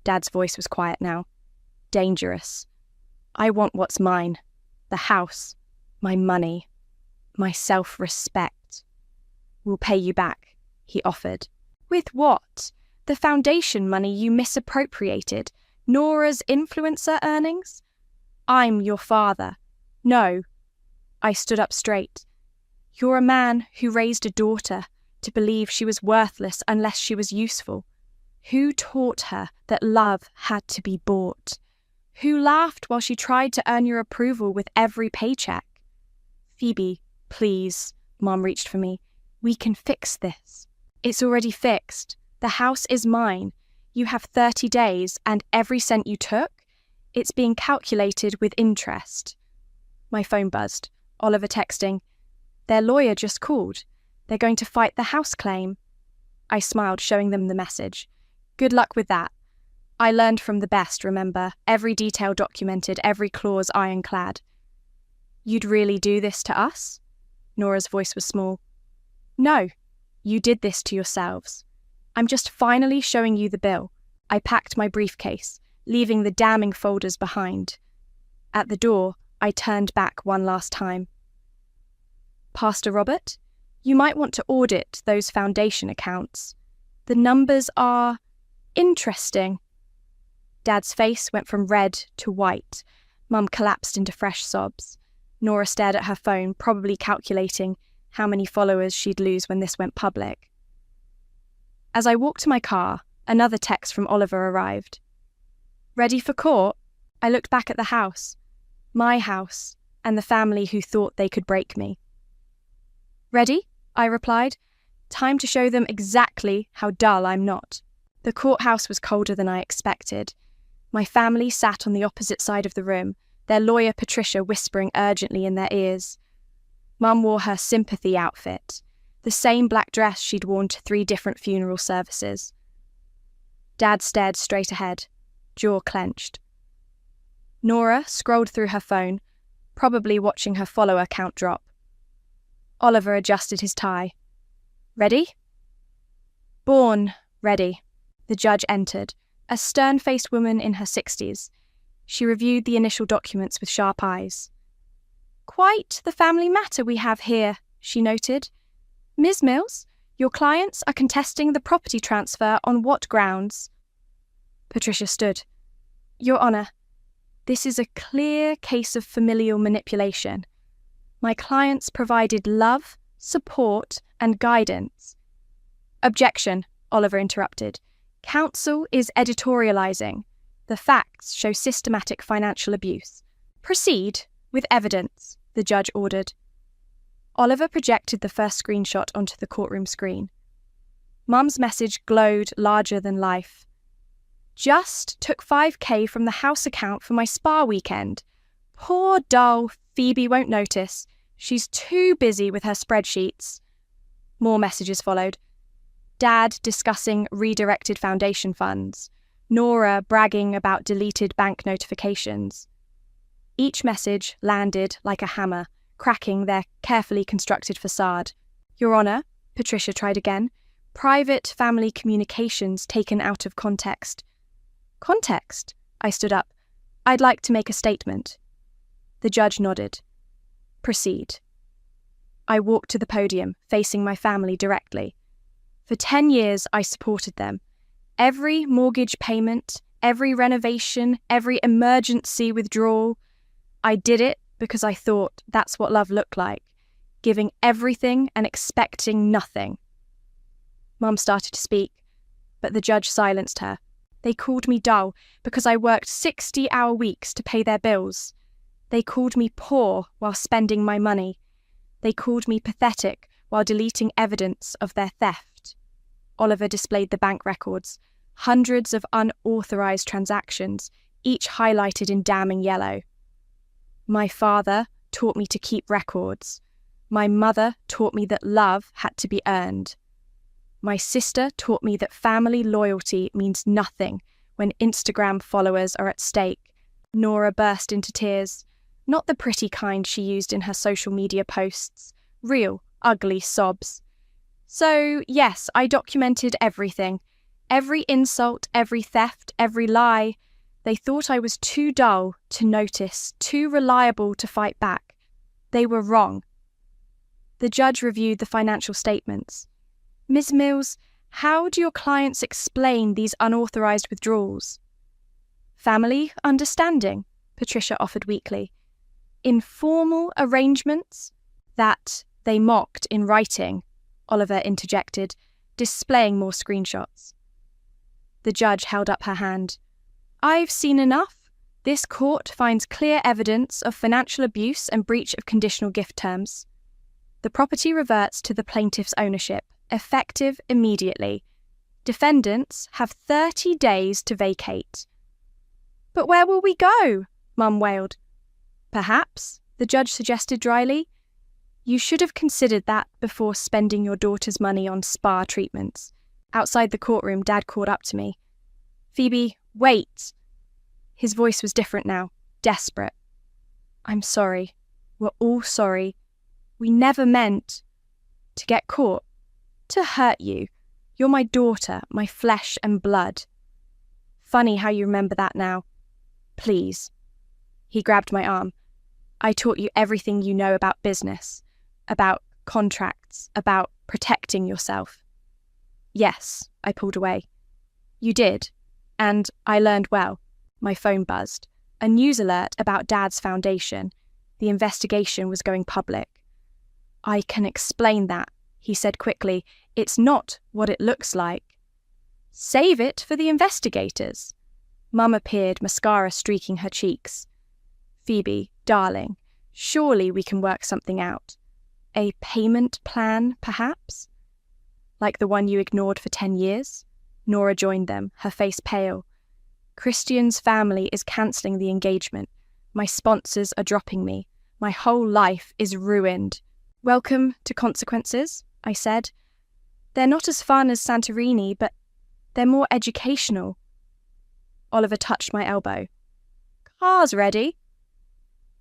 S3: Dad's voice was quiet now. Dangerous. I want what's mine. The house. My money. My self-respect. We'll pay you back, he offered. With what? The foundation money you misappropriated? Nora's influencer earnings? I'm your father. No. I stood up straight. You're a man who raised a daughter to believe she was worthless unless she was useful. Who taught her that love had to be bought? Who laughed while she tried to earn your approval with every paycheck? Phoebe, please, Mom reached for me. We can fix this. It's already fixed. The house is mine. You have 30 days, and every cent you took, it's being calculated with interest. My phone buzzed. Oliver texting. Their lawyer just called. They're going to fight the house claim. I smiled, showing them the message. Good luck with that. I learned from the best, remember. Every detail documented, every clause ironclad. You'd really do this to us? Nora's voice was small. No, you did this to yourselves. I'm just finally showing you the bill. I packed my briefcase, leaving the damning folders behind. At the door, I turned back one last time. Pastor Robert, you might want to audit those foundation accounts. The numbers are interesting. Dad's face went from red to white. Mum collapsed into fresh sobs. Nora stared at her phone, probably calculating how many followers she'd lose when this went public. As I walked to my car, another text from Oliver arrived. Ready for court? I looked back at the house. My house, and the family who thought they could break me. Ready? I replied. Time to show them exactly how dull I'm not. The courthouse was colder than I expected. My family sat on the opposite side of the room, their lawyer Patricia whispering urgently in their ears. Mum wore her sympathy outfit, the same black dress she'd worn to 3 different funeral services. Dad stared straight ahead, jaw clenched. Nora scrolled through her phone, probably watching her follower count drop. Oliver adjusted his tie. Ready? Born ready. The judge entered, a stern-faced woman in her 60s. She reviewed the initial documents with sharp eyes. Quite the family matter we have here, she noted. Ms. Mills, your clients are contesting the property transfer on what grounds? Patricia stood. Your Honour, this is a clear case of familial manipulation. My clients provided love, support, and guidance. Objection, Oliver interrupted. Counsel is editorialising. The facts show systematic financial abuse. Proceed with evidence, the judge ordered. Oliver projected the first screenshot onto the courtroom screen. Mum's message glowed larger than life. Just took $5,000 from the house account for my spa weekend. Poor dull Phoebe won't notice. She's too busy with her spreadsheets. More messages followed. Dad discussing redirected foundation funds. Nora bragging about deleted bank notifications. Each message landed like a hammer, cracking their carefully constructed facade. Your Honour, Patricia tried again. Private family communications taken out of context. Context? I stood up. I'd like to make a statement. The judge nodded. Proceed. I walked to the podium, facing my family directly. For 10 years, I supported them. Every mortgage payment, every renovation, every emergency withdrawal. I did it because I thought that's what love looked like, giving everything and expecting nothing. Mum started to speak, but the judge silenced her. They called me dull because I worked 60-hour weeks to pay their bills. They called me poor while spending my money. They called me pathetic while deleting evidence of their theft. Oliver displayed the bank records, hundreds of unauthorised transactions, each highlighted in damning yellow. My father taught me to keep records. My mother taught me that love had to be earned. My sister taught me that family loyalty means nothing when Instagram followers are at stake. Nora burst into tears, not the pretty kind she used in her social media posts, real, ugly sobs. So, yes, I documented everything. Every insult, every theft, every lie. They thought I was too dull to notice, too reliable to fight back. They were wrong. The judge reviewed the financial statements. Ms. Mills, how do your clients explain these unauthorised withdrawals? Family understanding, Patricia offered weakly. Informal arrangements that they mocked in writing, Oliver interjected, displaying more screenshots. The judge held up her hand. I've seen enough. This court finds clear evidence of financial abuse and breach of conditional gift terms. The property reverts to the plaintiff's ownership, effective immediately. Defendants have 30 days to vacate. But where will we go? Mum wailed. Perhaps, the judge suggested dryly. You should have considered that before spending your daughter's money on spa treatments. Outside the courtroom, Dad called up to me. Phoebe, wait. His voice was different now, desperate. I'm sorry. We're all sorry. We never meant to get caught, to hurt you. You're my daughter, my flesh and blood. Funny how you remember that now. Please. He grabbed my arm. I taught you everything you know about business, about contracts, about protecting yourself. Yes, I pulled away. You did, and I learned well. My phone buzzed. A news alert about Dad's foundation. The investigation was going public. I can explain that, he said quickly. It's not what it looks like. Save it for the investigators. Mum appeared, mascara streaking her cheeks. Phoebe, darling, surely we can work something out. A payment plan, perhaps? Like the one you ignored for 10 years? Nora joined them, her face pale. Christian's family is cancelling the engagement. My sponsors are dropping me. My whole life is ruined. Welcome to consequences, I said. They're not as fun as Santorini, but they're more educational. Oliver touched my elbow. Car's ready.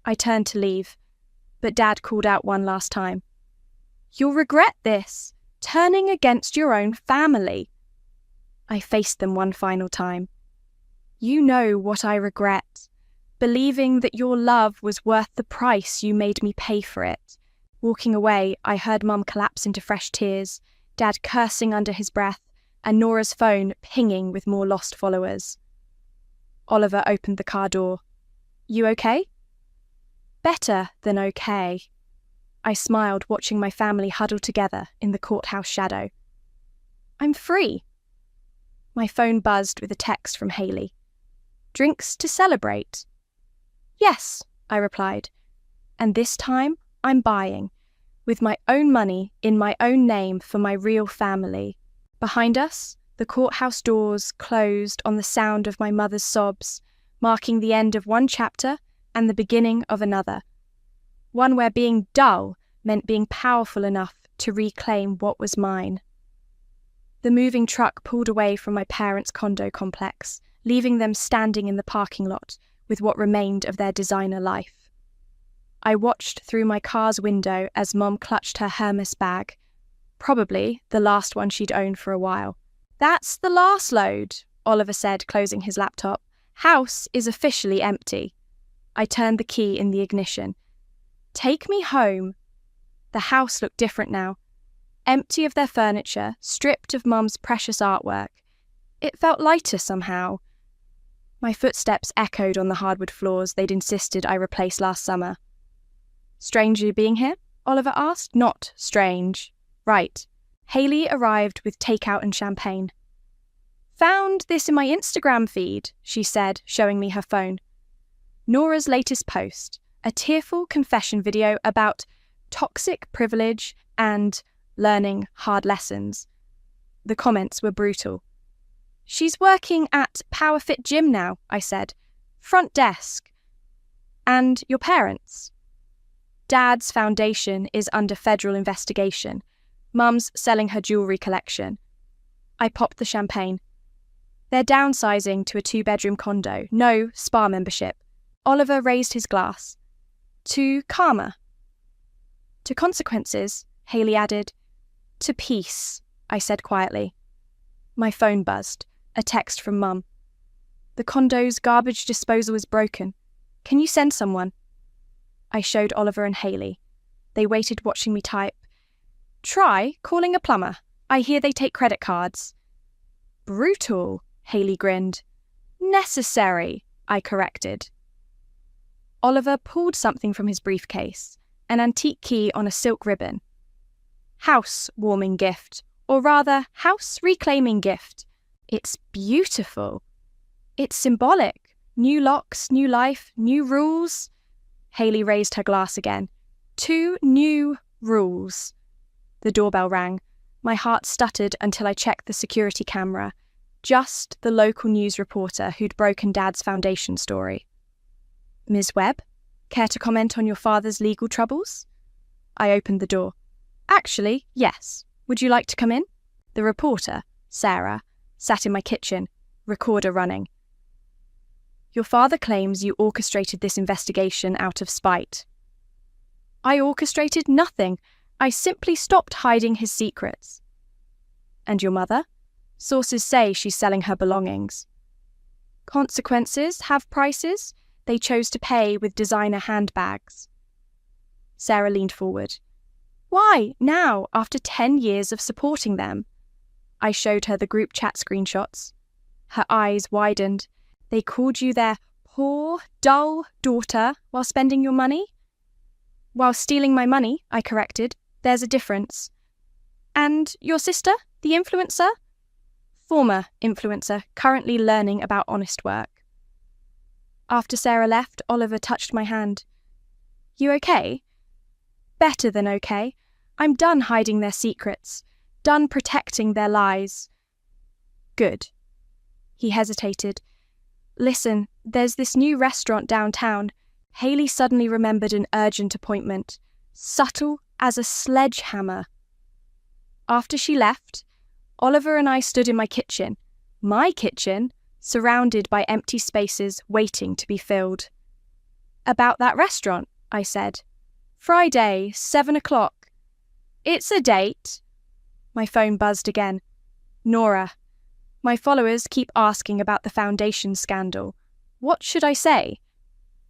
S3: I turned to leave, but Dad called out one last time. You'll regret this, turning against your own family. I faced them one final time. You know what I regret, believing that your love was worth the price you made me pay for it. Walking away, I heard Mum collapse into fresh tears, Dad cursing under his breath, and Nora's phone pinging with more lost followers. Oliver opened the car door. You okay? Better than okay. I smiled, watching my family huddle together in the courthouse shadow. I'm free. My phone buzzed with a text from Haley. Drinks to celebrate? Yes, I replied. And this time, I'm buying, with my own money in my own name for my real family. Behind us, the courthouse doors closed on the sound of my mother's sobs, marking the end of one chapter and the beginning of another. One where being dull meant being powerful enough to reclaim what was mine. The moving truck pulled away from my parents' condo complex, leaving them standing in the parking lot with what remained of their designer life. I watched through my car's window as Mom clutched her Hermes bag, probably the last one she'd owned for a while. That's the last load, Oliver said, closing his laptop. House is officially empty. I turned the key in the ignition. Take me home. The house looked different now. Empty of their furniture, stripped of Mum's precious artwork. It felt lighter somehow. My footsteps echoed on the hardwood floors they'd insisted I replace last summer. Strange you being here? Oliver asked. Not strange. Right. Haley arrived with takeout and champagne. Found this in my Instagram feed, she said, showing me her phone. Nora's latest post, a tearful confession video about toxic privilege and learning hard lessons. The comments were brutal. She's working at PowerFit Gym now, I said. Front desk. And your parents? Dad's foundation is under federal investigation. Mum's selling her jewellery collection. I popped the champagne. They're downsizing to a 2-bedroom condo. No spa membership. Oliver raised his glass. To karma. To consequences, Haley added. To peace, I said quietly. My phone buzzed. A text from Mum. The condo's garbage disposal is broken. Can you send someone? I showed Oliver and Haley. They waited watching me type. Try calling a plumber. I hear they take credit cards. Brutal, Haley grinned. Necessary, I corrected. Oliver pulled something from his briefcase, an antique key on a silk ribbon. House-warming gift, or rather, house-reclaiming gift. It's beautiful. It's symbolic. New locks, new life, new rules. Haley raised her glass again. 2 new rules. The doorbell rang. My heart stuttered until I checked the security camera. Just the local news reporter who'd broken Dad's foundation story. Ms. Webb, care to comment on your father's legal troubles? I opened the door. Actually, yes. Would you like to come in? The reporter, Sarah, sat in my kitchen, recorder running. Your father claims you orchestrated this investigation out of spite. I orchestrated nothing. I simply stopped hiding his secrets. And your mother? Sources say she's selling her belongings. Consequences have prices. They chose to pay with designer handbags. Sarah leaned forward. Why, now, after 10 years of supporting them? I showed her the group chat screenshots. Her eyes widened. They called you their poor, dull daughter while spending your money? While stealing my money, I corrected. There's a difference. And your sister, the influencer? Former influencer, currently learning about honest work. After Sarah left, Oliver touched my hand. You okay? Better than okay. I'm done hiding their secrets, done protecting their lies. Good. He hesitated. Listen, there's this new restaurant downtown. Haley suddenly remembered an urgent appointment, subtle as a sledgehammer. After she left, Oliver and I stood in my kitchen, surrounded by empty spaces waiting to be filled. "About that restaurant," I said. "Friday, 7 o'clock. It's a date." My phone buzzed again. "Nora, my followers keep asking about the foundation scandal. What should I say?"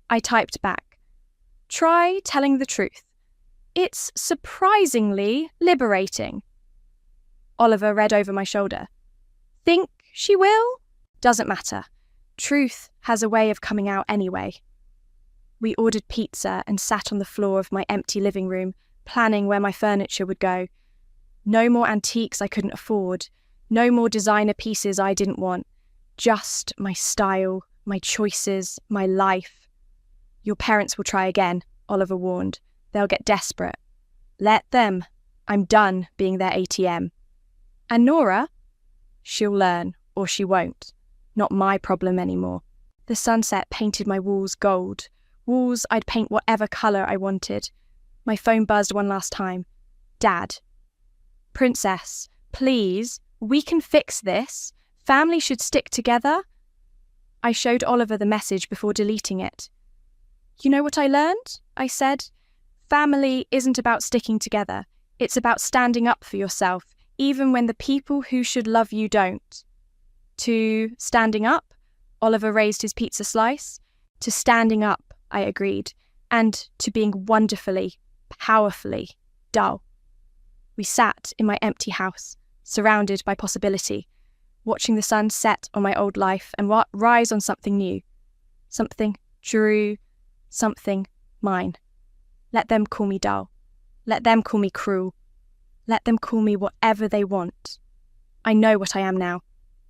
S3: I typed back. "Try telling the truth. It's surprisingly liberating." Oliver read over my shoulder. "Think she will? Doesn't matter. Truth has a way of coming out anyway." We ordered pizza and sat on the floor of my empty living room, planning where my furniture would go. No more antiques I couldn't afford. No more designer pieces I didn't want. Just my style, my choices, my life. "Your parents will try again," Oliver warned. "They'll get desperate." "Let them. I'm done being their ATM. And Nora? She'll learn, or she won't. Not my problem anymore." The sunset painted my walls gold. Walls I'd paint whatever colour I wanted. My phone buzzed one last time. "Dad. Princess, please, we can fix this. Family should stick together." I showed Oliver the message before deleting it. "You know what I learned?" I said. "Family isn't about sticking together. It's about standing up for yourself, even when the people who should love you don't." "To standing up?" Oliver raised his pizza slice. "To standing up," I agreed, "and to being wonderfully, powerfully dull." We sat in my empty house, surrounded by possibility, watching the sun set on my old life and rise on something new. Something true, something mine. Let them call me dull. Let them call me cruel. Let them call me whatever they want. I know what I am now.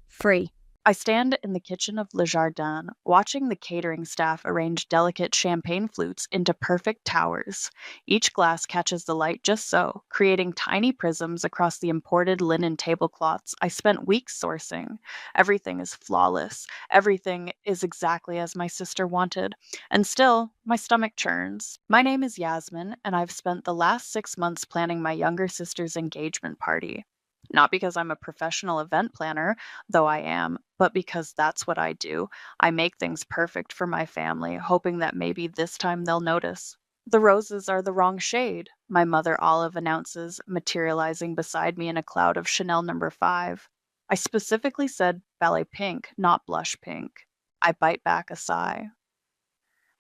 S3: Free.
S4: I stand in the kitchen of Le Jardin, watching the catering staff arrange delicate champagne flutes into perfect towers. Each glass catches the light just so, creating tiny prisms across the imported linen tablecloths I spent weeks sourcing. Everything is flawless. Everything is exactly as my sister wanted. And still, my stomach churns. My name is Yasmin, and I've spent the last 6 months planning my younger sister's engagement party. Not because I'm a professional event planner, though I am, but because that's what I do. I make things perfect for my family, hoping that maybe this time they'll notice. "The roses are the wrong shade," my mother Olive announces, materializing beside me in a cloud of Chanel No. 5. I specifically said ballet pink, not blush pink. I bite back a sigh.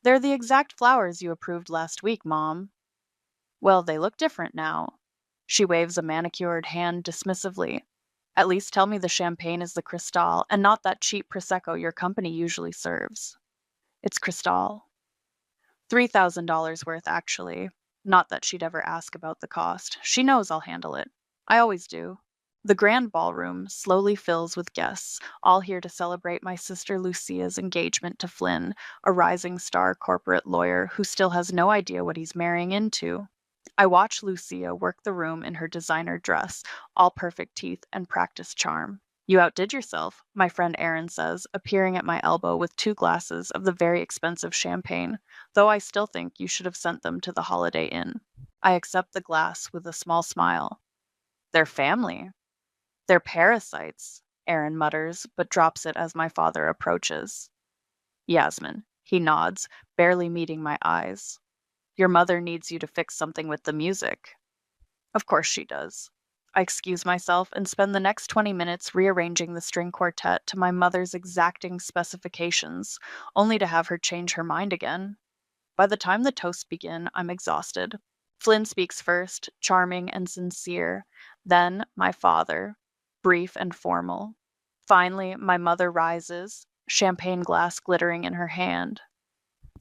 S4: "They're the exact flowers you approved last week, Mom." "Well, they look different now." She waves a manicured hand dismissively. "At least tell me the champagne is the Cristal and not that cheap Prosecco your company usually serves." "It's Cristal." $3,000 worth, actually. Not that she'd ever ask about the cost. She knows I'll handle it. I always do. The grand ballroom slowly fills with guests, all here to celebrate my sister Lucia's engagement to Flynn, a rising star corporate lawyer who still has no idea what he's marrying into. I watch Lucia work the room in her designer dress, all perfect teeth and practiced charm. "You outdid yourself," my friend Erin says, appearing at my elbow with 2 glasses of the very expensive champagne, though I still think you should have sent them to the Holiday Inn. I accept the glass with a small smile. "They're family." "They're parasites," Erin mutters, but drops it as my father approaches. "Yasmin," he nods, barely meeting my eyes. "Your mother needs you to fix something with the music." Of course she does. I excuse myself and spend the next 20 minutes rearranging the string quartet to my mother's exacting specifications, only to have her change her mind again. By the time the toasts begin, I'm exhausted. Flynn speaks first, charming and sincere. Then my father, brief and formal. Finally, my mother rises, champagne glass glittering in her hand.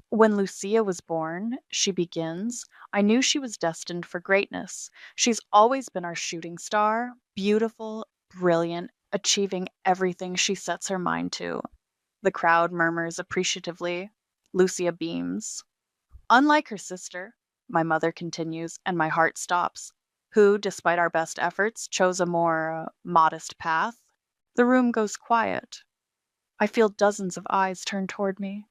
S4: "When Lucia was born," she begins, "I knew she was destined for greatness. She's always been our shooting star, beautiful, brilliant, achieving everything she sets her mind to." The crowd murmurs appreciatively. Lucia beams. "Unlike her sister," my mother continues, and my heart stops, "who, despite our best efforts, chose a more modest path." The room goes quiet. I feel dozens of eyes turn toward me.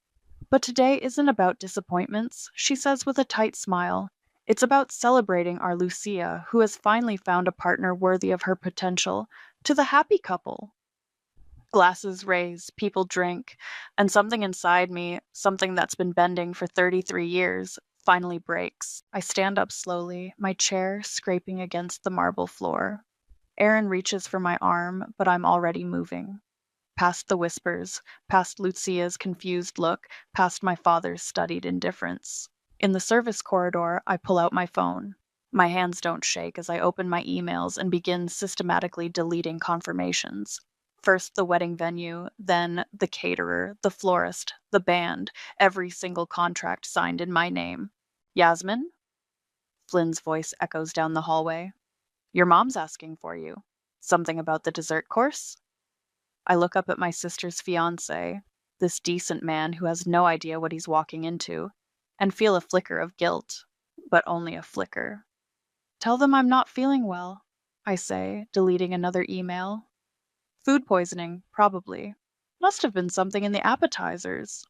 S4: But today isn't about disappointments, she says with a tight smile. It's about celebrating our Lucia, who has finally found a partner worthy of her potential. To the happy couple. Glasses raise, people drink, and something inside me, something that's been bending for 33 years, finally breaks. I stand up slowly, my chair scraping against the marble floor. Aaron reaches for my arm, but I'm already moving. Past the whispers, past Lucia's confused look, past my father's studied indifference. In the service corridor, I pull out my phone. My hands don't shake as I open my emails and begin systematically deleting confirmations. First the wedding venue, then the caterer, the florist, the band, every single contract signed in my name. Yasmin? Flynn's voice echoes down the hallway. Your mom's asking for you. Something about the dessert course? I look up at my sister's fiancé, this decent man who has no idea what he's walking into, and feel a flicker of guilt, but only a flicker. Tell them I'm not feeling well, I say, deleting another email. Food poisoning, probably. Must have been something in the appetizers.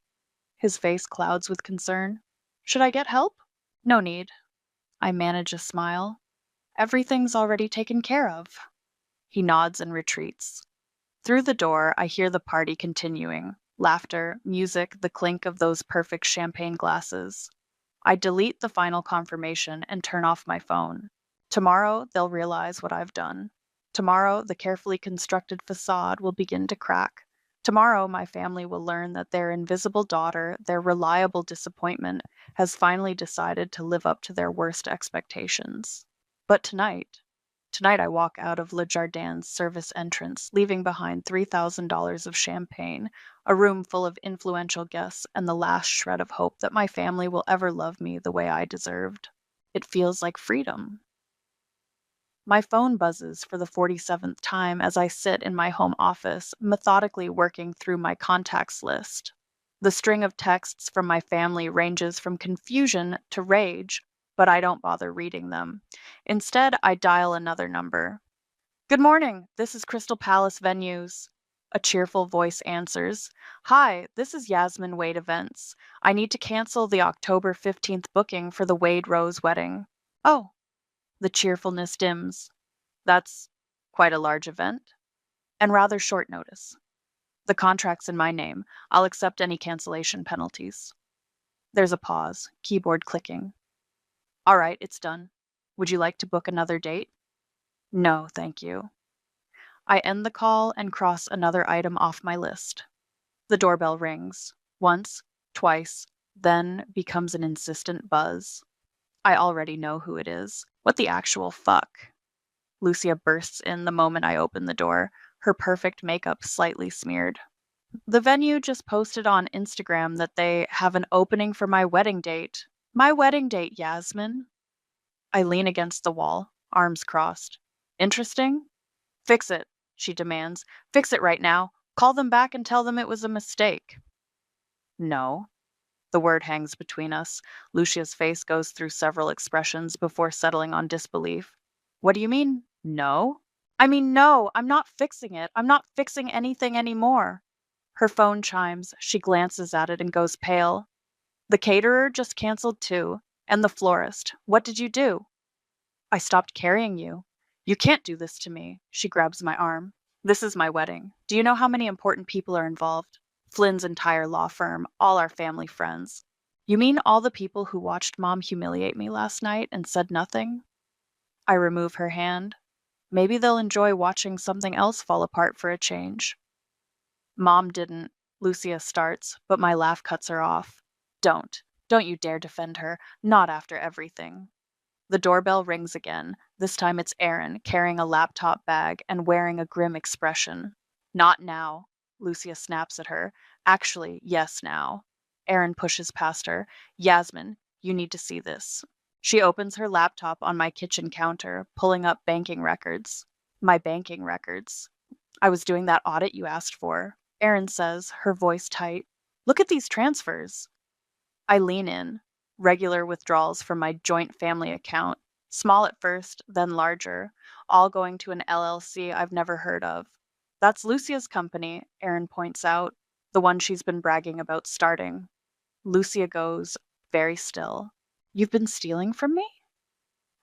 S4: His face clouds with concern. Should I get help? No need. I manage a smile. Everything's already taken care of. He nods and retreats. Through the door, I hear the party continuing. Laughter, music, the clink of those perfect champagne glasses. I delete the final confirmation and turn off my phone. Tomorrow, they'll realize what I've done. Tomorrow, the carefully constructed facade will begin to crack. Tomorrow, my family will learn that their invisible daughter, their reliable disappointment, has finally decided to live up to their worst expectations. But tonight I walk out of Le Jardin's service entrance, leaving behind $3,000 of champagne, a room full of influential guests, and the last shred of hope that my family will ever love me the way I deserved. It feels like freedom. My phone buzzes for the 47th time as I sit in my home office, methodically working through my contacts list. The string of texts from my family ranges from confusion to rage, but I don't bother reading them. Instead, I dial another number. Good morning, this is Crystal Palace Venues. A cheerful voice answers. Hi, this is Yasmin Wade Events. I need to cancel the October 15th booking for the Wade Rose wedding. Oh. The cheerfulness dims. That's quite a large event, and rather short notice. The contract's in my name. I'll accept any cancellation penalties. There's a pause, keyboard clicking. All right, it's done. Would you like to book another date? No, thank you. I end the call and cross another item off my list. The doorbell rings. Once, twice, then becomes an insistent buzz. I already know who it is. What the actual fuck? Lucia bursts in the moment I open the door, her perfect makeup slightly smeared. The venue just posted on Instagram that they have an opening for my wedding date. My wedding date, Yasmin. I lean against the wall, arms crossed. Interesting? Fix it, she demands. Fix it right now. Call them back and tell them it was a mistake. No. The word hangs between us. Lucia's face goes through several expressions before settling on disbelief. What do you mean, no? I mean, no, I'm not fixing it. I'm not fixing anything anymore. Her phone chimes. She glances at it and goes pale. The caterer just canceled too. And the florist. What did you do? I stopped carrying you. You can't do this to me. She grabs my arm. This is my wedding. Do you know how many important people are involved? Flynn's entire law firm, all our family friends. You mean all the people who watched Mom humiliate me last night and said nothing? I remove her hand. Maybe they'll enjoy watching something else fall apart for a change. Mom didn't, Lucia starts, but my laugh cuts her off. Don't you dare defend her, not after everything. The doorbell rings again. This time it's Aaron, carrying a laptop bag and wearing a grim expression. Not now. Lucia snaps at her. Actually, yes, now. Aaron pushes past her. Yasmin, you need to see this. She opens her laptop on my kitchen counter, pulling up banking records. My banking records. I was doing that audit you asked for. Aaron says, her voice tight. Look at these transfers. I lean in. Regular withdrawals from my joint family account. Small at first, then larger. All going to an LLC I've never heard of. That's Lucia's company, Aaron points out, the one she's been bragging about starting. Lucia goes very still. You've been stealing from me?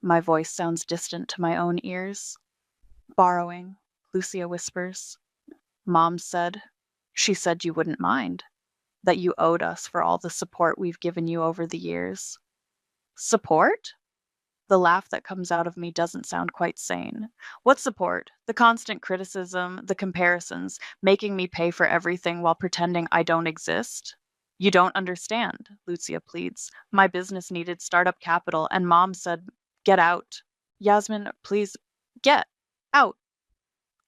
S4: My voice sounds distant to my own ears. Borrowing, Lucia whispers. Mom said, she said you wouldn't mind, that you owed us for all the support we've given you over the years. Support? The laugh that comes out of me doesn't sound quite sane. What support? The constant criticism, the comparisons, making me pay for everything while pretending I don't exist? You don't understand, Lucia pleads. My business needed startup capital, and Mom said, get out. Yasmin, please, get out.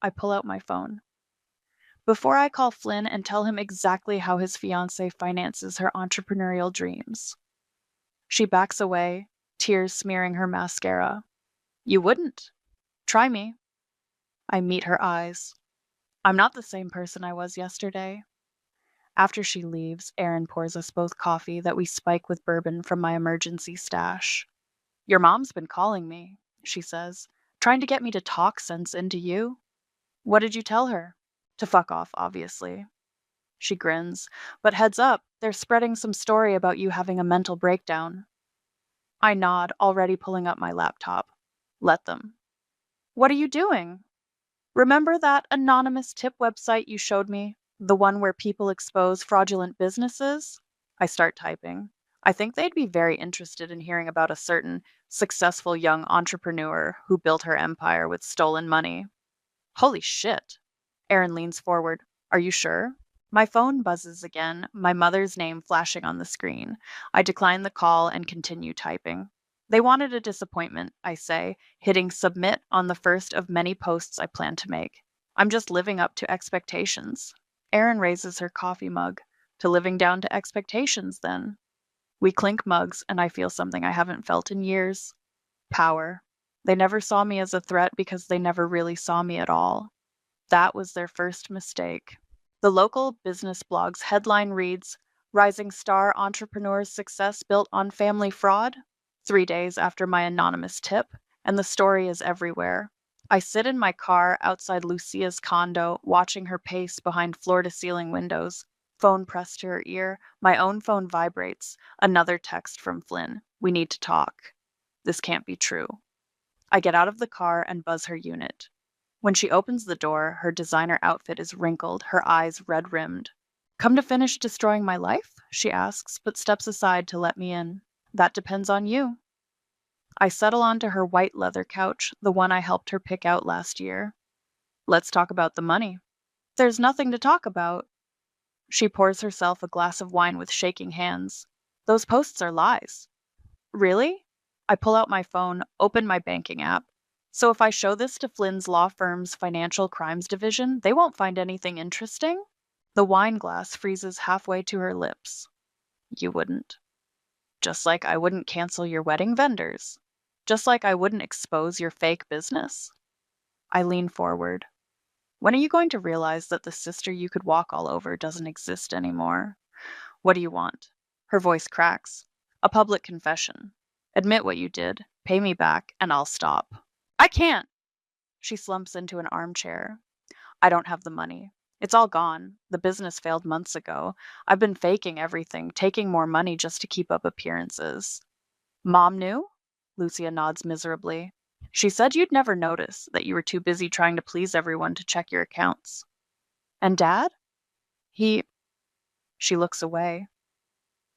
S4: I pull out my phone. Before I call Flynn and tell him exactly how his fiancée finances her entrepreneurial dreams. She backs away, tears smearing her mascara. You wouldn't. Try me. I meet her eyes. I'm not the same person I was yesterday. After she leaves, Erin pours us both coffee that we spike with bourbon from my emergency stash. Your mom's been calling me, she says, trying to get me to talk sense into you. What did you tell her? To fuck off, obviously. She grins. But heads up, they're spreading some story about you having a mental breakdown. I nod, already pulling up my laptop. Let them. What are you doing? Remember that anonymous tip website you showed me? The one where people expose fraudulent businesses? I start typing. I think they'd be very interested in hearing about a certain successful young entrepreneur who built her empire with stolen money. Holy shit. Erin leans forward. Are you sure? My phone buzzes again, my mother's name flashing on the screen. I decline the call and continue typing. They wanted a disappointment, I say, hitting submit on the first of many posts I plan to make. I'm just living up to expectations. Erin raises her coffee mug. To living down to expectations, then. We clink mugs, and I feel something I haven't felt in years. Power. They never saw me as a threat because they never really saw me at all. That was their first mistake. The local business blog's headline reads, Rising Star Entrepreneur's Success Built on Family Fraud, 3 days after my anonymous tip, and the story is everywhere. I sit in my car outside Lucia's condo, watching her pace behind floor-to-ceiling windows. Phone pressed to her ear, my own phone vibrates. Another text from Flynn. We need to talk. This can't be true. I get out of the car and buzz her unit. When she opens the door, her designer outfit is wrinkled, her eyes red-rimmed. Come to finish destroying my life? She asks, but steps aside to let me in. That depends on you. I settle onto her white leather couch, the one I helped her pick out last year. Let's talk about the money. There's nothing to talk about. She pours herself a glass of wine with shaking hands. Those posts are lies. Really? I pull out my phone, open my banking app. So if I show this to Flynn's law firm's financial crimes division, they won't find anything interesting? The wine glass freezes halfway to her lips. You wouldn't. Just like I wouldn't cancel your wedding vendors. Just like I wouldn't expose your fake business. I lean forward. When are you going to realize that the sister you could walk all over doesn't exist anymore? What do you want? Her voice cracks. A public confession. Admit what you did, pay me back, and I'll stop. I can't! She slumps into an armchair. I don't have the money. It's all gone. The business failed months ago. I've been faking everything, taking more money just to keep up appearances. Mom knew? Lucia nods miserably. She said you'd never notice, that you were too busy trying to please everyone to check your accounts. And Dad? She looks away.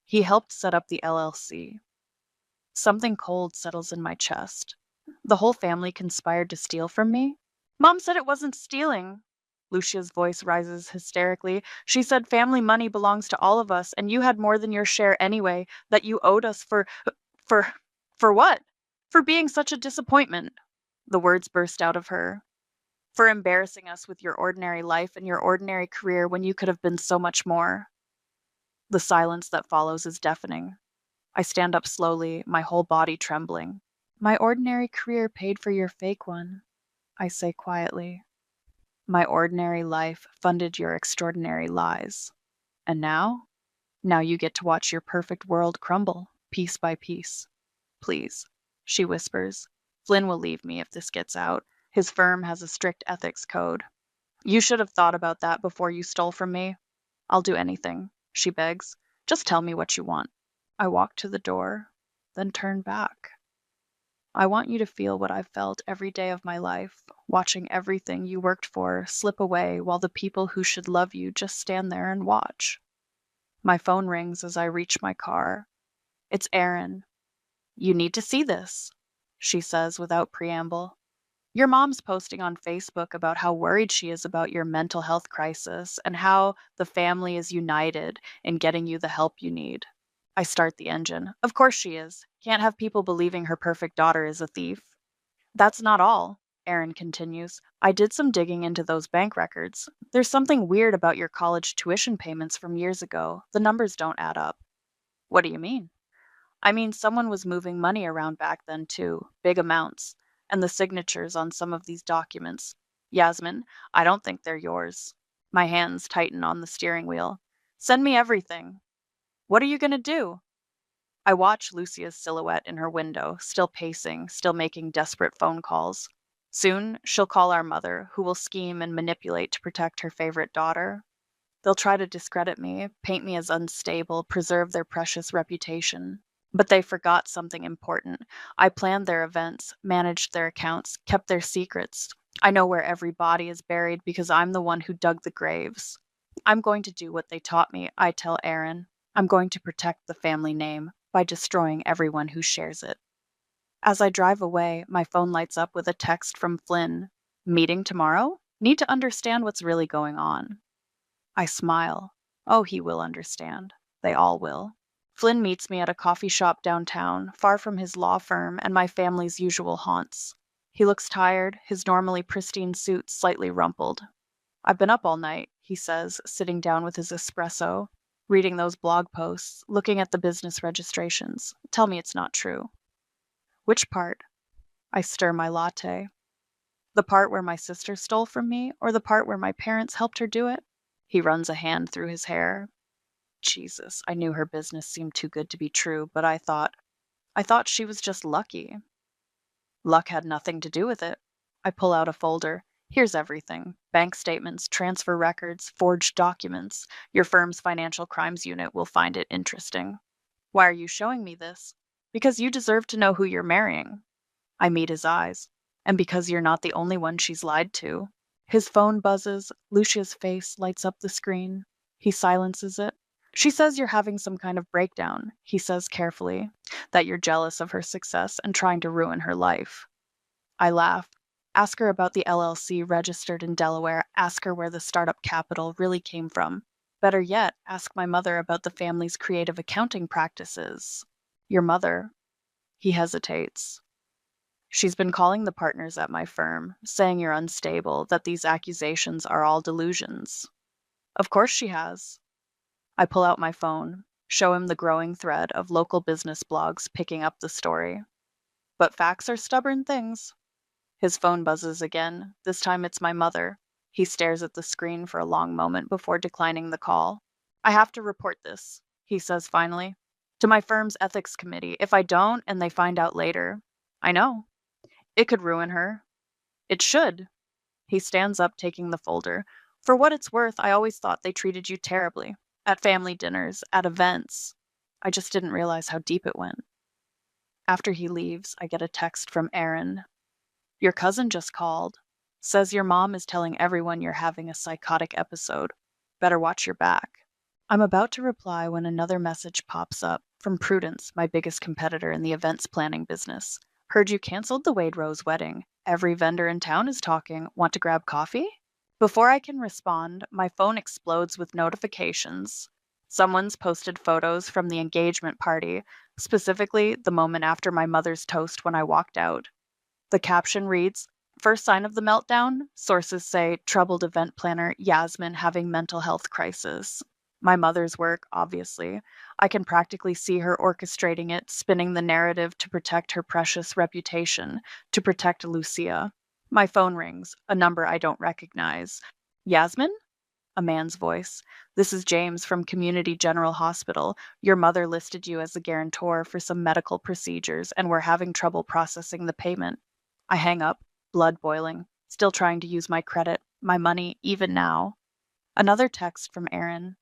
S4: He helped set up the LLC. Something cold settles in my chest. The whole family conspired to steal from me? Mom said it wasn't stealing. Lucia's voice rises hysterically. She said family money belongs to all of us, and you had more than your share anyway, that you owed us for what? For being such a disappointment. The words burst out of her. For embarrassing us with your ordinary life and your ordinary career when you could have been so much more. The silence that follows is deafening. I stand up slowly, my whole body trembling. My ordinary career paid for your fake one, I say quietly. My ordinary life funded your extraordinary lies. And now? Now you get to watch your perfect world crumble, piece by piece. Please, she whispers. Flynn will leave me if this gets out. His firm has a strict ethics code. You should have thought about that before you stole from me. I'll do anything, she begs. Just tell me what you want. I walked to the door, then turned back. I want you to feel what I've felt every day of my life, watching everything you worked for slip away while the people who should love you just stand there and watch. My phone rings as I reach my car. It's Erin. You need to see this, she says without preamble. Your mom's posting on Facebook about how worried she is about your mental health crisis and how the family is united in getting you the help you need. I start the engine. Of course she is. Can't have people believing her perfect daughter is a thief. That's not all, Erin continues. I did some digging into those bank records. There's something weird about your college tuition payments from years ago. The numbers don't add up. What do you mean? I mean, someone was moving money around back then too, big amounts, and the signatures on some of these documents. Yasmin, I don't think they're yours. My hands tighten on the steering wheel. Send me everything. What are you going to do? I watch Lucia's silhouette in her window, still pacing, still making desperate phone calls. Soon, she'll call our mother, who will scheme and manipulate to protect her favorite daughter. They'll try to discredit me, paint me as unstable, preserve their precious reputation. But they forgot something important. I planned their events, managed their accounts, kept their secrets. I know where every body is buried because I'm the one who dug the graves. I'm going to do what they taught me, I tell Erin. I'm going to protect the family name by destroying everyone who shares it. As I drive away, my phone lights up with a text from Flynn. Meeting tomorrow? Need to understand what's really going on. I smile. Oh, he will understand. They all will. Flynn meets me at a coffee shop downtown, far from his law firm and my family's usual haunts. He looks tired, his normally pristine suit slightly rumpled. I've been up all night, he says, sitting down with his espresso, reading those blog posts, looking at the business registrations. Tell me it's not true. Which part? I stir my latte. The part where my sister stole from me, or the part where my parents helped her do it? He runs a hand through his hair. Jesus, I knew her business seemed too good to be true, but I thought she was just lucky. Luck had nothing to do with it. I pull out a folder. Here's everything. Bank statements, transfer records, forged documents. Your firm's financial crimes unit will find it interesting. Why are you showing me this? Because you deserve to know who you're marrying. I meet his eyes. And because you're not the only one she's lied to. His phone buzzes. Lucia's face lights up the screen. He silences it. She says you're having some kind of breakdown, he says carefully, that you're jealous of her success and trying to ruin her life. I laugh. Ask her about the LLC registered in Delaware. Ask her where the startup capital really came from. Better yet, ask my mother about the family's creative accounting practices. Your mother. He hesitates. She's been calling the partners at my firm, saying you're unstable, that these accusations are all delusions. Of course she has. I pull out my phone, show him the growing thread of local business blogs picking up the story. But facts are stubborn things. His phone buzzes again. This time it's my mother. He stares at the screen for a long moment before declining the call. I have to report this, he says finally, to my firm's ethics committee. If I don't and they find out later, I know. It could ruin her. It should. He stands up, taking the folder. For what it's worth, I always thought they treated you terribly. At family dinners, at events. I just didn't realize how deep it went. After he leaves, I get a text from Erin. Your cousin just called. Says your mom is telling everyone you're having a psychotic episode. Better watch your back. I'm about to reply when another message pops up from Prudence, my biggest competitor in the events planning business. Heard you canceled the Wade Rose wedding. Every vendor in town is talking. Want to grab coffee? Before I can respond, my phone explodes with notifications. Someone's posted photos from the engagement party, specifically the moment after my mother's toast when I walked out. The caption reads, First sign of the meltdown? Sources say troubled event planner Yasmin having mental health crisis. My mother's work, obviously. I can practically see her orchestrating it, spinning the narrative to protect her precious reputation, to protect Lucia. My phone rings, a number I don't recognize. Yasmin? A man's voice. This is James from Community General Hospital. Your mother listed you as a guarantor for some medical procedures, and we're having trouble processing the payment. I hang up, blood boiling, still trying to use my credit, my money, even now. Another text from Erin.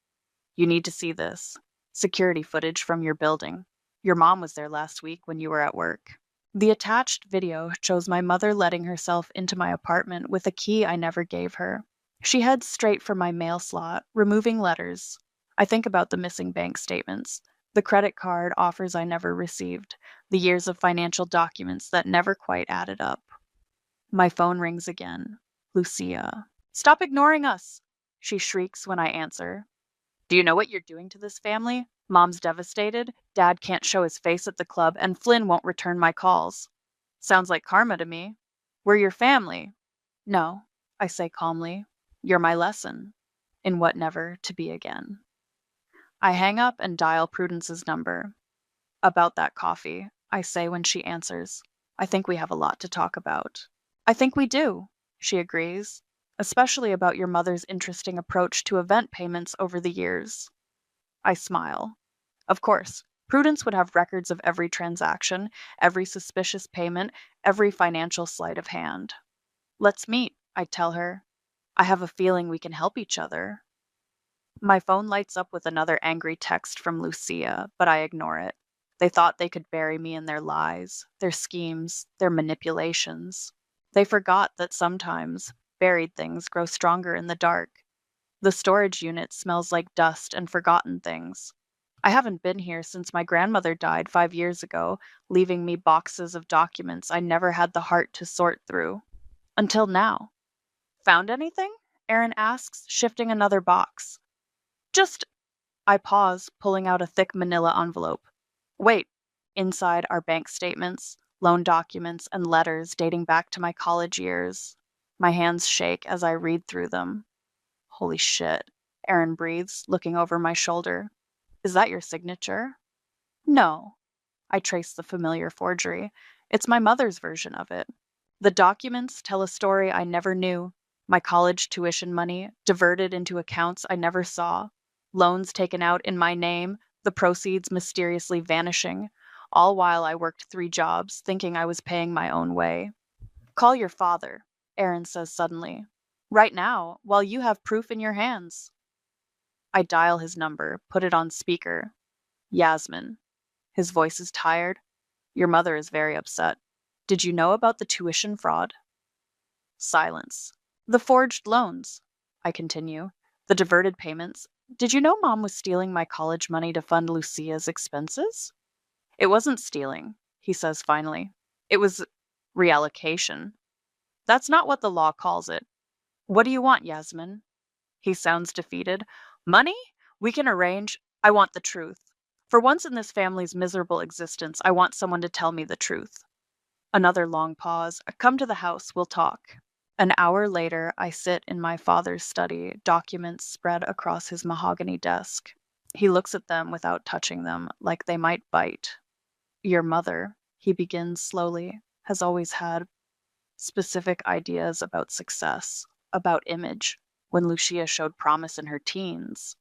S4: You need to see this. Security footage from your building. Your mom was there last week when you were at work. The attached video shows my mother letting herself into my apartment with a key I never gave her. She heads straight for my mail slot, removing letters. I think about the missing bank statements, the credit card offers I never received, the years of financial documents that never quite added up. My phone rings again. Lucia. Stop ignoring us! She shrieks when I answer. Do you know what you're doing to this family? Mom's devastated, Dad can't show his face at the club, and Flynn won't return my calls. Sounds like karma to me. We're your family. No, I say calmly. You're my lesson in what never to be again. I hang up and dial Prudence's number. About that coffee, I say when she answers. I think we have a lot to talk about. I think we do, she agrees, especially about your mother's interesting approach to event payments over the years. I smile. Of course, Prudence would have records of every transaction, every suspicious payment, every financial sleight of hand. Let's meet, I tell her. I have a feeling we can help each other. My phone lights up with another angry text from Lucia, but I ignore it. They thought they could bury me in their lies, their schemes, their manipulations. They forgot that sometimes buried things grow stronger in the dark. The storage unit smells like dust and forgotten things. I haven't been here since my grandmother died 5 years ago, leaving me boxes of documents I never had the heart to sort through. Until now. Found anything? Aaron asks, shifting another box. Just. I pause, pulling out a thick manila envelope. Wait. Inside are bank statements, loan documents, and letters dating back to my college years. My hands shake as I read through them. Holy shit, Aaron breathes, looking over my shoulder. Is that your signature? No. I trace the familiar forgery. It's my mother's version of it. The documents tell a story I never knew. My college tuition money diverted into accounts I never saw. Loans taken out in my name, the proceeds mysteriously vanishing, all while I worked 3 jobs, thinking I was paying my own way. Call your father, Aaron says suddenly. Right now, while you have proof in your hands. I dial his number, put it on speaker. Yasmin. His voice is tired. Your mother is very upset. Did you know about the tuition fraud? Silence. The forged loans, I continue. The diverted payments. Did you know Mom was stealing my college money to fund Lucia's expenses? It wasn't stealing, he says finally. It was reallocation. That's not what the law calls it. What do you want, Yasmin? He sounds defeated. Money? We can arrange. I want the truth. For once in this family's miserable existence, I want someone to tell me the truth. Another long pause. Come to the house, we'll talk. An hour later, I sit in my father's study, documents spread across his mahogany desk. He looks at them without touching them, like they might bite. Your mother, he begins slowly, has always had specific ideas about success, about image, when Lucia showed promise in her teens.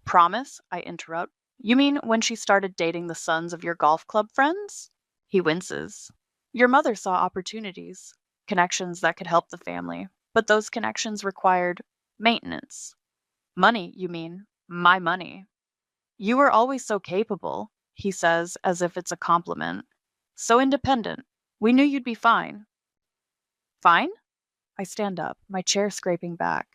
S4: Promise? I interrupt. You mean when she started dating the sons of your golf club friends? He winces. Your mother saw opportunities, connections that could help the family, but those connections required maintenance. Money, you mean? My money. You were always so capable, he says, as if it's a compliment. So independent. We knew you'd be fine. Fine? I stand up, my chair scraping back.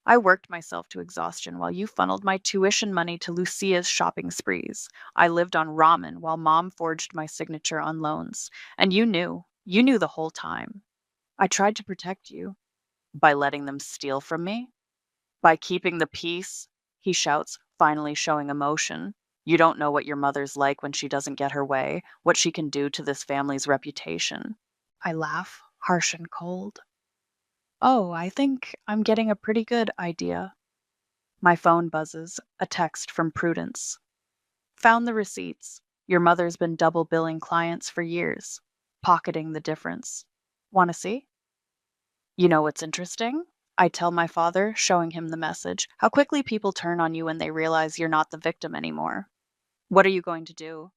S4: I worked myself to exhaustion while you funneled my tuition money to Lucia's shopping sprees. I lived on ramen while Mom forged my signature on loans. And you knew the whole time. I tried to protect you. By letting them steal from me? By keeping the peace? He shouts, finally showing emotion. You don't know what your mother's like when she doesn't get her way, what she can do to this family's reputation. I laugh, harsh and cold. Oh, I think I'm getting a pretty good idea. My phone buzzes, a text from Prudence. Found the receipts. Your mother's been double billing clients for years, pocketing the difference. Want to see? You know what's interesting? I tell my father, showing him the message, how quickly people turn on you when they realize you're not the victim anymore. What are you going to do?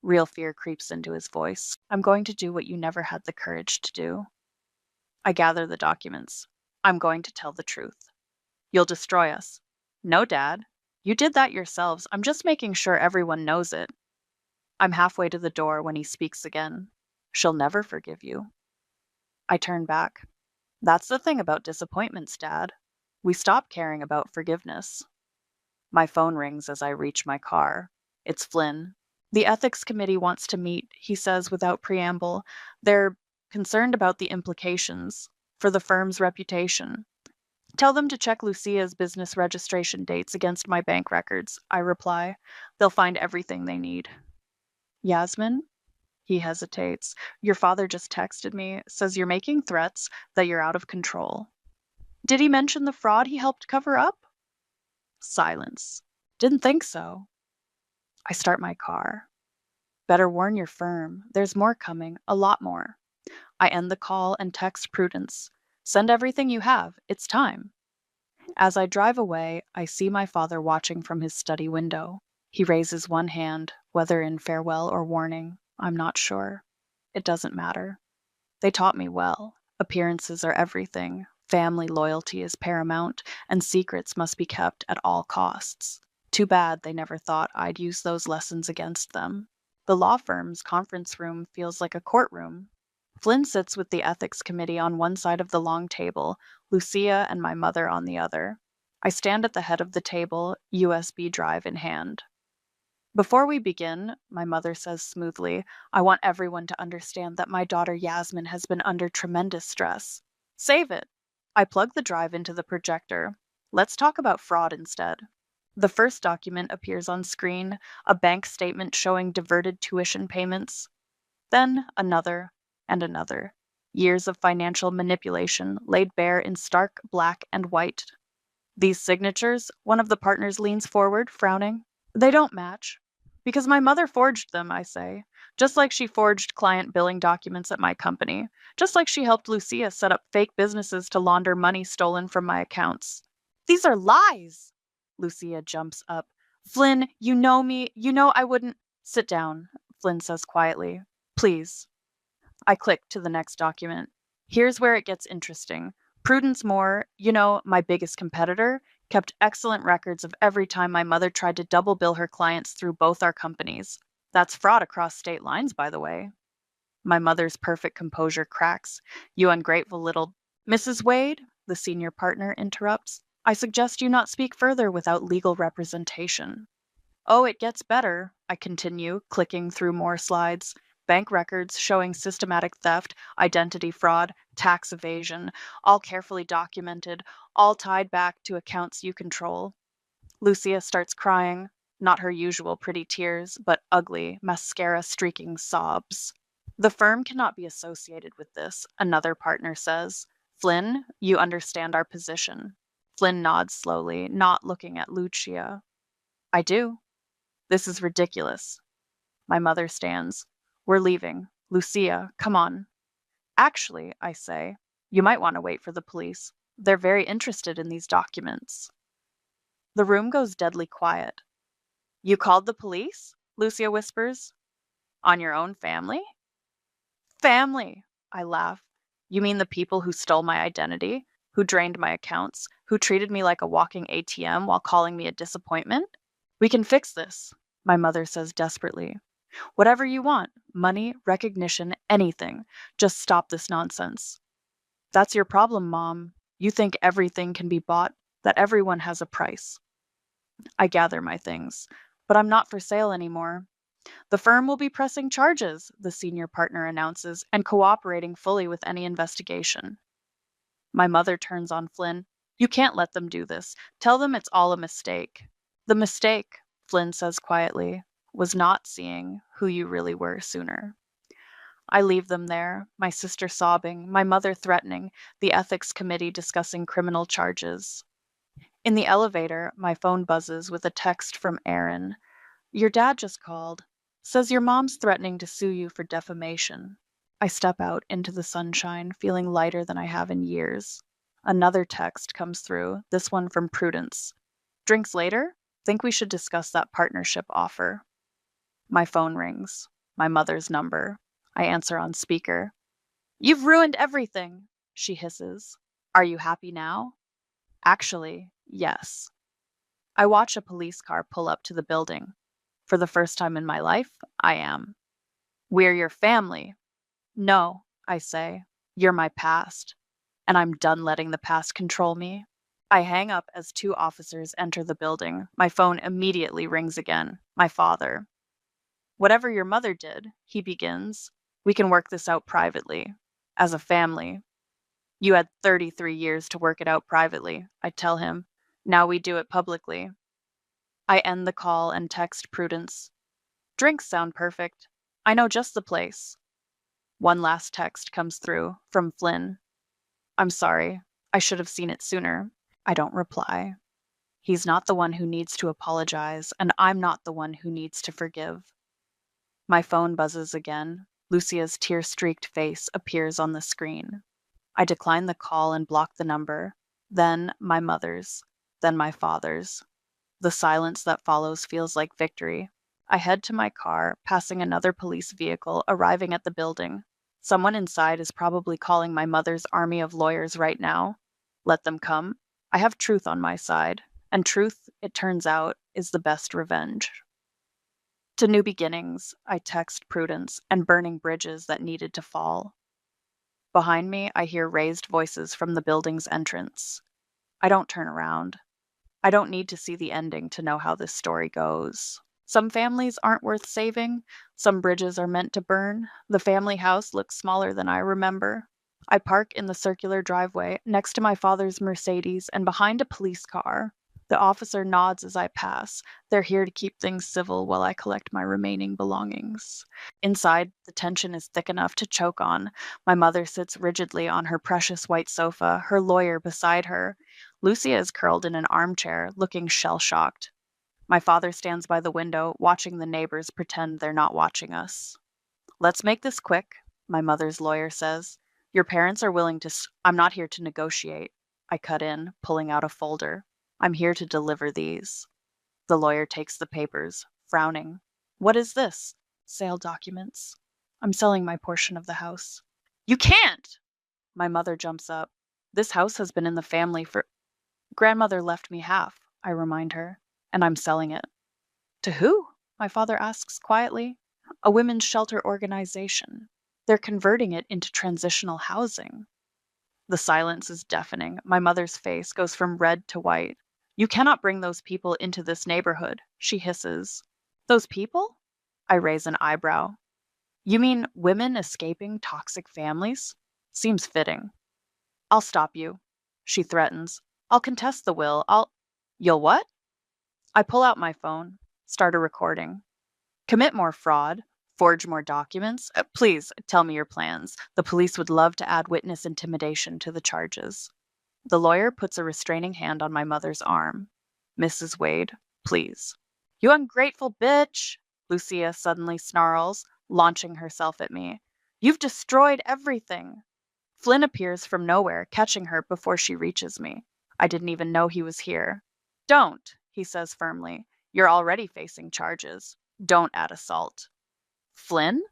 S4: Real fear creeps into his voice. I'm going to do what you never had the courage to do. I gather the documents. I'm going to tell the truth. You'll destroy us. No, Dad. You did that yourselves. I'm just making sure everyone knows it. I'm halfway to the door when he speaks again. She'll never forgive you. I turn back. That's the thing about disappointments, Dad. We stop caring about forgiveness. My phone rings as I reach my car. It's Flynn. The ethics committee wants to meet, he says without preamble. They're concerned about the implications for the firm's reputation. Tell them to check Lucia's business registration dates against my bank records, I reply. They'll find everything they need. Yasmin? He hesitates. Your father just texted me, says you're making threats, that you're out of control. Did he mention the fraud he helped cover up? Silence. Didn't think so. I start my car. Better warn your firm. There's more coming, a lot more. I end the call and text Prudence. Send everything you have. It's time. As I drive away, I see my father watching from his study window. He raises one hand, whether in farewell or warning, I'm not sure. It doesn't matter. They taught me well. Appearances are everything. Family loyalty is paramount, and secrets must be kept at all costs. Too bad they never thought I'd use those lessons against them. The law firm's conference room feels like a courtroom. Flynn sits with the ethics committee on one side of the long table, Lucia and my mother on the other. I stand at the head of the table, USB drive in hand. Before we begin, my mother says smoothly, I want everyone to understand that my daughter Yasmin has been under tremendous stress. Save it! I plug the drive into the projector. Let's talk about fraud instead. The first document appears on screen, a bank statement showing diverted tuition payments. Then another and another. Years of financial manipulation laid bare in stark black and white. These signatures, one of the partners leans forward, frowning. They don't match. Because my mother forged them, I say. Just like she forged client billing documents at my company. Just like she helped Lucia set up fake businesses to launder money stolen from my accounts. These are lies! Lucia jumps up. Flynn, you know me. You know I wouldn't. Sit down, Flynn says quietly. Please. I click to the next document. Here's where it gets interesting. Prudence Moore, my biggest competitor, kept excellent records of every time my mother tried to double bill her clients through both our companies. That's fraud across state lines, by the way. My mother's perfect composure cracks. You ungrateful little... Mrs. Wade, the senior partner interrupts. I suggest you not speak further without legal representation. Oh, it gets better, I continue, clicking through more slides. Bank records showing systematic theft, identity fraud, tax evasion, all carefully documented, all tied back to accounts you control. Lucia starts crying, not her usual pretty tears, but ugly, mascara-streaking sobs. The firm cannot be associated with this, another partner says. Flynn, you understand our position. Flynn nods slowly, not looking at Lucia. I do. This is ridiculous. My mother stands. We're leaving. Lucia, come on. Actually, I say, you might want to wait for the police. They're very interested in these documents. The room goes deadly quiet. You called the police? Lucia whispers. On your own family? Family, I laugh. You mean the people who stole my identity, who drained my accounts, who treated me like a walking ATM while calling me a disappointment? We can fix this, my mother says desperately. Whatever you want, money, recognition, anything. Just stop this nonsense. That's your problem, Mom. You think everything can be bought, that everyone has a price. I gather my things, but I'm not for sale anymore. The firm will be pressing charges, the senior partner announces, and cooperating fully with any investigation. My mother turns on Flynn. You can't let them do this. Tell them it's all a mistake. The mistake, Flynn says quietly, was not seeing who you really were sooner. I leave them there, my sister sobbing, my mother threatening, the ethics committee discussing criminal charges. In the elevator, my phone buzzes with a text from Aaron. Your dad just called. Says your mom's threatening to sue you for defamation. I step out into the sunshine, feeling lighter than I have in years. Another text comes through, this one from Prudence. Drinks later? Think we should discuss that partnership offer. My phone rings. My mother's number. I answer on speaker. You've ruined everything, she hisses. Are you happy now? Actually, yes. I watch a police car pull up to the building. For the first time in my life, I am. We're your family. No, I say. You're my past. And I'm done letting the past control me. I hang up as two officers enter the building. My phone immediately rings again. My father. Whatever your mother did, he begins, we can work this out privately. As a family. You had 33 years to work it out privately, I tell him. Now we do it publicly. I end the call and text Prudence. Drinks sound perfect. I know just the place. One last text comes through from Flynn. I'm sorry. I should have seen it sooner. I don't reply. He's not the one who needs to apologize, and I'm not the one who needs to forgive. My phone buzzes again. Lucia's tear-streaked face appears on the screen. I decline the call and block the number. Then my mother's. Then my father's. The silence that follows feels like victory. I head to my car, passing another police vehicle, arriving at the building. Someone inside is probably calling my mother's army of lawyers right now. Let them come. I have truth on my side, and truth, it turns out, is the best revenge. To new beginnings, I text Prudence and burning bridges that needed to fall. Behind me, I hear raised voices from the building's entrance. I don't turn around. I don't need to see the ending to know how this story goes. Some families aren't worth saving. Some bridges are meant to burn. The family house looks smaller than I remember. I park in the circular driveway next to my father's Mercedes and behind a police car. The officer nods as I pass. They're here to keep things civil while I collect my remaining belongings. Inside, the tension is thick enough to choke on. My mother sits rigidly on her precious white sofa, her lawyer beside her. Lucia is curled in an armchair, looking shell-shocked. My father stands by the window, watching the neighbors pretend they're not watching us. Let's make this quick, my mother's lawyer says. Your parents are willing to... I'm not here to negotiate. I cut in, pulling out a folder. I'm here to deliver these. The lawyer takes the papers, frowning. What is this? Sale documents. I'm selling my portion of the house. You can't! My mother jumps up. This house has been in the family for... Grandmother left me half, I remind her, and I'm selling it. To who? My father asks quietly. A women's shelter organization. They're converting it into transitional housing. The silence is deafening. My mother's face goes from red to white. You cannot bring those people into this neighborhood, she hisses. Those people? I raise an eyebrow. You mean women escaping toxic families? Seems fitting. I'll stop you, she threatens. I'll contest the will. You'll what? I pull out my phone, start a recording. Commit more fraud, forge more documents. Please tell me your plans. The police would love to add witness intimidation to the charges. The lawyer puts a restraining hand on my mother's arm. Mrs. Wade, please. You ungrateful bitch, Lucia suddenly snarls, launching herself at me. You've destroyed everything. Flynn appears from nowhere, catching her before she reaches me. I didn't even know he was here. Don't, he says firmly. You're already facing charges. Don't add assault. Flynn?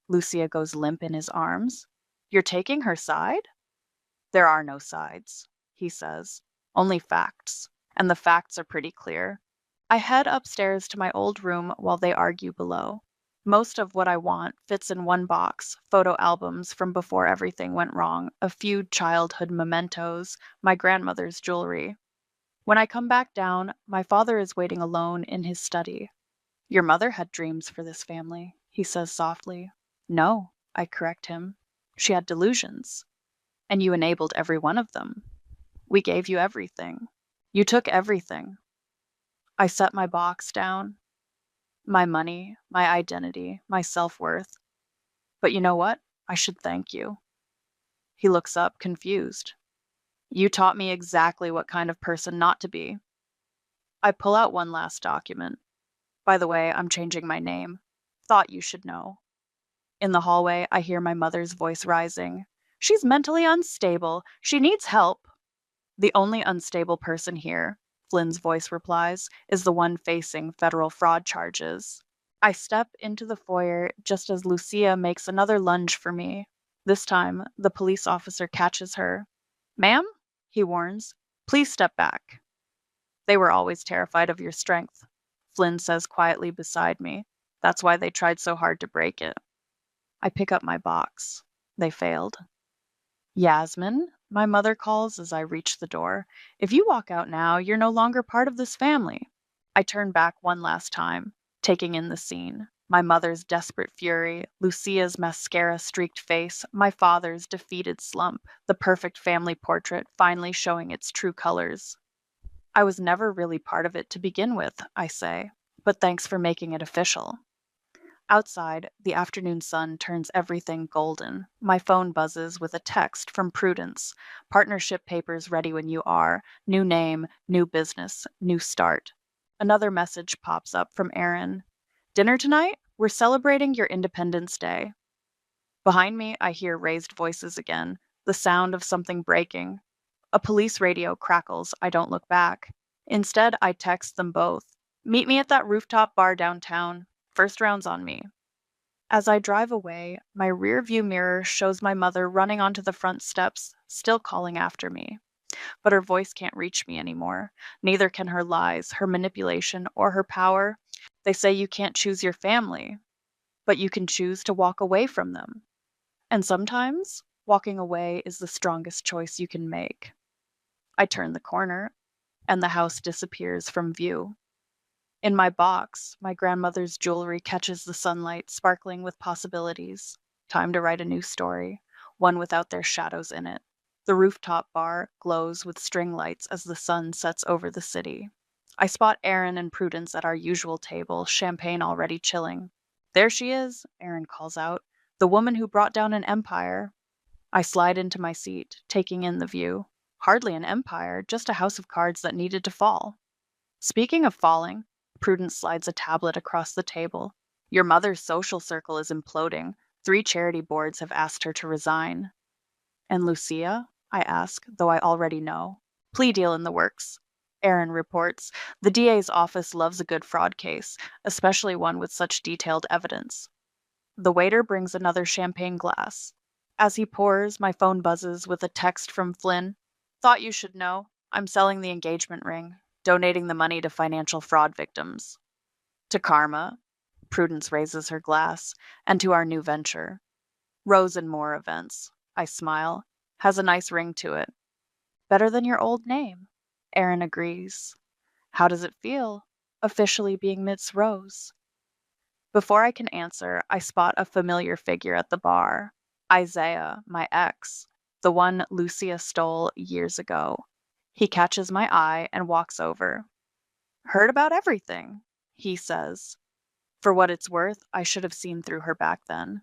S4: Lucia goes limp in his arms. You're taking her side? There are no sides, he says. Only facts. And the facts are pretty clear. I head upstairs to my old room while they argue below. Most of what I want fits in one box, photo albums from before everything went wrong, a few childhood mementos, my grandmother's jewelry. When I come back down, my father is waiting alone in his study. Your mother had dreams for this family, he says softly. No, I correct him. She had delusions. And you enabled every one of them. We gave you everything. You took everything. I set my box down. My money, my identity, my self-worth. But you know what? I should thank you. He looks up, confused. You taught me exactly what kind of person not to be. I pull out one last document. By the way, I'm changing my name. Thought you should know. In the hallway, I hear my mother's voice rising. She's mentally unstable. She needs help. The only unstable person here, Flynn's voice replies, is the one facing federal fraud charges. I step into the foyer just as Lucia makes another lunge for me. This time, the police officer catches her. Ma'am, he warns, please step back. They were always terrified of your strength, Flynn says quietly beside me. That's why they tried so hard to break it. I pick up my box. They failed. Yasmin, my mother calls as I reach the door. If you walk out now, you're no longer part of this family. I turn back one last time, taking in the scene. My mother's desperate fury, Lucia's mascara-streaked face, my father's defeated slump, the perfect family portrait finally showing its true colors. I was never really part of it to begin with, I say, but thanks for making it official. Outside, the afternoon sun turns everything golden. My phone buzzes with a text from Prudence. Partnership papers ready when you are. New name, new business, new start. Another message pops up from Aaron. Dinner tonight? We're celebrating your Independence Day. Behind me, I hear raised voices again, the sound of something breaking. A police radio crackles. I don't look back. Instead, I text them both. Meet me at that rooftop bar downtown. First round's on me. As I drive away, my rearview mirror shows my mother running onto the front steps, still calling after me. But her voice can't reach me anymore. Neither can her lies, her manipulation, or her power. They say you can't choose your family, but you can choose to walk away from them. And sometimes, walking away is the strongest choice you can make. I turn the corner, and the house disappears from view. In my box, my grandmother's jewelry catches the sunlight, sparkling with possibilities. Time to write a new story, one without their shadows in it. The rooftop bar glows with string lights as the sun sets over the city. I spot Aaron and Prudence at our usual table, champagne already chilling. There she is, Aaron calls out. The woman who brought down an empire. I slide into my seat, taking in the view. Hardly an empire, just a house of cards that needed to fall. Speaking of falling, Prudence slides a tablet across the table. Your mother's social circle is imploding. 3 charity boards have asked her to resign. And Lucia? I ask, though I already know. Plea deal in the works. Aaron reports. The DA's office loves a good fraud case, especially one with such detailed evidence. The waiter brings another champagne glass. As he pours, my phone buzzes with a text from Flynn. Thought you should know. I'm selling the engagement ring, donating the money to financial fraud victims. To karma, Prudence raises her glass, and to our new venture. Rose and More events. I smile. Has a nice ring to it. Better than your old name. Aaron agrees. How does it feel, officially being Miss Rose? Before I can answer, I spot a familiar figure at the bar. Isaiah, my ex, the one Lucia stole years ago. He catches my eye and walks over. Heard about everything, he says. For what it's worth, I should have seen through her back then.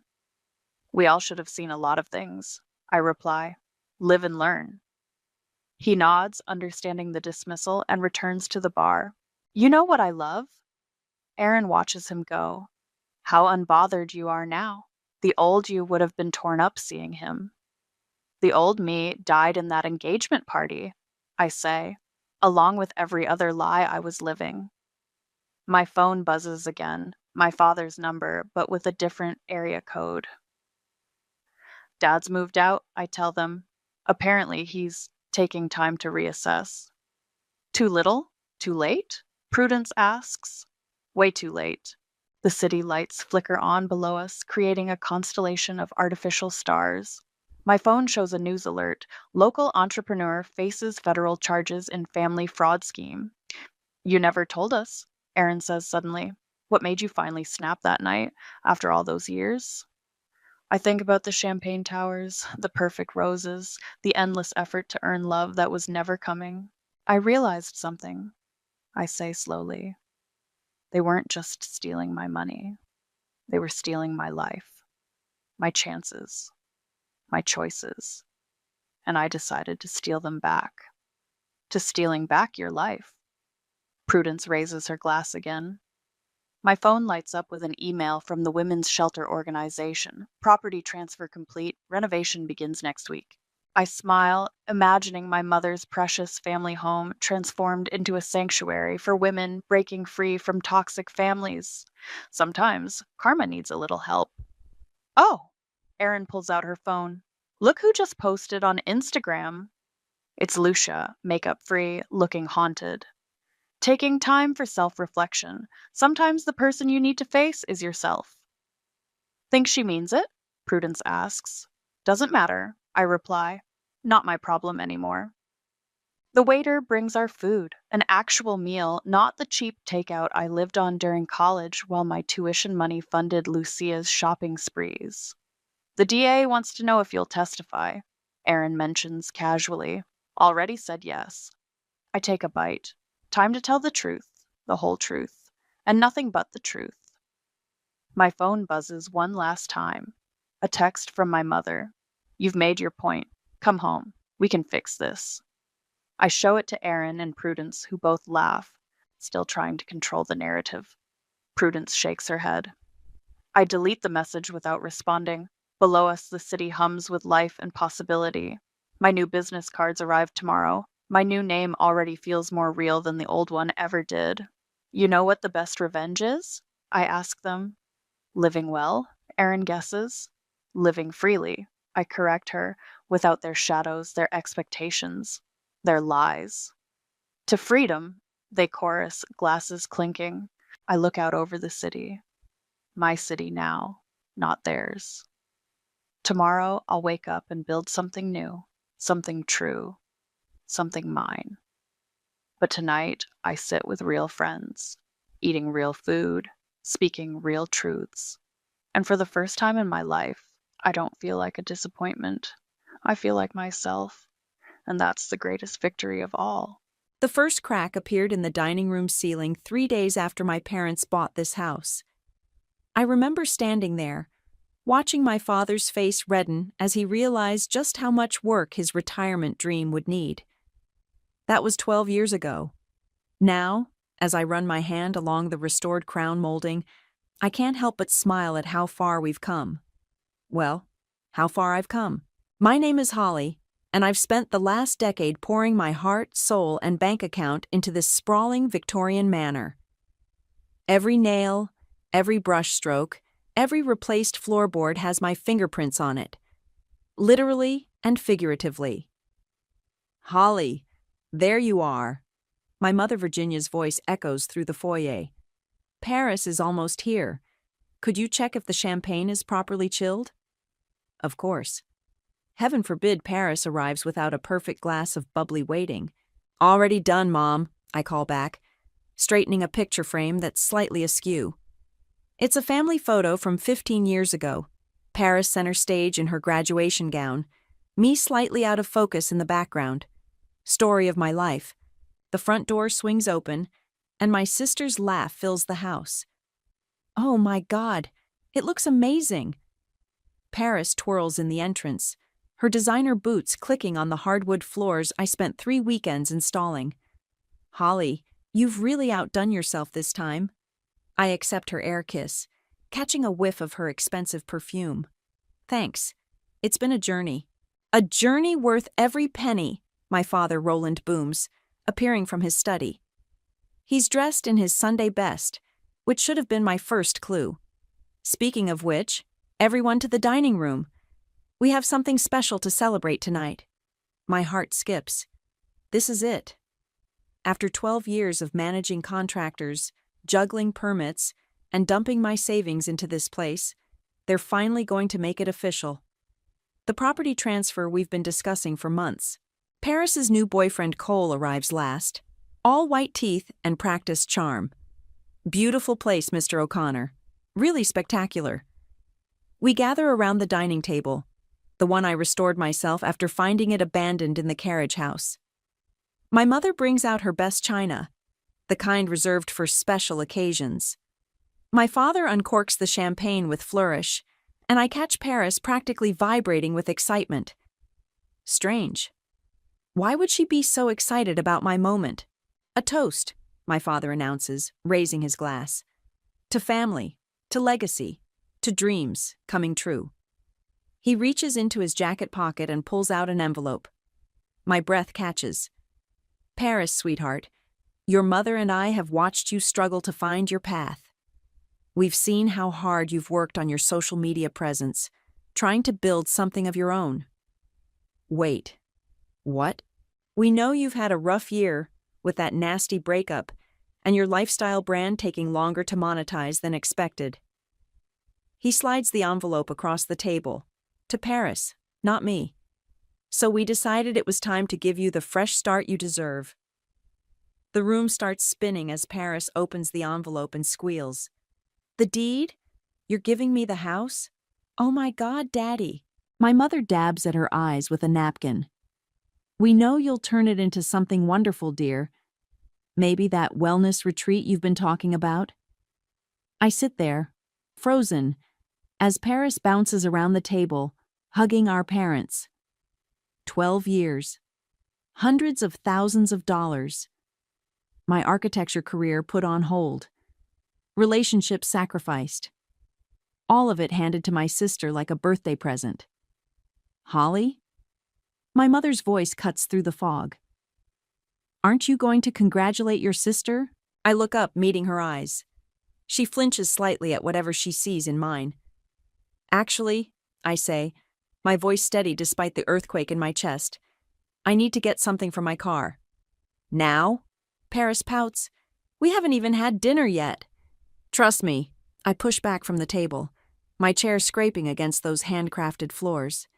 S4: We all should have seen a lot of things, I reply. Live and learn. He nods, understanding the dismissal, and returns to the bar. You know what I love? Aaron watches him go. How unbothered you are now. The old you would have been torn up seeing him. The old me died in that engagement party, I say, along with every other lie I was living. My phone buzzes again, my father's number, but with a different area code. Dad's moved out, I tell them. Apparently, he's taking time to reassess. Too little? Too late? Prudence asks. Way too late. The city lights flicker on below us, creating a constellation of artificial stars. My phone shows a news alert. Local entrepreneur faces federal charges in family fraud scheme. You never told us, Aaron says suddenly. What made you finally snap that night, after all those years? I think about the champagne towers, the perfect roses, the endless effort to earn love that was never coming. I realized something, I say slowly. They weren't just stealing my money. They were stealing my life, my chances, my choices. And I decided to steal them back. To stealing back your life. Prudence raises her glass again. My phone lights up with an email from the Women's Shelter Organization. Property transfer complete. Renovation begins next week. I smile, imagining my mother's precious family home transformed into a sanctuary for women breaking free from toxic families. Sometimes, karma needs a little help. Oh, Erin pulls out her phone. Look who just posted on Instagram. It's Lucia, makeup free, looking haunted. Taking time for self-reflection. Sometimes the person you need to face is yourself. Think she means it? Prudence asks. Doesn't matter, I reply. Not my problem anymore. The waiter brings our food, an actual meal, not the cheap takeout I lived on during college while my tuition money funded Lucia's shopping sprees. The DA wants to know if you'll testify, Aaron mentions casually. Already said yes. I take a bite. Time to tell the truth, the whole truth, and nothing but the truth. My phone buzzes one last time. A text from my mother. You've made your point. Come home. We can fix this. I show it to Aaron and Prudence, who both laugh, still trying to control the narrative. Prudence shakes her head. I delete the message without responding. Below us, the city hums with life and possibility. My new business cards arrive tomorrow. My new name already feels more real than the old one ever did. You know what the best revenge is? I ask them. Living well, Aaron guesses. Living freely, I correct her, without their shadows, their expectations, their lies. To freedom, they chorus, glasses clinking. I look out over the city. My city now, not theirs. Tomorrow I'll wake up and build something new, something true, something mine. But tonight I sit with real friends, eating real food, speaking real truths. And for the first time in my life, I don't feel like a disappointment. I feel like myself. And that's the greatest victory of all.
S5: The first crack appeared in the dining room ceiling 3 days after my parents bought this house. I remember standing there, watching my father's face redden as he realized just how much work his retirement dream would need. That was 12 years ago. Now, as I run my hand along the restored crown molding, I can't help but smile at how far we've come. Well, how far I've come. My name is Holly, and I've spent the last decade pouring my heart, soul, and bank account into this sprawling Victorian manor. Every nail, every brushstroke, every replaced floorboard has my fingerprints on it, literally and figuratively. Holly, there you are. My mother Virginia's voice echoes through the foyer. Paris is almost here. Could you check if the champagne is properly chilled? Of course. Heaven forbid Paris arrives without a perfect glass of bubbly waiting. Already done, Mom, I call back, straightening a picture frame that's slightly askew. It's a family photo from 15 years ago. Paris center stage in her graduation gown, me slightly out of focus in the background. Story of my life. The front door swings open, and my sister's laugh fills the house. Oh my God, it looks amazing. Paris twirls in the entrance, her designer boots clicking on the hardwood floors I spent 3 weekends installing. Holly, you've really outdone yourself this time. I accept her air kiss, catching a whiff of her expensive perfume. Thanks. It's been a journey. A journey worth every penny, my father Roland booms, appearing from his study. He's dressed in his Sunday best, which should have been my first clue. Speaking of which, everyone to the dining room. We have something special to celebrate tonight. My heart skips. This is it. After 12 years of managing contractors, juggling permits, and dumping my savings into this place, they're finally going to make it official. The property transfer we've been discussing for months. Paris's new boyfriend Cole arrives last. All white teeth and practiced charm. Beautiful place, Mr. O'Connor. Really spectacular. We gather around the dining table, the one I restored myself after finding it abandoned in the carriage house. My mother brings out her best china, the kind reserved for special occasions. My father uncorks the champagne with flourish, and I catch Paris practically vibrating with excitement. Strange. Why would she be so excited about my moment? A toast, my father announces, raising his glass. To family, to legacy, to dreams coming true. He reaches into his jacket pocket and pulls out an envelope. My breath catches. Paris, sweetheart, your mother and I have watched you struggle to find your path. We've seen how hard you've worked on your social media presence, trying to build something of your own. Wait. What? We know you've had a rough year with that nasty breakup, and your lifestyle brand taking longer to monetize than expected. He slides the envelope across the table. To Paris, not me. So we decided it was time to give you the fresh start you deserve. The room starts spinning as Paris opens the envelope and squeals. The deed? You're giving me the house? Oh my God, Daddy. My mother dabs at her eyes with a napkin. We know you'll turn it into something wonderful, dear. Maybe that wellness retreat you've been talking about? I sit there, frozen, as Paris bounces around the table, hugging our parents. 12 years. Hundreds of thousands of dollars. My architecture career put on hold. Relationships sacrificed. All of it handed to my sister like a birthday present. Holly? My mother's voice cuts through the fog. Aren't you going to congratulate your sister? I look up, meeting her eyes. She flinches slightly at whatever she sees in mine. Actually, I say, my voice steady despite the earthquake in my chest, I need to get something from my car. Now? Paris pouts. We haven't even had dinner yet. Trust me, I push back from the table, my chair scraping against those handcrafted floors.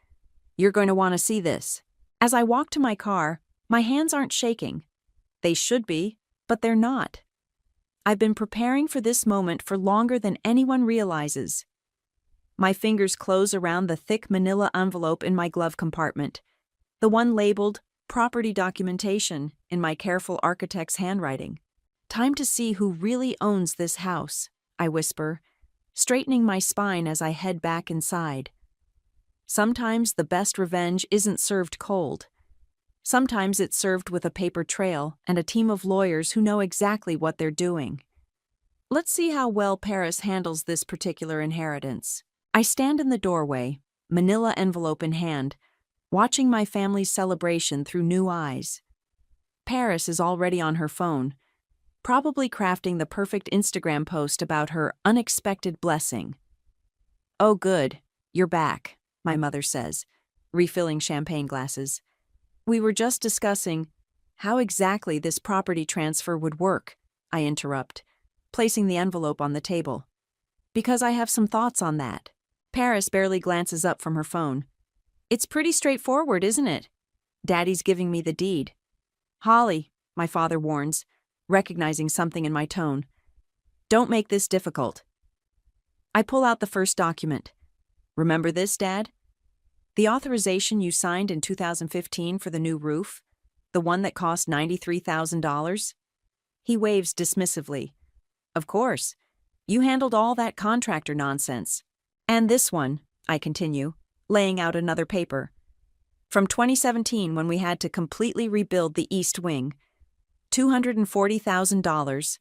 S5: You're going to want to see this. As I walk to my car, my hands aren't shaking. They should be, but they're not. I've been preparing for this moment for longer than anyone realizes. My fingers close around the thick manila envelope in my glove compartment, the one labeled property documentation in my careful architect's handwriting. Time to see who really owns this house, I whisper, straightening my spine as I head back inside. Sometimes the best revenge isn't served cold. Sometimes it's served with a paper trail and a team of lawyers who know exactly what they're doing. Let's see how well Paris handles this particular inheritance. I stand in the doorway, manila envelope in hand, watching my family's celebration through new eyes. Paris is already on her phone, probably crafting the perfect Instagram post about her unexpected blessing. Oh good, you're back, my mother says, refilling champagne glasses. We were just discussing how exactly this property transfer would work, I interrupt, placing the envelope on the table. Because I have some thoughts on that. Paris barely glances up from her phone. It's pretty straightforward, isn't it? Daddy's giving me the deed. Holly, my father warns, recognizing something in my tone. Don't make this difficult. I pull out the first document. Remember this, Dad? The authorization you signed in 2015 for the new roof? The one that cost $93,000? He waves dismissively. Of course. You handled all that contractor nonsense. And this one, I continue, laying out another paper. From 2017, when we had to completely rebuild the East Wing, $240,000,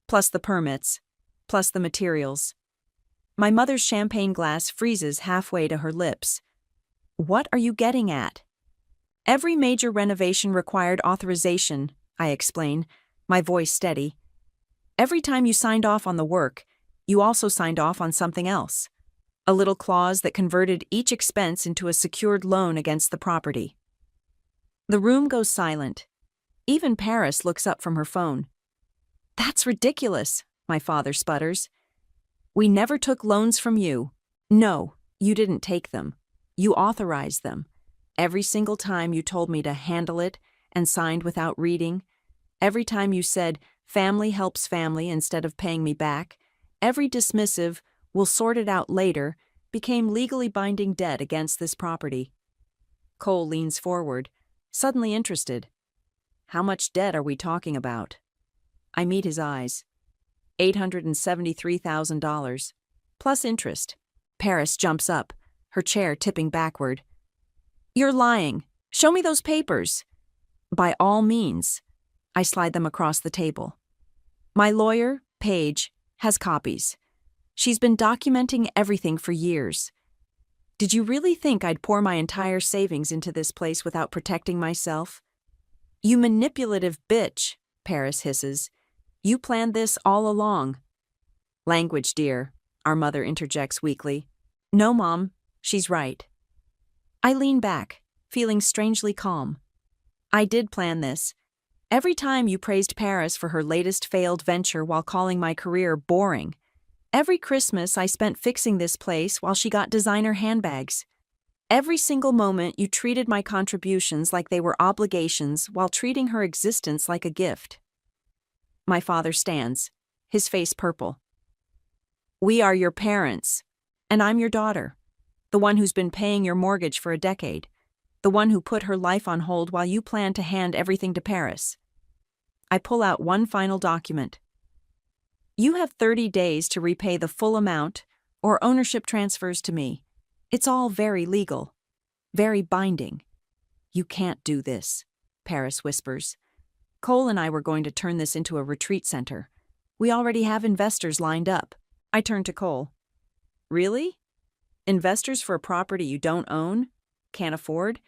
S5: plus the permits, plus the materials. My mother's champagne glass freezes halfway to her lips. What are you getting at? Every major renovation required authorization, I explain, my voice steady. Every time you signed off on the work, you also signed off on something else. A little clause that converted each expense into a secured loan against the property. The room goes silent. Even Paris looks up from her phone. That's ridiculous, my father sputters. We never took loans from you. No, you didn't take them. You authorized them. Every single time you told me to handle it and signed without reading. Every time you said, family helps family instead of paying me back. Every dismissive, we'll sort it out later, became legally binding debt against this property. Cole leans forward, suddenly interested. How much debt are we talking about? I meet his eyes. $873,000, plus interest. Paris jumps up, her chair tipping backward. You're lying. Show me those papers. By all means. I slide them across the table. My lawyer, Paige, has copies. She's been documenting everything for years. Did you really think I'd pour my entire savings into this place without protecting myself? You manipulative bitch, Paris hisses. You planned this all along. Language, dear, our mother interjects weakly. No, Mom, she's right. I lean back, feeling strangely calm. I did plan this, Every time you praised Paris for her latest failed venture while calling my career boring. Every Christmas I spent fixing this place while she got designer handbags. Every single moment you treated my contributions like they were obligations while treating her existence like a gift. My father stands, his face purple. We are your parents, and I'm your daughter, the one who's been paying your mortgage for a decade, the one who put her life on hold while you planned to hand everything to Paris. I pull out one final document. You have 30 days to repay the full amount, or ownership transfers to me. It's all very legal, very binding. You can't do this, Paris whispers. Cole and I were going to turn this into a retreat center. We already have investors lined up. I turn to Cole. Really? Investors for a property you don't own, can't afford,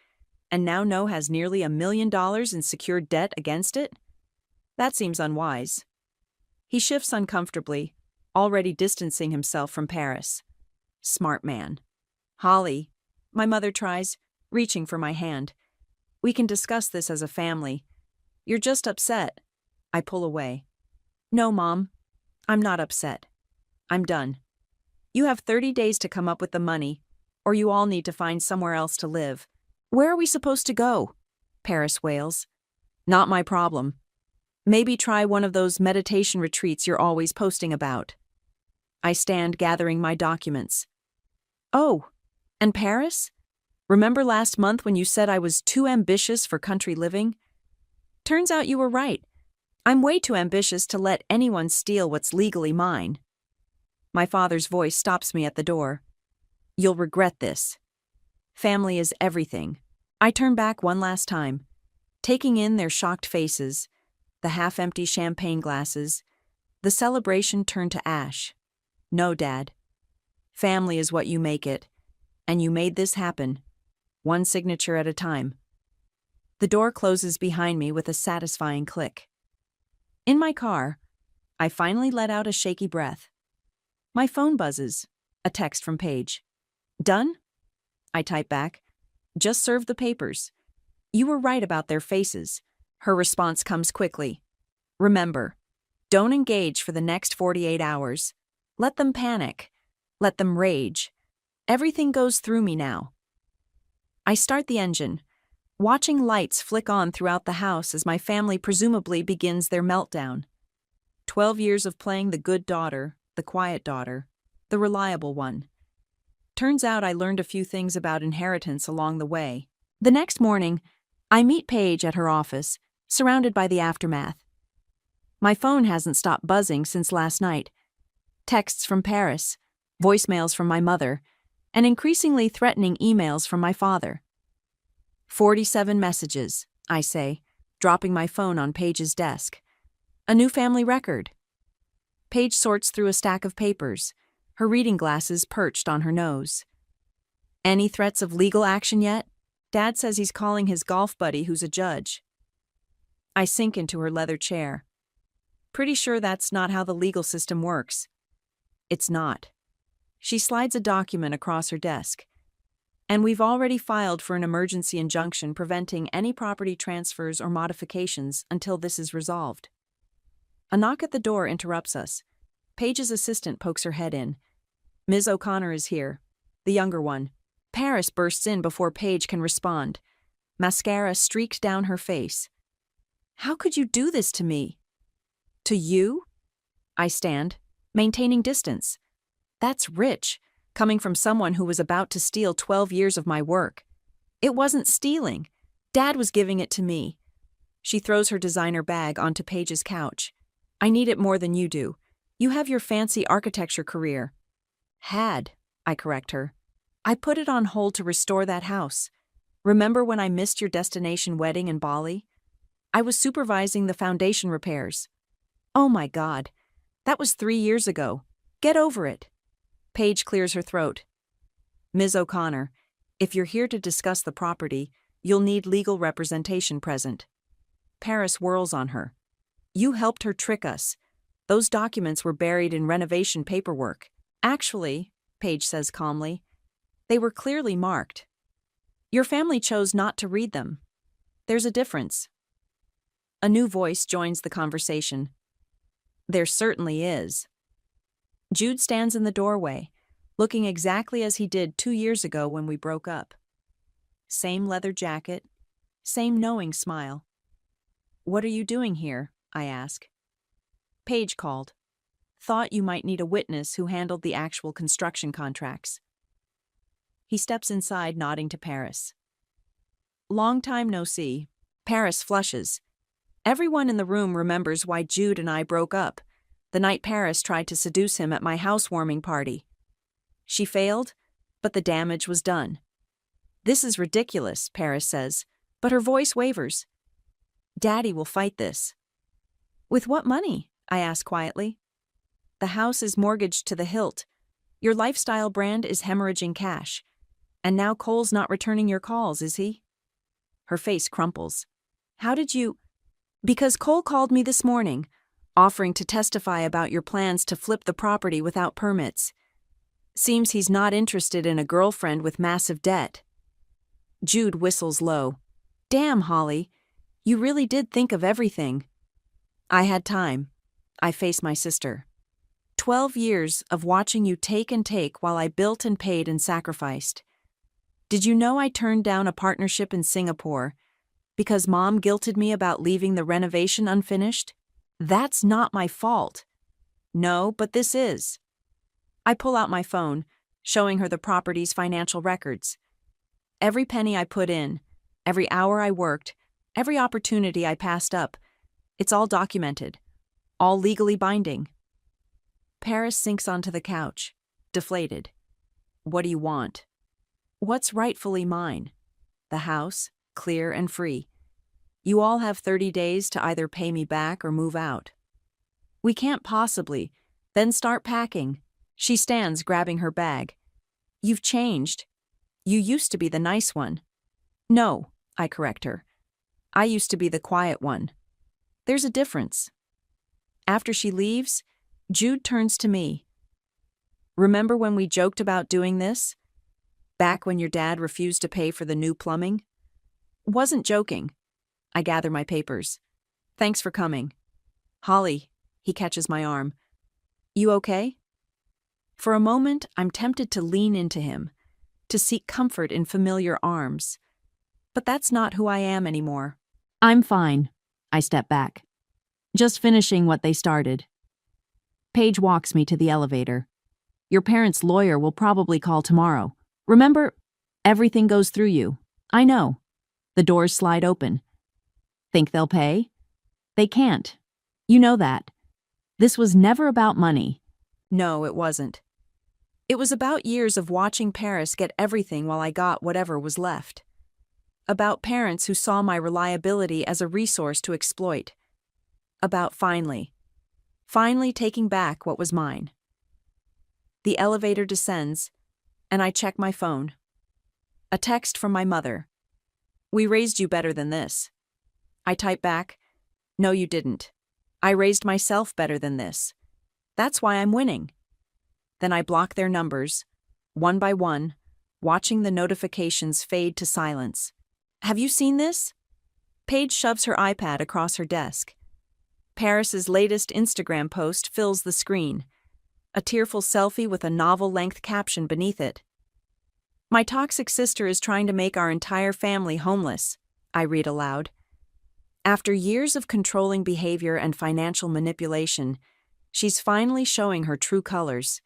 S5: and now know has nearly $1 million in secured debt against it? That seems unwise. He shifts uncomfortably, already distancing himself from Paris. Smart man. Holly, my mother tries, reaching for my hand. We can discuss this as a family. You're just upset. I pull away. No, Mom. I'm not upset. I'm done. You have 30 days to come up with the money, or you all need to find somewhere else to live. Where are we supposed to go? Paris wails. Not my problem. Maybe try one of those meditation retreats you're always posting about. I stand gathering my documents. Oh, and Paris? Remember last month when you said I was too ambitious for country living? Turns out you were right. I'm way too ambitious to let anyone steal what's legally mine. My father's voice stops me at the door. You'll regret this. Family is everything. I turn back one last time, taking in their shocked faces, the half-empty champagne glasses, the celebration turned to ash. No, Dad. Family is what you make it, and you made this happen, one signature at a time. The door closes behind me with a satisfying click. In my car, I finally let out a shaky breath. My phone buzzes, a text from Paige. Done? I type back. Just served the papers. You were right about their faces. Her response comes quickly. Remember, don't engage for the next 48 hours. Let them panic. Let them rage. Everything goes through me now. I start the engine, watching lights flick on throughout the house as my family presumably begins their meltdown. 12 years of playing the good daughter, the quiet daughter, the reliable one. Turns out I learned a few things about inheritance along the way. The next morning, I meet Paige at her office, surrounded by the aftermath. My phone hasn't stopped buzzing since last night. Texts from Paris, voicemails from my mother, and increasingly threatening emails from my father. 47 messages, I say, dropping my phone on Paige's desk. A new family record. Paige sorts through a stack of papers, her reading glasses perched on her nose. Any threats of legal action yet? Dad says he's calling his golf buddy who's a judge. I sink into her leather chair. Pretty sure that's not how the legal system works. It's not. She slides a document across her desk. And we've already filed for an emergency injunction preventing any property transfers or modifications until this is resolved. A knock at the door interrupts us. Paige's assistant pokes her head in. Ms. O'Connor is here, the younger one. Paris bursts in before Paige can respond. Mascara streaked down her face. How could you do this to me? To you? I stand, maintaining distance. That's rich, coming from someone who was about to steal 12 years of my work. It wasn't stealing. Dad was giving it to me. She throws her designer bag onto Paige's couch. I need it more than you do. You have your fancy architecture career. Had, I correct her. I put it on hold to restore that house. Remember when I missed your destination wedding in Bali? I was supervising the foundation repairs. Oh my God, that was 3 years ago. Get over it. Paige clears her throat. Ms. O'Connor, if you're here to discuss the property, you'll need legal representation present. Paris whirls on her. You helped her trick us. Those documents were buried in renovation paperwork. Actually, Paige says calmly, they were clearly marked. Your family chose not to read them. There's a difference. A new voice joins the conversation. There certainly is. Jude stands in the doorway, looking exactly as he did 2 years ago when we broke up. Same leather jacket, same knowing smile. What are you doing here? I ask. Paige called. Thought you might need a witness who handled the actual construction contracts. He steps inside, nodding to Paris. Long time no see. Paris flushes. Everyone in the room remembers why Jude and I broke up, the night Paris tried to seduce him at my housewarming party. She failed, but the damage was done. This is ridiculous, Paris says, but her voice wavers. Daddy will fight this. With what money? I ask quietly. The house is mortgaged to the hilt. Your lifestyle brand is hemorrhaging cash. And now Cole's not returning your calls, is he? Her face crumples. How did you... Because Cole called me this morning, offering to testify about your plans to flip the property without permits. Seems he's not interested in a girlfriend with massive debt. Jude whistles low. Damn, Holly. You really did think of everything. I had time. I face my sister. 12 years of watching you take and take while I built and paid and sacrificed. Did you know I turned down a partnership in Singapore because Mom guilted me about leaving the renovation unfinished? That's not my fault. No, but this is. I pull out my phone, showing her the property's financial records. Every penny I put in, every hour I worked, every opportunity I passed up, it's all documented, all legally binding. Paris sinks onto the couch, deflated. What do you want? What's rightfully mine? The house, clear and free. You all have 30 days to either pay me back or move out. We can't possibly. Then start packing. She stands, grabbing her bag. You've changed. You used to be the nice one. No, I correct her. I used to be the quiet one. There's a difference. After she leaves, Jude turns to me. Remember when we joked about doing this? Back when your dad refused to pay for the new plumbing? Wasn't joking. I gather my papers. Thanks for coming. Holly, he catches my arm. You okay? For a moment, I'm tempted to lean into him, to seek comfort in familiar arms. But that's not who I am anymore. I'm fine. I step back. Just finishing what they started. Paige walks me to the elevator. Your parents' lawyer will probably call tomorrow. Remember, everything goes through you. I know. The doors slide open. Think they'll pay? They can't. You know that. This was never about money. No, it wasn't. It was about years of watching Paris get everything while I got whatever was left. About parents who saw my reliability as a resource to exploit. About finally taking back what was mine. The elevator descends, and I check my phone. A text from my mother. We raised you better than this. I type back, no you didn't. I raised myself better than this. That's why I'm winning. Then I block their numbers, one by one, watching the notifications fade to silence. Have you seen this? Paige shoves her iPad across her desk. Paris's latest Instagram post fills the screen, a tearful selfie with a novel-length caption beneath it. My toxic sister is trying to make our entire family homeless, I read aloud. After years of controlling behavior and financial manipulation, she's finally showing her true colors.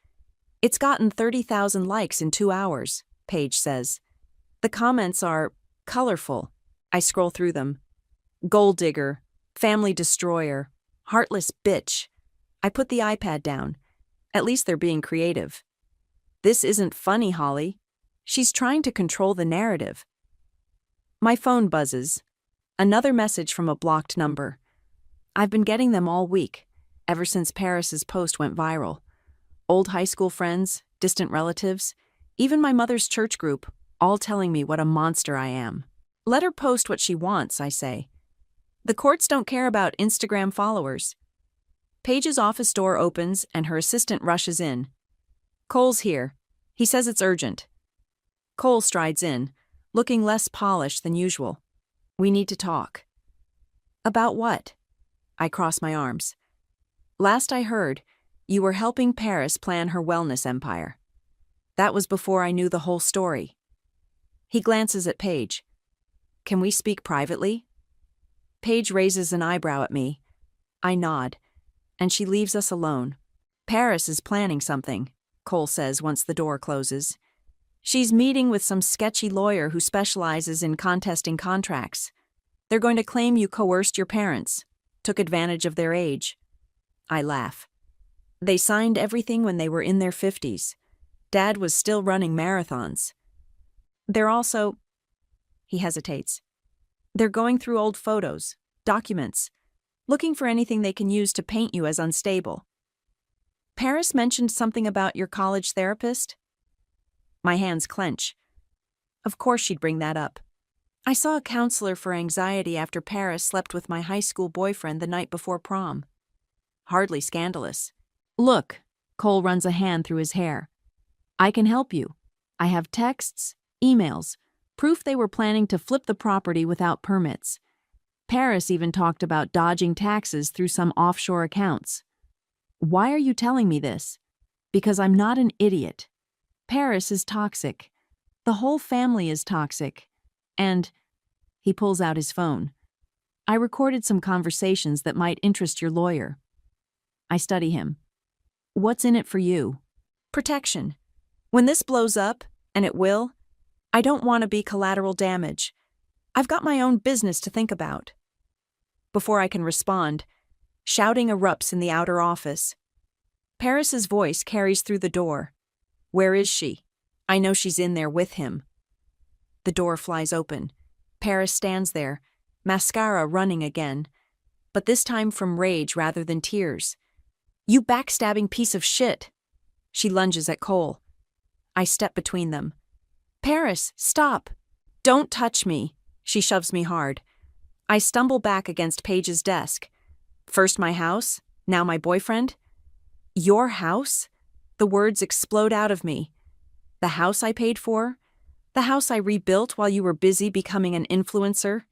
S5: It's gotten 30,000 likes in 2 hours, Paige says. The comments are colorful. I scroll through them. Gold digger, family destroyer, heartless bitch. I put the iPad down. At least they're being creative. This isn't funny, Holly. She's trying to control the narrative. My phone buzzes. Another message from a blocked number. I've been getting them all week, ever since Paris's post went viral. Old high school friends, distant relatives, even my mother's church group, all telling me what a monster I am. Let her post what she wants, I say. The courts don't care about Instagram followers. Paige's office door opens and her assistant rushes in. Cole's here. He says it's urgent. Cole strides in, looking less polished than usual. We need to talk. About what? I cross my arms. Last I heard, you were helping Paris plan her wellness empire. That was before I knew the whole story. He glances at Paige. Can we speak privately? Paige raises an eyebrow at me. I nod, and she leaves us alone. Paris is planning something, Cole says once the door closes. She's meeting with some sketchy lawyer who specializes in contesting contracts. They're going to claim you coerced your parents, took advantage of their age. I laugh. They signed everything when they were in their 50s. Dad was still running marathons. They're also... He hesitates. They're going through old photos, documents, looking for anything they can use to paint you as unstable. Paris mentioned something about your college therapist? My hands clench. Of course she'd bring that up. I saw a counselor for anxiety after Paris slept with my high school boyfriend the night before prom. Hardly scandalous. Look, Cole runs a hand through his hair. I can help you. I have texts, emails, proof they were planning to flip the property without permits. Paris even talked about dodging taxes through some offshore accounts. Why are you telling me this? Because I'm not an idiot. Paris is toxic. The whole family is toxic. And he pulls out his phone. I recorded some conversations that might interest your lawyer. I study him. What's in it for you? Protection. When this blows up, and it will, I don't want to be collateral damage. I've got my own business to think about. Before I can respond, shouting erupts in the outer office. Paris's voice carries through the door. Where is she? I know she's in there with him. The door flies open. Paris stands there, mascara running again, but this time from rage rather than tears. You backstabbing piece of shit. She lunges at Cole. I step between them. Paris, stop. Don't touch me. She shoves me hard. I stumble back against Paige's desk. First my house, now my boyfriend. Your house? The words explode out of me. The house I paid for? The house I rebuilt while you were busy becoming an influencer?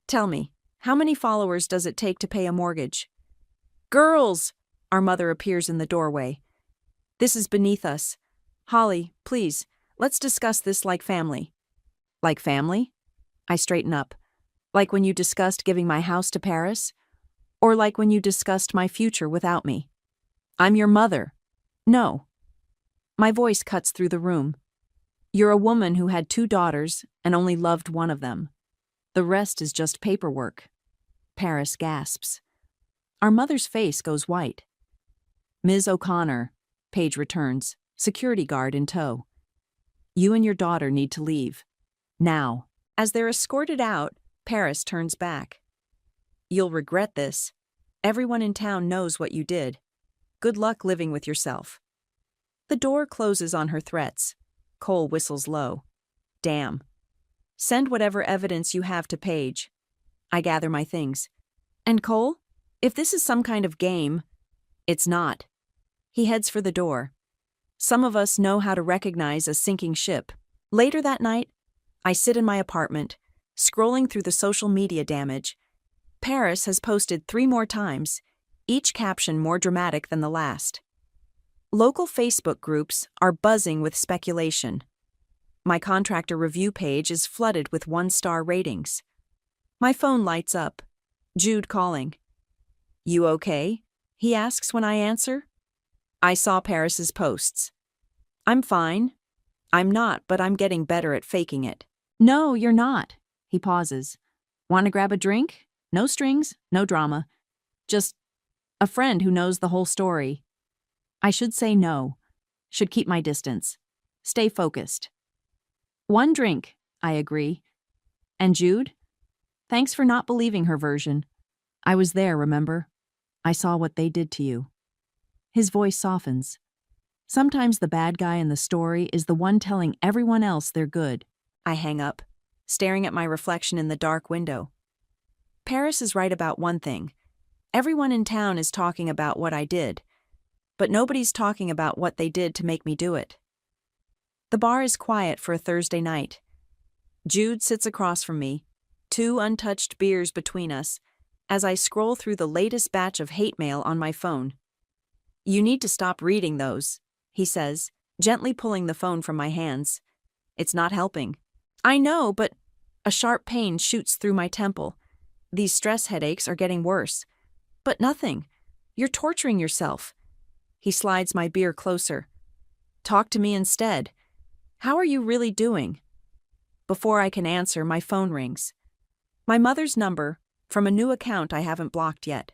S5: Tell me, how many followers does it take to pay a mortgage? Girls! Our mother appears in the doorway. This is beneath us. Holly, please, let's discuss this like family. Like family? I straighten up. Like when you discussed giving my house to Paris? Or like when you discussed my future without me? I'm your mother. No. My voice cuts through the room. You're a woman who had 2 daughters and only loved one of them. The rest is just paperwork. Paris gasps. Our mother's face goes white. Ms. O'Connor, Paige returns, security guard in tow. You and your daughter need to leave. Now. As they're escorted out, Paris turns back. You'll regret this. Everyone in town knows what you did. Good luck living with yourself. The door closes on her threats. Cole whistles low. Damn. Send whatever evidence you have to Paige. I gather my things. And Cole? If this is some kind of game, it's not. He heads for the door. Some of us know how to recognize a sinking ship. Later that night, I sit in my apartment, scrolling through the social media damage. Paris has posted 3 more times, each caption more dramatic than the last. Local Facebook groups are buzzing with speculation. My contractor review page is flooded with 1-star ratings. My phone lights up. Jude calling. You okay? He asks when I answer. I saw Paris's posts. I'm fine. I'm not, but I'm getting better at faking it. No, you're not. He pauses. Want to grab a drink? No strings, no drama. Just a friend who knows the whole story. I should say no. Should keep my distance. Stay focused. 1 drink, I agree. And Jude? Thanks for not believing her version. I was there, remember? I saw what they did to you. His voice softens. Sometimes the bad guy in the story is the one telling everyone else they're good. I hang up, staring at my reflection in the dark window. Paris is right about one thing. Everyone in town is talking about what I did, but nobody's talking about what they did to make me do it. The bar is quiet for a Thursday night. Jude sits across from me, 2 untouched beers between us, as I scroll through the latest batch of hate mail on my phone. "You need to stop reading those," he says, gently pulling the phone from my hands. "It's not helping." "I know, but..." A sharp pain shoots through my temple. These stress headaches are getting worse. "But nothing. You're torturing yourself." He slides my beer closer. "Talk to me instead. How are you really doing?" Before I can answer, my phone rings. My mother's number, from a new account I haven't blocked yet.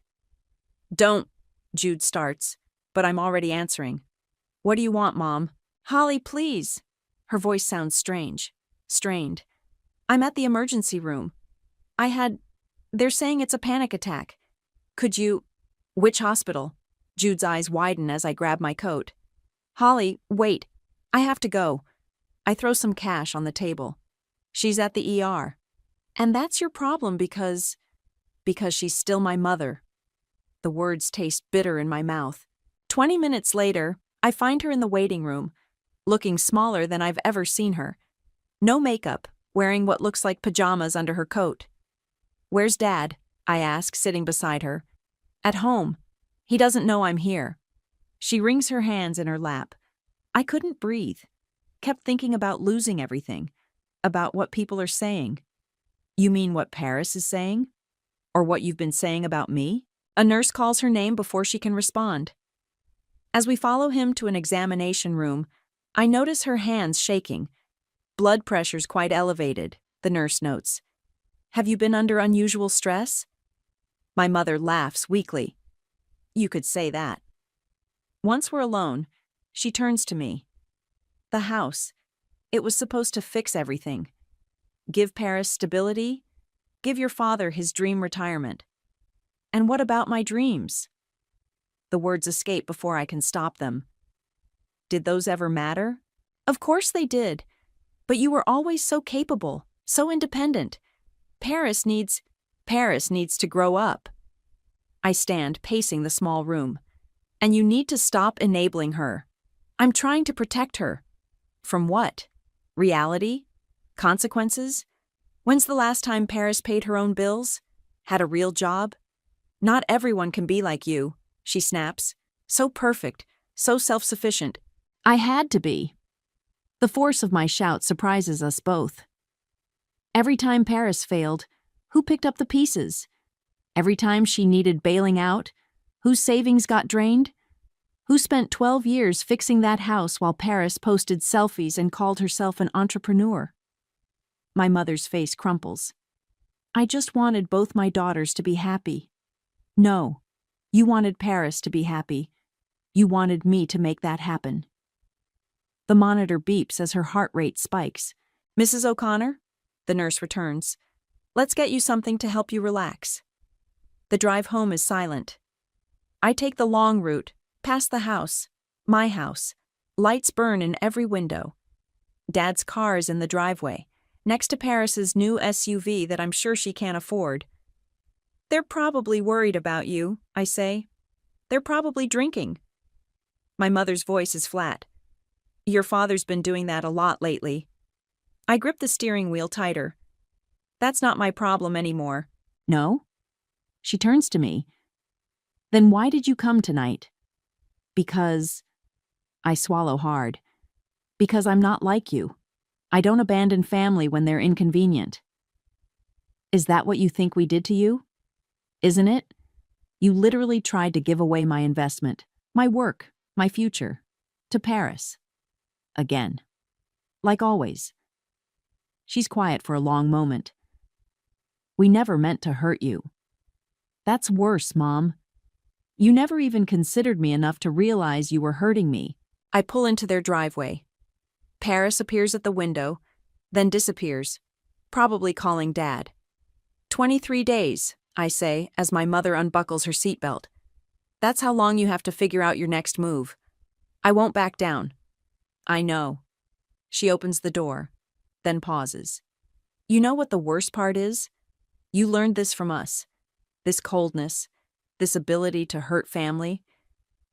S5: "Don't," Jude starts, but I'm already answering. "What do you want, Mom?" "Holly, please." Her voice sounds strained. "I'm at the emergency room. They're saying it's a panic attack. Could you..." "Which hospital?" Jude's eyes widen as I grab my coat. "Holly, wait. I have to go." I throw some cash on the table. "She's at the ER. And that's your problem because she's still my mother." The words taste bitter in my mouth. 20 minutes later, I find her in the waiting room, looking smaller than I've ever seen her. No makeup, wearing what looks like pajamas under her coat. "Where's Dad?" I ask, sitting beside her. "At home. He doesn't know I'm here." She wrings her hands in her lap. I couldn't breathe. Kept thinking about losing everything, about what people are saying. "You mean what Paris is saying? Or what you've been saying about me?" A nurse calls her name before she can respond. As we follow him to an examination room, I notice her hands shaking. "Blood pressure's quite elevated," the nurse notes. "Have you been under unusual stress?" My mother laughs weakly. "You could say that." Once we're alone, she turns to me. "The house. It was supposed to fix everything. Give Paris stability. Give your father his dream retirement. And what about my dreams?" The words escape before I can stop them. "Did those ever matter?" "Of course they did. But you were always so capable, so independent. Paris needs to grow up." I stand, pacing the small room. "And you need to stop enabling her. I'm trying to protect her." From what? Reality? Consequences? When's the last time Paris paid her own bills? Had a real job? "Not everyone can be like you," she snaps. "So perfect, so self-sufficient." I had to be. The force of my shout surprises us both. Every time Paris failed, who picked up the pieces? Every time she needed bailing out, whose savings got drained? Who spent 12 years fixing that house while Paris posted selfies and called herself an entrepreneur? My mother's face crumples. "I just wanted both my daughters to be happy." "No, you wanted Paris to be happy. You wanted me to make that happen." The monitor beeps as her heart rate spikes. "Mrs. O'Connor?" The nurse returns. "Let's get you something to help you relax." The drive home is silent. I take the long route, past the house, my house. Lights burn in every window. Dad's car is in the driveway, next to Paris's new SUV that I'm sure she can't afford. "They're probably worried about you," I say. "They're probably drinking." My mother's voice is flat. "Your father's been doing that a lot lately." I grip the steering wheel tighter. "That's not my problem anymore." "No?" She turns to me. "Then why did you come tonight?" "Because..." I swallow hard. "Because I'm not like you. I don't abandon family when they're inconvenient." "Is that what you think we did to you? Isn't it? You literally tried to give away my investment, my work, my future, to Paris. Again. Like always." She's quiet for a long moment. "We never meant to hurt you." "That's worse, Mom. You never even considered me enough to realize you were hurting me." I pull into their driveway. Paris appears at the window, then disappears, probably calling Dad. 23 days, I say, as my mother unbuckles her seatbelt. "That's how long you have to figure out your next move." I won't back down. "I know." She opens the door, then pauses. "You know what the worst part is? You learned this from us. This coldness, this ability to hurt family.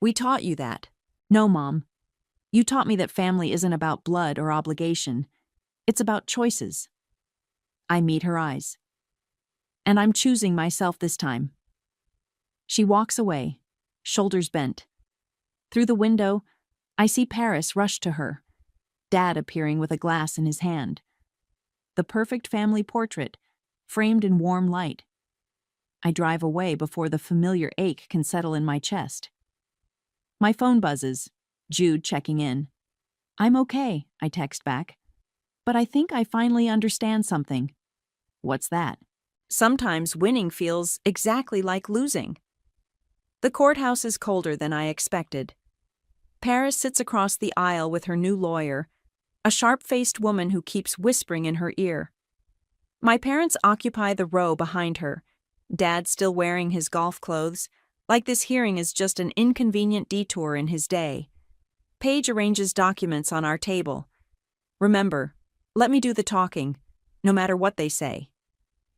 S5: We taught you that." "No, Mom. You taught me that family isn't about blood or obligation. It's about choices." I meet her eyes. and I'm choosing myself this time. She walks away, shoulders bent. Through the window, I see Paris rush to her, Dad appearing with a glass in his hand. The perfect family portrait, framed in warm light. I drive away before the familiar ache can settle in my chest. My phone buzzes, Jude checking in. I'm okay, I text back. But I think I finally understand something. What's that? Sometimes winning feels exactly like losing. The courthouse is colder than I expected. Paris sits across the aisle with her new lawyer, a sharp-faced woman who keeps whispering in her ear. My parents occupy the row behind her, Dad still wearing his golf clothes, like this hearing is just an inconvenient detour in his day. Paige arranges documents on our table. Remember, let me do the talking, no matter what they say.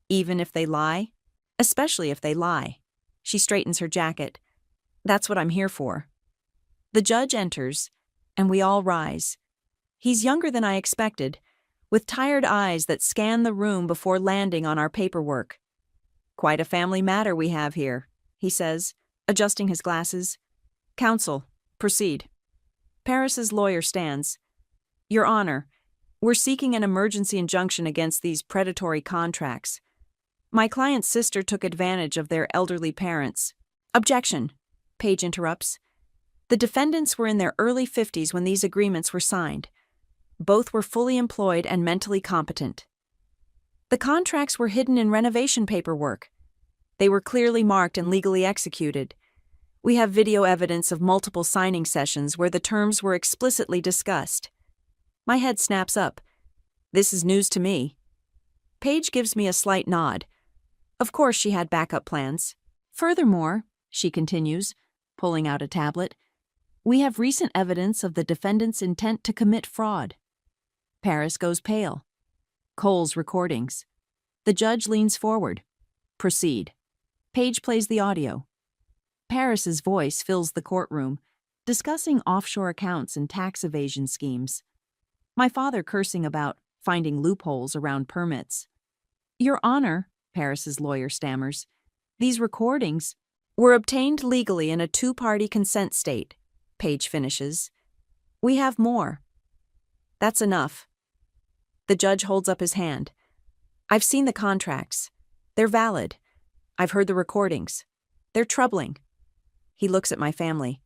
S5: Even if they lie, especially if they lie. She straightens her jacket. That's what I'm here for. The judge enters, and we all rise. He's younger than I expected, with tired eyes that scan the room before landing on our paperwork. Quite a family matter we have here, he says, adjusting his glasses. Counsel, proceed. Paris's lawyer stands. Your Honor, we're seeking an emergency injunction against these predatory contracts. My client's sister took advantage of their elderly parents. Objection, Paige interrupts. The defendants were in their early 50s when these agreements were signed. Both were fully employed and mentally competent. The contracts were hidden in renovation paperwork. They were clearly marked and legally executed. We have video evidence of multiple signing sessions where the terms were explicitly discussed. My head snaps up. This is news to me. Paige gives me a slight nod. Of course she had backup plans. Furthermore, she continues, pulling out a tablet, we have recent evidence of the defendant's intent to commit fraud. Paris goes pale. Cole's recordings. The judge leans forward. Proceed. Paige plays the audio. Paris's voice fills the courtroom, discussing offshore accounts and tax evasion schemes. My father cursing about finding loopholes around permits. Your Honor, Paris's lawyer stammers, these recordings were obtained legally in a two-party consent state, Paige finishes. We have more. That's enough. The judge holds up his hand. I've seen the contracts. They're valid. I've heard the recordings. They're troubling. He looks at my family.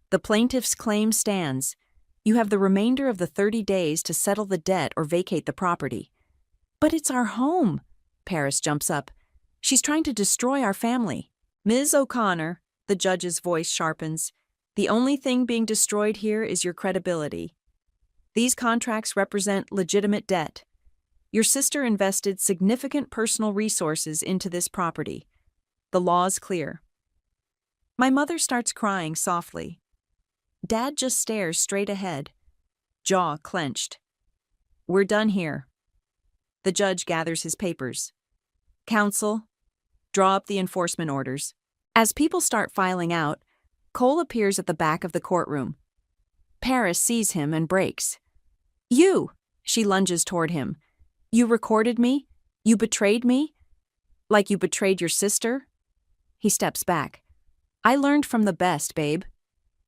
S5: The plaintiff's claim stands. You have the remainder of the 30 days to settle the debt or vacate the property. But it's our home. Paris jumps up. She's trying to destroy our family. Ms. O'Connor, the judge's voice sharpens. The only thing being destroyed here is your credibility. These contracts represent legitimate debt. Your sister invested significant personal resources into this property. The law's clear. My mother starts crying softly. Dad just stares straight ahead, jaw clenched. We're done here. The judge gathers his papers. Counsel, draw up the enforcement orders. As people start filing out, Cole appears at the back of the courtroom. Paris sees him and breaks. You! She lunges toward him. You recorded me? You betrayed me? Like you betrayed your sister? He steps back. I learned from the best, babe.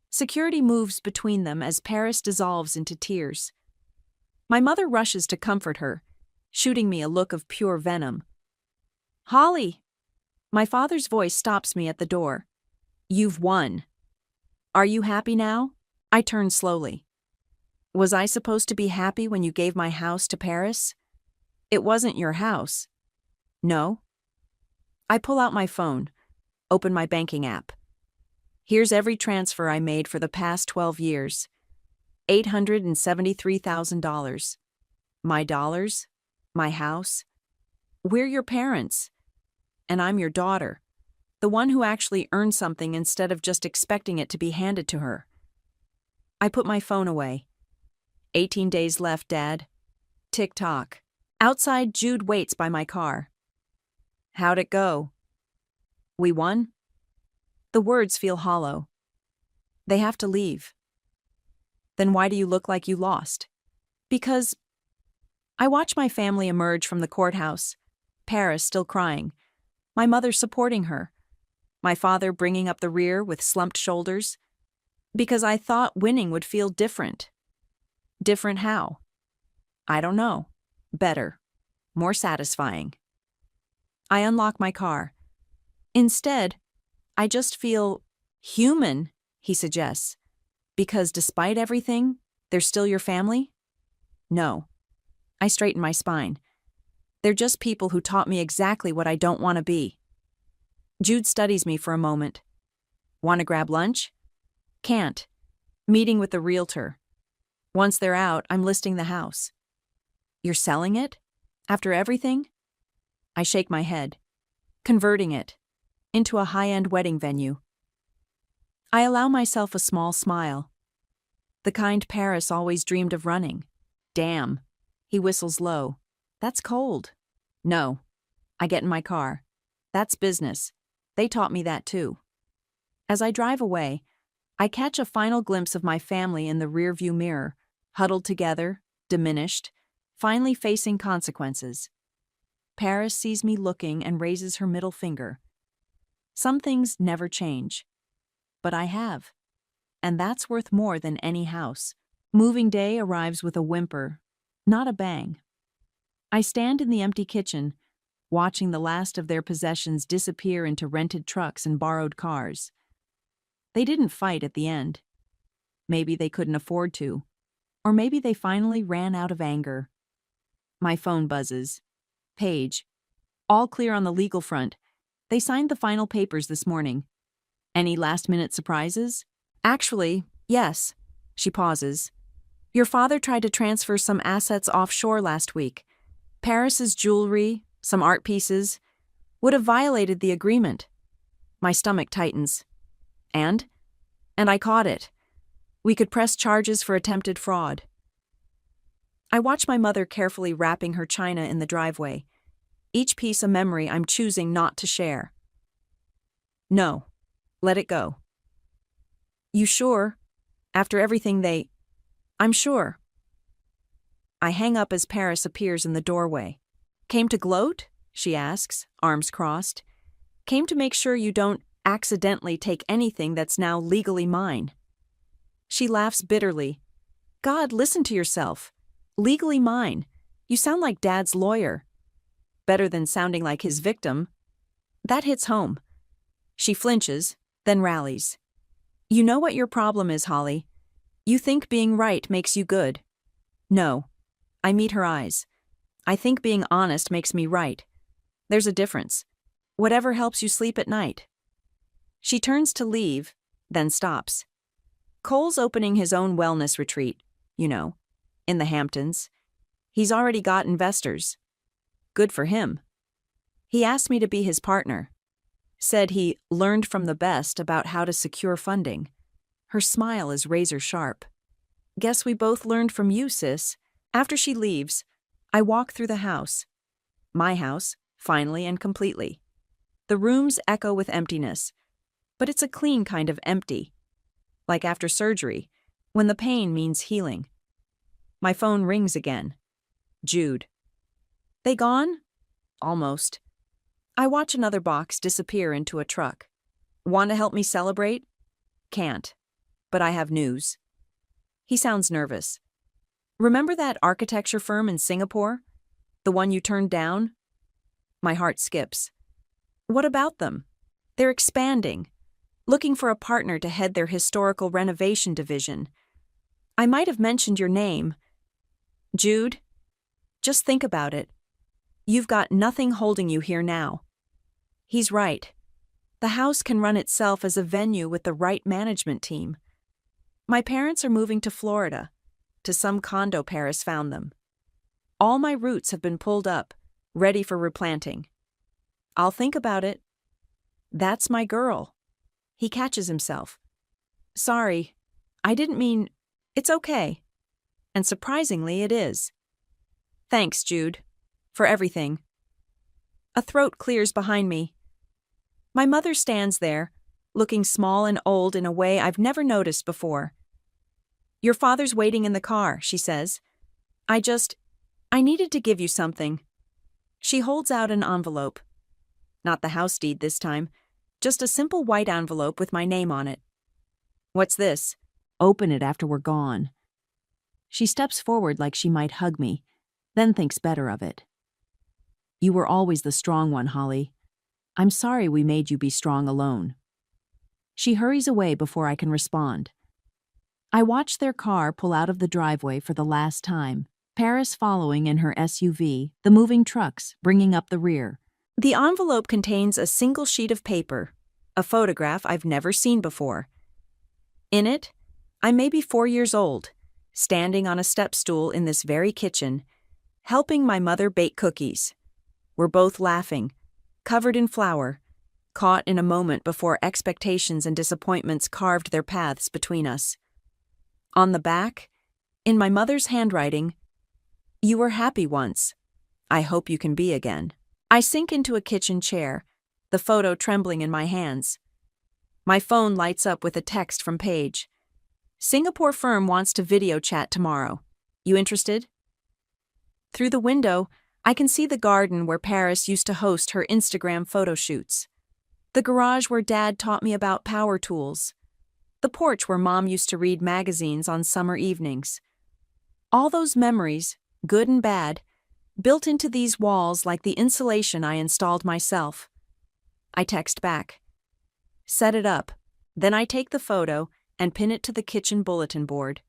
S5: Security moves between them as Paris dissolves into tears. My mother rushes to comfort her, shooting me a look of pure venom. Holly! My father's voice stops me at the door. You've won. Are you happy now? I turn slowly. Was I supposed to be happy when you gave my house to Paris? It wasn't your house. No. I pull out my phone, open my banking app. Here's every transfer I made for the past 12 years. $873,000. My dollars, my house. We're your parents. And I'm your daughter, the one who actually earned something instead of just expecting it to be handed to her. I put my phone away. 18 days left, Dad. Tick-tock. Outside, Jude waits by my car. How'd it go? We won? The words feel hollow. They have to leave. Then why do you look like you lost? Because I watch my family emerge from the courthouse, Paris still crying, My mother supporting her. My father bringing up the rear with slumped shoulders. Because I thought winning would feel different. Different how? I don't know. Better. More satisfying. I unlock my car. Instead, I just feel human, he suggests. Because despite everything, they're still your family? No. I straighten my spine. They're just people who taught me exactly what I don't want to be. Jude studies me for a moment. Want to grab lunch? Can't. Meeting with the realtor. Once they're out, I'm listing the house. You're selling it? After everything? I shake my head. Converting it into a high-end wedding venue. I allow myself a small smile. The kind Paris always dreamed of running. Damn. He whistles low. That's cold. No. I get in my car. That's business. They taught me that too. As I drive away, I catch a final glimpse of my family in the rearview mirror, huddled together, diminished, finally facing consequences. Paris sees me looking and raises her middle finger. Some things never change. But I have. And that's worth more than any house. Moving day arrives with a whimper, not a bang. I stand in the empty kitchen, watching the last of their possessions disappear into rented trucks and borrowed cars. They didn't fight at the end. Maybe they couldn't afford to. Or maybe they finally ran out of anger. My phone buzzes. Paige. All clear on the legal front. They signed the final papers this morning. Any last-minute surprises? Actually, yes. She pauses. Your father tried to transfer some assets offshore last week. Paris's jewelry, some art pieces, would have violated the agreement. My stomach tightens. And I caught it. We could press charges for attempted fraud. I watch my mother carefully wrapping her china in the driveway, each piece a memory I'm choosing not to share. No, let it go. You sure? After everything I'm sure. I hang up as Paris appears in the doorway. Came to gloat? She asks, arms crossed. Came to make sure you don't accidentally take anything that's now legally mine. She laughs bitterly. God, listen to yourself. Legally mine. You sound like Dad's lawyer. Better than sounding like his victim. That hits home. She flinches, then rallies. You know what your problem is, Holly. You think being right makes you good. No. I meet her eyes. I think being honest makes me right. There's a difference. Whatever helps you sleep at night. She turns to leave, then stops. Cole's opening his own wellness retreat, in the Hamptons. He's already got investors. Good for him. He asked me to be his partner. Said he learned from the best about how to secure funding. Her smile is razor sharp. Guess we both learned from you, sis. After she leaves, I walk through the house. My house, finally and completely. The rooms echo with emptiness, but it's a clean kind of empty. Like after surgery, when the pain means healing. My phone rings again. Jude. They gone? Almost. I watch another box disappear into a truck. Want to help me celebrate? Can't. But I have news. He sounds nervous. Remember that architecture firm in Singapore? The one you turned down? My heart skips. What about them? They're expanding. Looking for a partner to head their historical renovation division. I might have mentioned your name. Jude, just think about it. You've got nothing holding you here now. He's right. The house can run itself as a venue with the right management team. My parents are moving to Florida, to some condo Paris found them. All my roots have been pulled up, ready for replanting. I'll think about it. That's my girl. He catches himself. Sorry, I didn't mean... It's okay. And surprisingly, it is. Thanks, Jude, for everything. A throat clears behind me. My mother stands there, looking small and old in a way I've never noticed before. Your father's waiting in the car, she says. I needed to give you something. She holds out an envelope. Not the house deed this time. Just a simple white envelope with my name on it. What's this? Open it after we're gone. She steps forward like she might hug me, then thinks better of it. You were always the strong one, Holly. I'm sorry we made you be strong alone. She hurries away before I can respond. I watch their car pull out of the driveway for the last time, Paris following in her SUV, the moving trucks bringing up the rear. The envelope contains a single sheet of paper, a photograph I've never seen before. In it, I may be 4 years old, standing on a step stool in this very kitchen, helping my mother bake cookies. We're both laughing, covered in flour, caught in a moment before expectations and disappointments carved their paths between us. On the back, in my mother's handwriting, "You were happy once. I hope you can be again." I sink into a kitchen chair, the photo trembling in my hands. My phone lights up with a text from Paige. "Singapore firm wants to video chat tomorrow. You interested?" Through the window, I can see the garden where Paris used to host her Instagram photo shoots. The garage where Dad taught me about power tools. The porch where Mom used to read magazines on summer evenings. All those memories, good and bad, built into these walls like the insulation I installed myself. I text back. Set it up. Then I take the photo and pin it to the kitchen bulletin board.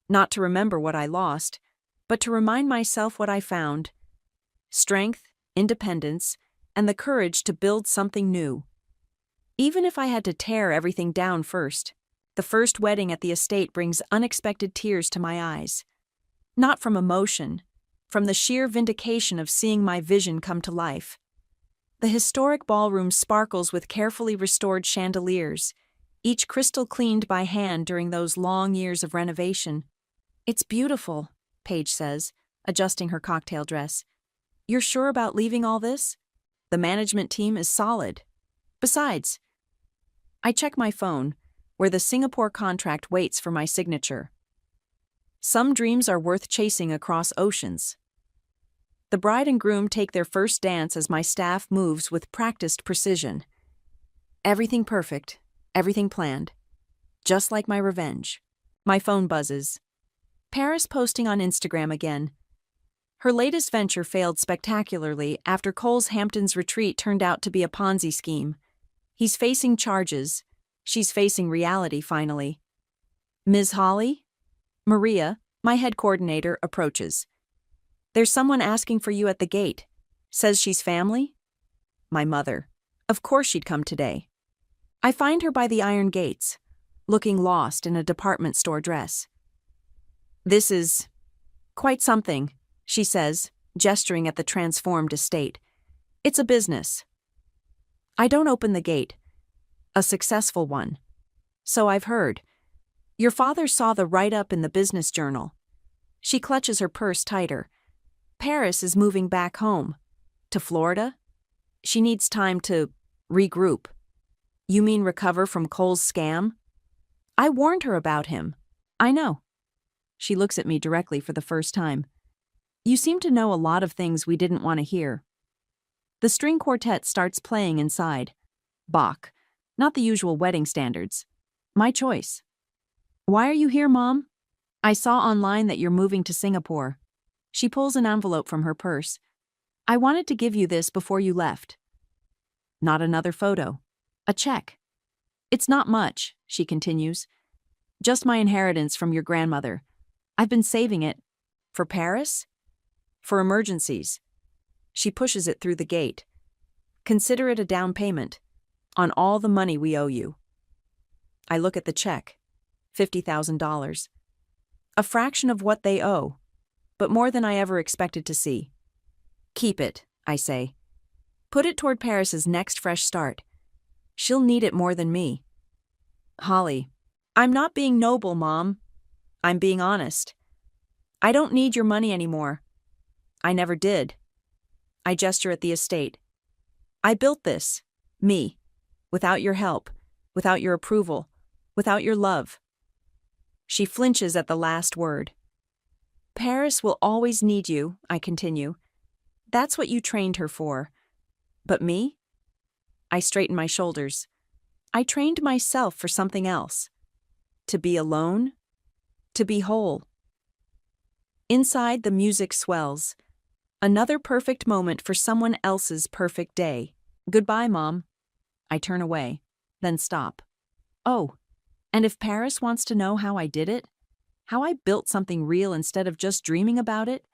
S5: Not to remember what I lost, but to remind myself what I found. Strength, independence, and the courage to build something new. Even if I had to tear everything down first, the first wedding at the estate brings unexpected tears to my eyes. Not from emotion, from the sheer vindication of seeing my vision come to life. The historic ballroom sparkles with carefully restored chandeliers, each crystal cleaned by hand during those long years of renovation. "It's beautiful," Paige says, adjusting her cocktail dress. "You're sure about leaving all this? The management team is solid. Besides," I check my phone, where the Singapore contract waits for my signature. Some dreams are worth chasing across oceans. The bride and groom take their first dance as my staff moves with practiced precision. Everything perfect, everything planned. Just like my revenge. My phone buzzes. Paris posting on Instagram again. Her latest venture failed spectacularly after Cole's Hamptons retreat turned out to be a Ponzi scheme. He's facing charges. She's facing reality finally. "Ms. Holly?" Maria, my head coordinator, approaches. "There's someone asking for you at the gate. Says she's family?" My mother. Of course she'd come today. I find her by the iron gates, looking lost in a department store dress. "This is quite something," she says, gesturing at the transformed estate. "It's a business." I don't open the gate. A successful one. "So I've heard. Your father saw the write-up in the business journal." She clutches her purse tighter. "Paris is moving back home. To Florida? She needs time to regroup." "You mean recover from Cole's scam?" "I warned her about him." "I know." She looks at me directly for the first time. "You seem to know a lot of things we didn't want to hear." The string quartet starts playing inside. Bach, not the usual wedding standards. My choice. "Why are you here, Mom?" "I saw online that you're moving to Singapore." She pulls an envelope from her purse. "I wanted to give you this before you left." Not another photo. A check. "It's not much," she continues. "Just my inheritance from your grandmother. I've been saving it." "For Paris?" "For emergencies." She pushes it through the gate. "Consider it a down payment on all the money we owe you." I look at the check. $50,000. A fraction of what they owe, but more than I ever expected to see. "Keep it," I say. "Put it toward Paris's next fresh start. She'll need it more than me." "Holly, I'm not being noble, Mom. I'm being honest. I don't need your money anymore. I never did." I gesture at the estate. "I built this. Me. Without your help. Without your approval. Without your love." She flinches at the last word. "Paris will always need you," I continue. "That's what you trained her for. But me? I straightened my shoulders. I trained myself for something else. To be alone. To be whole. Inside, the music swells. Another perfect moment for someone else's perfect day. Goodbye, Mom. I turn away, then stop. Oh, and if Paris wants to know how I did it, how I built something real instead of just dreaming about it,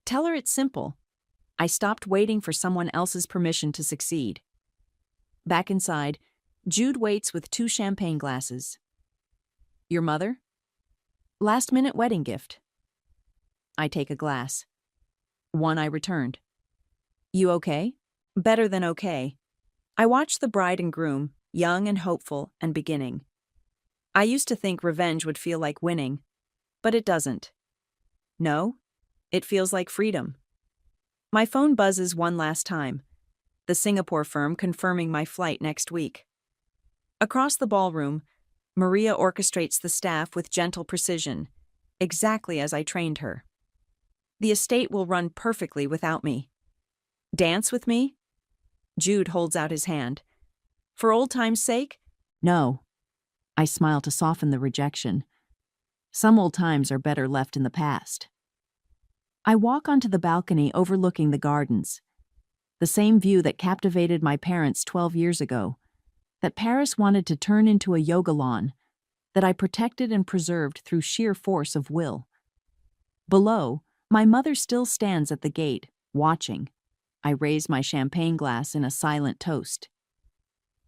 S5: tell her it's simple. I stopped waiting for someone else's permission to succeed. Back inside, Jude waits with 2 champagne glasses. Your mother? Last-minute wedding gift. I take a glass. One I returned. You okay? Better than okay. I watch the bride and groom, young and hopeful and beginning. I used to think revenge would feel like winning, but it doesn't. No, it feels like freedom. My phone buzzes one last time. The Singapore firm confirming my flight next week. Across the ballroom, Maria orchestrates the staff with gentle precision, exactly as I trained her. The estate will run perfectly without me. Dance with me? Jude holds out his hand. For old time's sake? No. I smile to soften the rejection. Some old times are better left in the past. I walk onto the balcony overlooking the gardens. The same view that captivated my parents 12 years ago, that Paris wanted to turn into a yoga lawn, that I protected and preserved through sheer force of will. Below, my mother still stands at the gate, watching. I raise my champagne glass in a silent toast.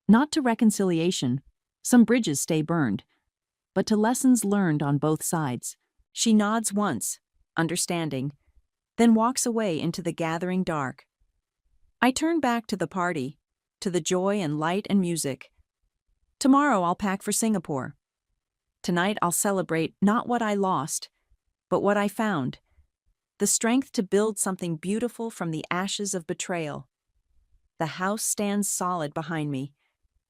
S5: Not to reconciliation, some bridges stay burned, but to lessons learned on both sides. She nods once, understanding, then walks away into the gathering dark. I turn back to the party, to the joy and light and music. Tomorrow I'll pack for Singapore. Tonight I'll celebrate not what I lost, but what I found. The strength to build something beautiful from the ashes of betrayal. The house stands solid behind me,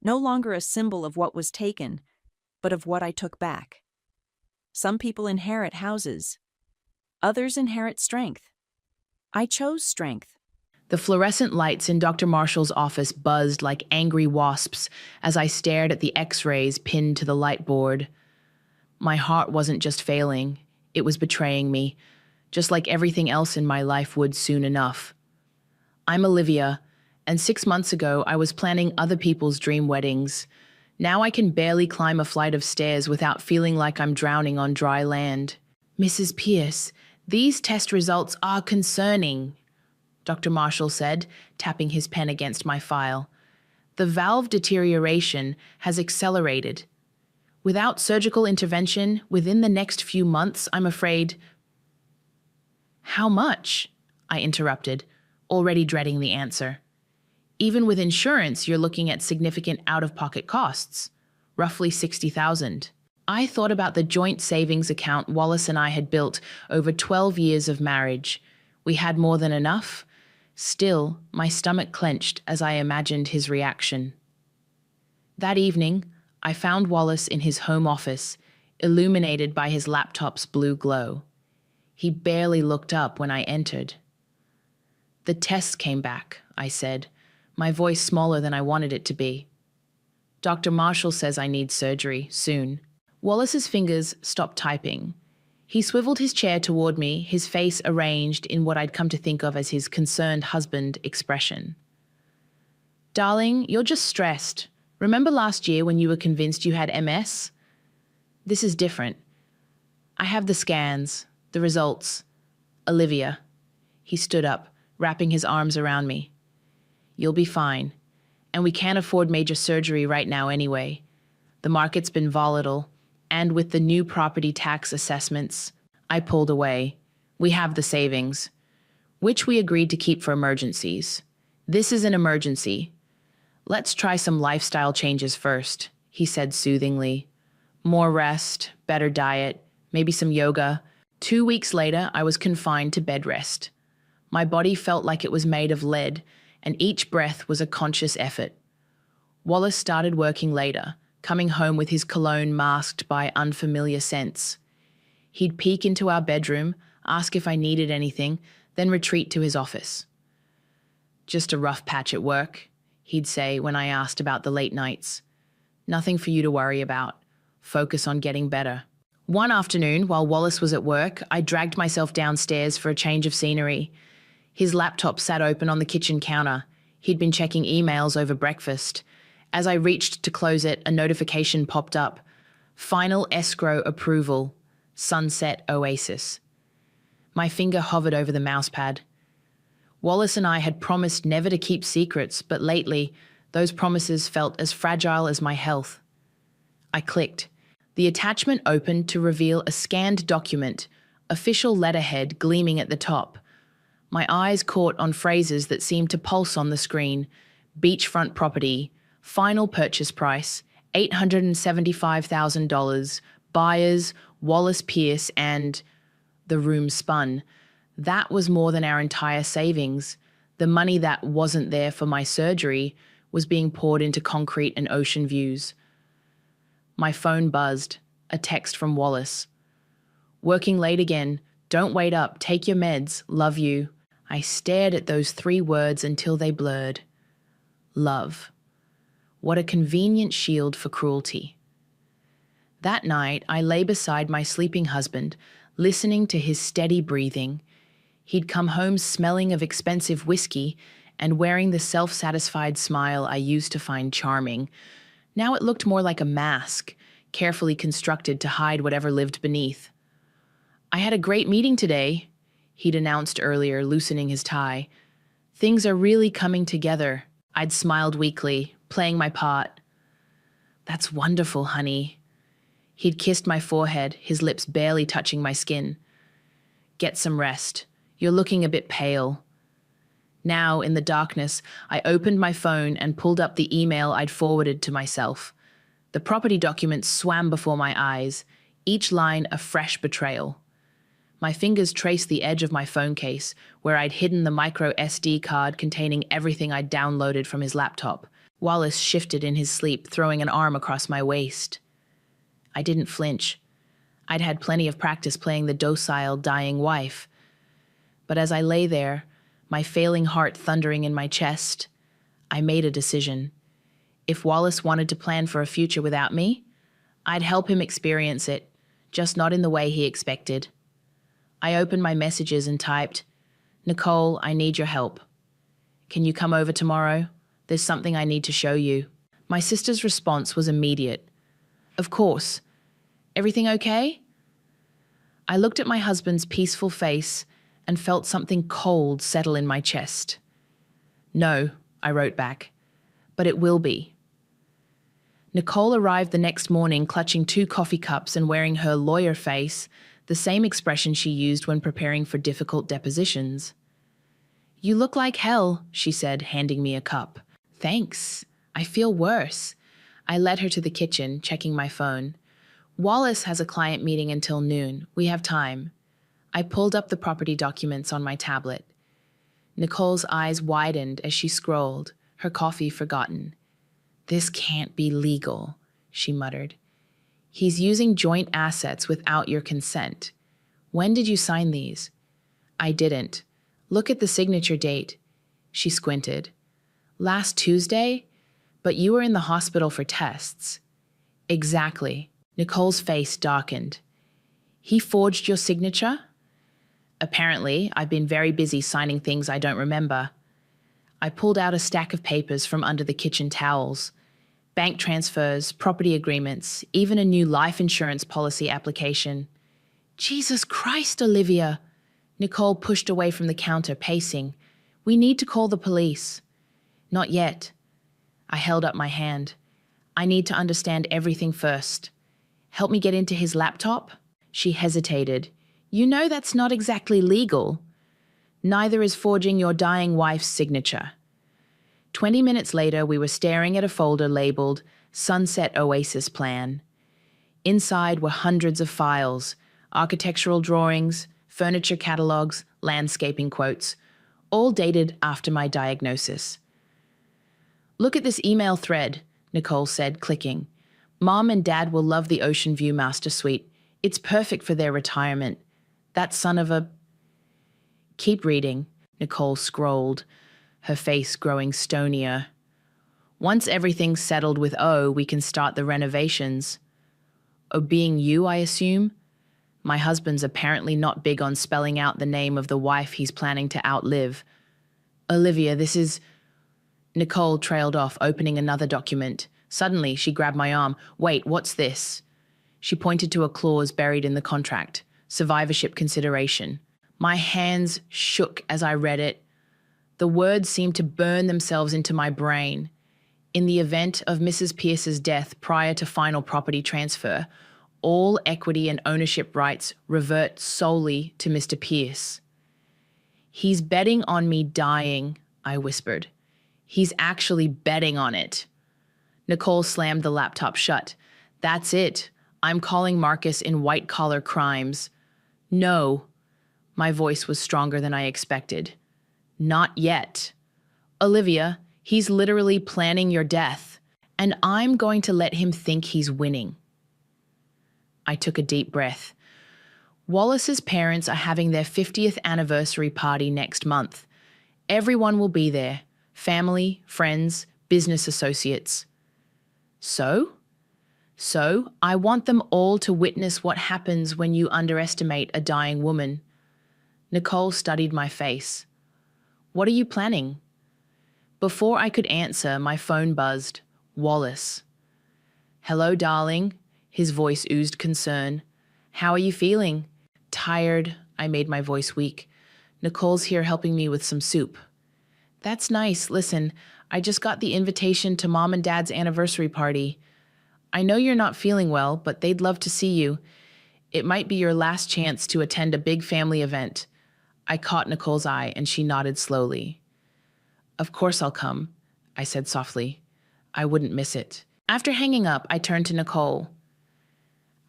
S5: no longer a symbol of what was taken, but of what I took back. Some people inherit houses. Others inherit strength. I chose strength.
S2: The fluorescent lights in Dr. Marshall's office buzzed like angry wasps as I stared at the X-rays pinned to the light board. My heart wasn't just failing, it was betraying me, just like everything else in my life would soon enough. I'm Olivia, and 6 months ago I was planning other people's dream weddings. Now I can barely climb a flight of stairs without feeling like I'm drowning on dry land. Mrs. Pierce, these test results are concerning, Dr. Marshall said, tapping his pen against my file. The valve deterioration has accelerated. Without surgical intervention, within the next few months, I'm afraid... How much? I interrupted, already dreading the answer. Even with insurance, you're looking at significant out-of-pocket costs, roughly $60,000. I thought about the joint savings account Wallace and I had built over 12 years of marriage. We had more than enough. Still, my stomach clenched as I imagined his reaction. That evening, I found Wallace in his home office, illuminated by his laptop's blue glow. He barely looked up when I entered. The tests came back, I said, my voice smaller than I wanted it to be. Dr. Marshall says I need surgery soon. Wallace's fingers stopped typing. He swiveled his chair toward me, his face arranged in what I'd come to think of as his concerned husband expression. Darling, you're just stressed. Remember last year when you were convinced you had MS? This is different. I have the scans, the results. Olivia. He stood up, wrapping his arms around me. You'll be fine. And we can't afford major surgery right now anyway. The market's been volatile. And with the new property tax assessments, I pulled away. We have the savings, which we agreed to keep for emergencies. This is an emergency. Let's try some lifestyle changes first, he said soothingly. More rest, better diet, maybe some yoga. 2 weeks later, I was confined to bed rest. My body felt like it was made of lead, and each breath was a conscious effort. Wallace started working later, coming home with his cologne masked by unfamiliar scents. He'd peek into our bedroom, ask if I needed anything, then retreat to his office. Just a rough patch at work, he'd say when I asked about the late nights. Nothing for you to worry about. Focus on getting better. One afternoon, while Wallace was at work, I dragged myself downstairs for a change of scenery. His laptop sat open on the kitchen counter. He'd been checking emails over breakfast. As I reached to close it, a notification popped up. Final escrow approval. Sunset Oasis. My finger hovered over the mousepad. Wallace and I had promised never to keep secrets, but lately, those promises felt as fragile as my health. I clicked. The attachment opened to reveal a scanned document, official letterhead gleaming at the top. My eyes caught on phrases that seemed to pulse on the screen. Beachfront property, final purchase price, $875,000, buyers, Wallace Pierce, and the room spun. That was more than our entire savings. The money that wasn't there for my surgery was being poured into concrete and ocean views. My phone buzzed, a text from Wallace. Working late again. Don't wait up. Take your meds. Love you. I stared at those 3 words until they blurred. Love. What a convenient shield for cruelty. That night, I lay beside my sleeping husband, listening to his steady breathing. He'd come home smelling of expensive whiskey and wearing the self-satisfied smile I used to find charming. Now it looked more like a mask, carefully constructed to hide whatever lived beneath. I had a great meeting today, he'd announced earlier, loosening his tie. Things are really coming together. I'd smiled weakly, playing my part. That's wonderful, honey. He'd kissed my forehead, his lips barely touching my skin. Get some rest. You're looking a bit pale. Now, in the darkness, I opened my phone and pulled up the email I'd forwarded to myself. The property documents swam before my eyes, each line a fresh betrayal. My fingers traced the edge of my phone case, where I'd hidden the micro SD card containing everything I'd downloaded from his laptop. Wallace shifted in his sleep, throwing an arm across my waist. I didn't flinch. I'd had plenty of practice playing the docile, dying wife. But as I lay there, my failing heart thundering in my chest, I made a decision. If Wallace wanted to plan for a future without me, I'd help him experience it, just not in the way he expected. I opened my messages and typed, Nicole, I need your help. Can you come over tomorrow? There's something I need to show you. My sister's response was immediate. Of course. Everything okay? I looked at my husband's peaceful face and felt something cold settle in my chest. No, I wrote back, but it will be. Nicole arrived the next morning clutching 2 coffee cups and wearing her lawyer face, the same expression she used when preparing for difficult depositions. You look like hell, she said, handing me a cup. Thanks. I feel worse. I led her to the kitchen, checking my phone. Wallace has a client meeting until noon. We have time. I pulled up the property documents on my tablet. Nicole's eyes widened as she scrolled, her coffee forgotten. This can't be legal, she muttered. He's using joint assets without your consent. When did you sign these? I didn't. Look at the signature date. She squinted. Last Tuesday? But you were in the hospital for tests. Exactly. Nicole's face darkened. He forged your signature? Apparently, I've been very busy signing things I don't remember. I pulled out a stack of papers from under the kitchen towels. Bank transfers, property agreements, even a new life insurance policy application. Jesus Christ, Olivia! Nicole pushed away from the counter, pacing. We need to call the police. Not yet. I held up my hand. I need to understand everything first. Help me get into his laptop? She hesitated. You know that's not exactly legal. Neither is forging your dying wife's signature. 20 minutes later, we were staring at a folder labeled Sunset Oasis Plan. Inside were hundreds of files, architectural drawings, furniture catalogs, landscaping quotes, all dated after my diagnosis. Look at this email thread, Nicole said, clicking. Mom and Dad will love the Ocean View Master Suite. It's perfect for their retirement. That son of a... Keep reading, Nicole scrolled, her face growing stonier. Once everything's settled with O, we can start the renovations. O being you, I assume? My husband's apparently not big on spelling out the name of the wife he's planning to outlive. Olivia, this is... Nicole trailed off, opening another document. Suddenly, she grabbed my arm. Wait, what's this? She pointed to a clause buried in the contract. Survivorship consideration. My hands shook as I read it. The words seemed to burn themselves into my brain. In the event of Mrs. Pierce's death prior to final property transfer, all equity and ownership rights revert solely to Mr. Pierce. He's betting on me dying, I whispered. He's actually betting on it. Nicole slammed the laptop shut. That's it. I'm calling Marcus in white-collar crimes. No. My voice was stronger than I expected. Not yet. Olivia, he's literally planning your death, and I'm going to let him think he's winning. I took a deep breath. Wallace's parents are having their 50th anniversary party next month. Everyone will be there. Family, friends, business associates. So, I want them all to witness what happens when you underestimate a dying woman. Nicole studied my face. What are you planning? Before I could answer, my phone buzzed. Wallace. Hello, darling. His voice oozed concern. How are you feeling? Tired. I made my voice weak. Nicole's here helping me with some soup. That's nice. Listen, I just got the invitation to Mom and Dad's anniversary party. I know you're not feeling well, but they'd love to see you. It might be your last chance to attend a big family event. I caught Nicole's eye, and she nodded slowly. Of course I'll come, I said softly. I wouldn't miss it. After hanging up, I turned to Nicole.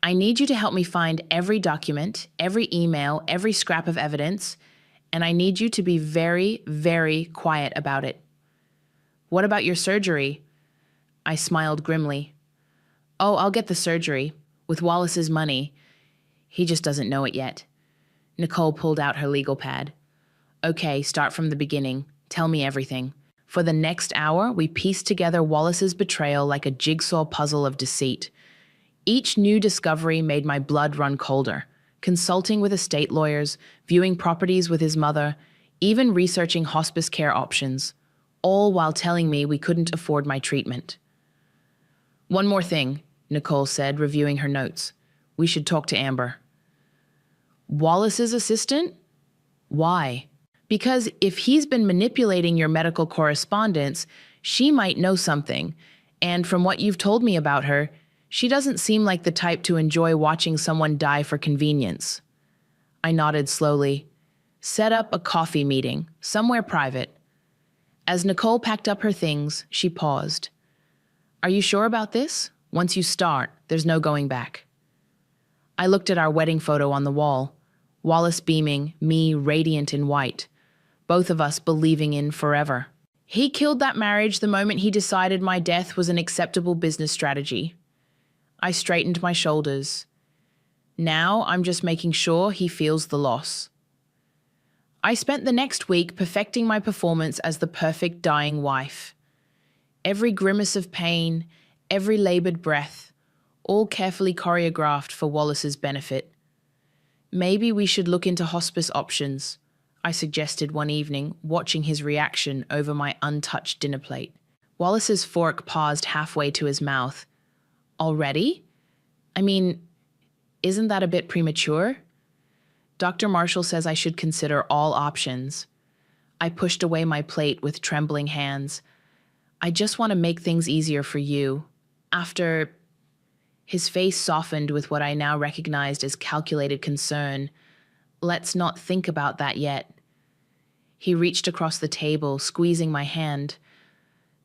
S2: I need you to help me find every document, every email, every scrap of evidence, and I need you to be very, very quiet about it. What about your surgery? I smiled grimly. Oh, I'll get the surgery, with Wallace's money. He just doesn't know it yet. Nicole pulled out her legal pad. Okay, start from the beginning. Tell me everything. For the next hour, we pieced together Wallace's betrayal like a jigsaw puzzle of deceit. Each new discovery made my blood run colder. Consulting with estate lawyers, viewing properties with his mother, even researching hospice care options, all while telling me we couldn't afford my treatment. One more thing, Nicole said, reviewing her notes. We should talk to Amber. Wallace's assistant? Why? Because if he's been manipulating your medical correspondence, she might know something. And from what you've told me about her, she doesn't seem like the type to enjoy watching someone die for convenience. I nodded slowly. Set up a coffee meeting, somewhere private. As Nicole packed up her things, she paused. Are you sure about this? Once you start, there's no going back. I looked at our wedding photo on the wall. Wallace beaming, me radiant in white. Both of us believing in forever. He killed that marriage the moment he decided my death was an acceptable business strategy. I straightened my shoulders. Now I'm just making sure he feels the loss. I spent the next week perfecting my performance as the perfect dying wife. Every grimace of pain, every labored breath, all carefully choreographed for Wallace's benefit. Maybe we should look into hospice options, I suggested one evening, watching his reaction over my untouched dinner plate. Wallace's fork paused halfway to his mouth. Already? I mean, isn't that a bit premature? Dr. Marshall says I should consider all options. I pushed away my plate with trembling hands. I just want to make things easier for you. After... His face softened with what I now recognized as calculated concern. Let's not think about that yet. He reached across the table, squeezing my hand.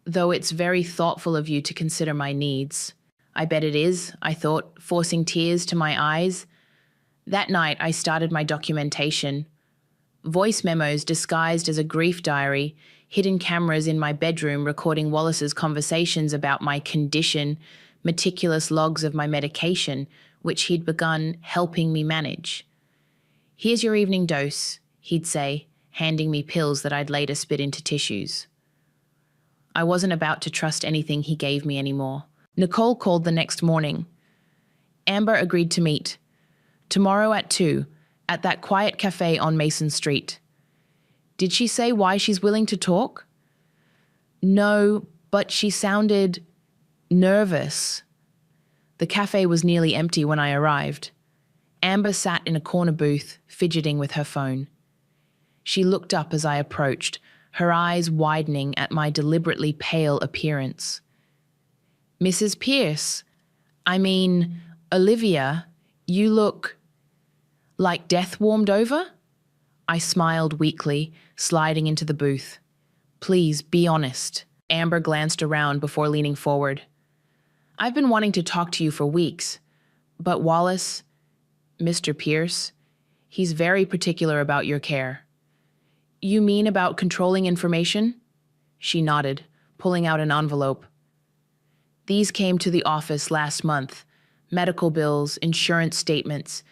S2: Though it's very thoughtful of you to consider my needs. I bet it is, I thought, forcing tears to my eyes. That night, I started my documentation. Voice memos disguised as a grief diary, hidden cameras in my bedroom recording Wallace's conversations about my condition, meticulous logs of my medication, which he'd begun helping me manage. Here's your evening dose, he'd say, handing me pills that I'd later spit into tissues. I wasn't about to trust anything he gave me anymore. Nicole called the next morning. Amber agreed to meet. Tomorrow at 2, at that quiet cafe on Mason Street. Did she say why she's willing to talk? No, but she sounded nervous. The cafe was nearly empty when I arrived. Amber sat in a corner booth, fidgeting with her phone. She looked up as I approached, her eyes widening at my deliberately pale appearance. Mrs. Pierce, Olivia, you look like death warmed over? I smiled weakly, sliding into the booth. Please, be honest. Amber glanced around before leaning forward. I've been wanting to talk to you for weeks, but Wallace, Mr. Pierce, he's very particular about your care. You mean about controlling information? She nodded, pulling out an envelope. These came to the office last month. Medical bills, insurance statements.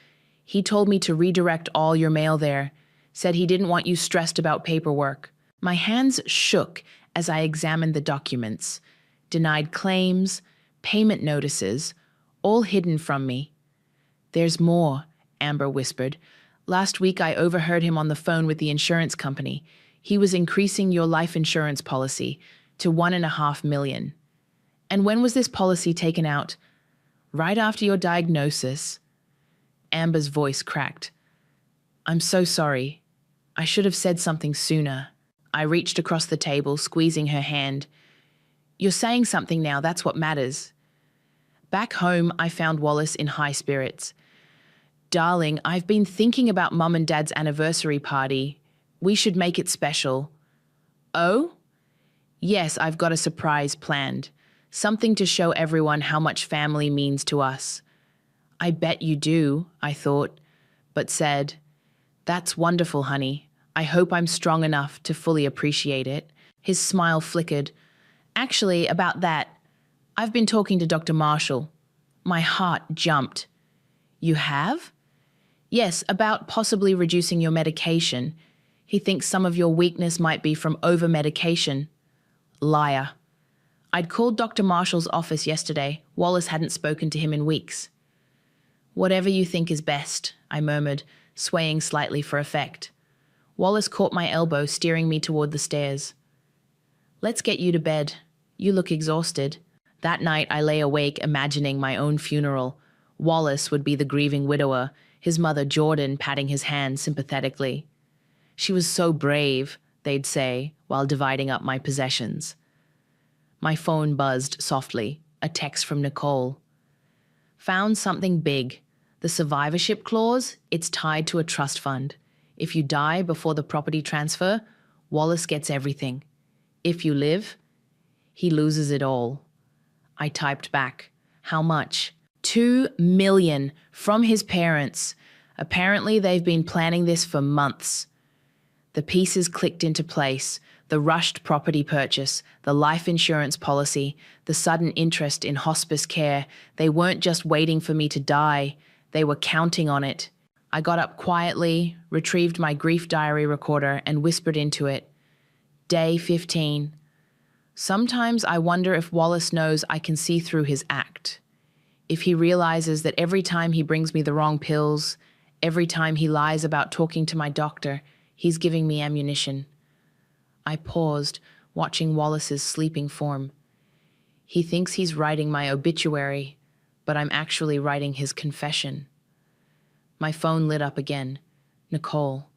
S2: He told me to redirect all your mail there, said he didn't want you stressed about paperwork. My hands shook as I examined the documents. Denied claims, payment notices, all hidden from me. There's more, Amber whispered. Last week I overheard him on the phone with the insurance company. He was increasing your life insurance policy to $1.5 million. And when was this policy taken out? Right after your diagnosis. Amber's voice cracked. I'm so sorry. I should have said something sooner. I reached across the table, squeezing her hand. You're saying something now, that's what matters. Back home, I found Wallace in high spirits. Darling, I've been thinking about Mum and Dad's anniversary party. We should make it special. Oh? Yes, I've got a surprise planned. Something to show everyone how much family means to us. I bet you do, I thought, but said, That's wonderful, honey. I hope I'm strong enough to fully appreciate it. His smile flickered. Actually, about that, I've been talking to Dr. Marshall. My heart jumped. You have? Yes, about possibly reducing your medication. He thinks some of your weakness might be from over-medication. Liar. I'd called Dr. Marshall's office yesterday. Wallace hadn't spoken to him in weeks. Whatever you think is best, I murmured, swaying slightly for effect. Wallace caught my elbow, steering me toward the stairs. Let's get you to bed. You look exhausted. That night I lay awake imagining my own funeral. Wallace would be the grieving widower, his mother Jordan patting his hand sympathetically. She was so brave, they'd say, while dividing up my possessions. My phone buzzed softly, a text from Nicole. Found something big. The survivorship clause, it's tied to a trust fund. If you die before the property transfer, Wallace gets everything. If you live, he loses it all. I typed back. How much? $2 million from his parents. Apparently they've been planning this for months. The pieces clicked into place. The rushed property purchase, the life insurance policy, the sudden interest in hospice care. They weren't just waiting for me to die. They were counting on it. I got up quietly, retrieved my grief diary recorder, and whispered into it. Day 15. Sometimes I wonder if Wallace knows I can see through his act. If he realizes that every time he brings me the wrong pills, every time he lies about talking to my doctor, he's giving me ammunition. I paused, watching Wallace's sleeping form. He thinks he's writing my obituary, but I'm actually writing his confession. My phone lit up again. Nicole,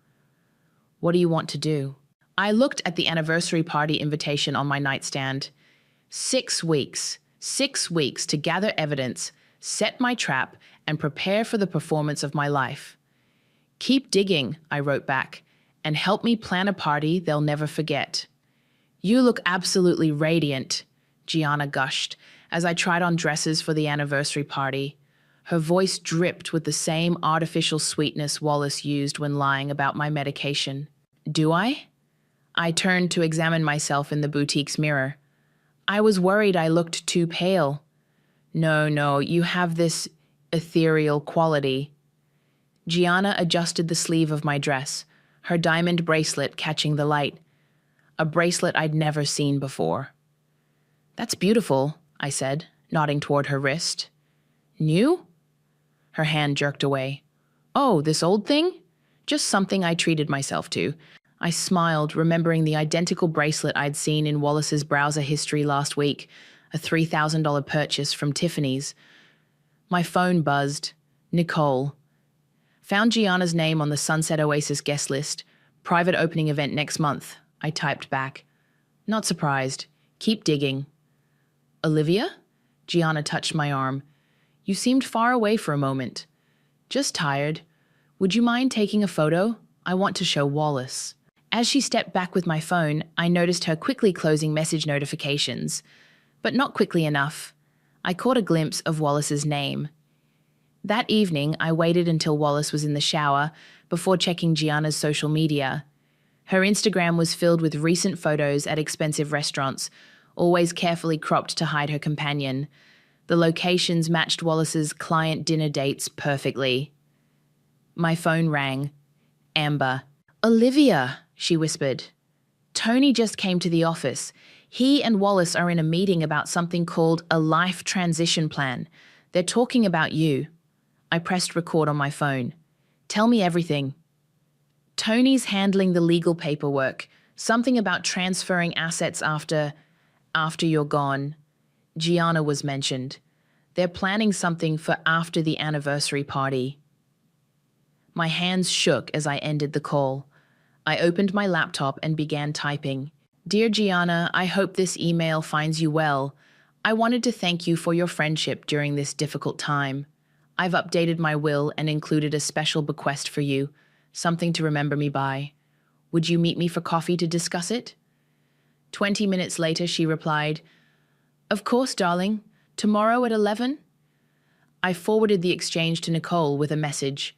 S2: what do you want to do? I looked at the anniversary party invitation on my nightstand. 6 weeks. 6 weeks to gather evidence, set my trap, and prepare for the performance of my life. Keep digging, I wrote back, and help me plan a party they'll never forget. You look absolutely radiant, Gianna gushed, as I tried on dresses for the anniversary party. Her voice dripped with the same artificial sweetness Wallace used when lying about my medication. Do I? I turned to examine myself in the boutique's mirror. I was worried I looked too pale. No, you have this ethereal quality. Gianna adjusted the sleeve of my dress, her diamond bracelet catching the light. A bracelet I'd never seen before. That's beautiful, I said, nodding toward her wrist. New? Her hand jerked away. Oh, this old thing? Just something I treated myself to. I smiled, remembering the identical bracelet I'd seen in Wallace's browser history last week, a $3,000 purchase from Tiffany's. My phone buzzed. Nicole. Found Gianna's name on the Sunset Oasis guest list. Private opening event next month. I typed back. Not surprised. Keep digging. Olivia? Gianna touched my arm. You seemed far away for a moment. Just tired. Would you mind taking a photo? I want to show Wallace. As she stepped back with my phone, I noticed her quickly closing message notifications. But not quickly enough. I caught a glimpse of Wallace's name. That evening, I waited until Wallace was in the shower before checking Gianna's social media. Her Instagram was filled with recent photos at expensive restaurants, always carefully cropped to hide her companion. The locations matched Wallace's client dinner dates perfectly. My phone rang. Amber. Olivia, she whispered. Tony just came to the office. He and Wallace are in a meeting about something called a life transition plan. They're talking about you. I pressed record on my phone. Tell me everything. Tony's handling the legal paperwork. Something about transferring assets after you're gone. Gianna was mentioned. They're planning something for after the anniversary party. My hands shook as I ended the call. I opened my laptop and began typing. Dear Gianna, I hope this email finds you well. I wanted to thank you for your friendship during this difficult time. I've updated my will and included a special bequest for you, something to remember me by. Would you meet me for coffee to discuss it? 20 minutes later, she replied, Of course, darling. Tomorrow at 11? I forwarded the exchange to Nicole with a message.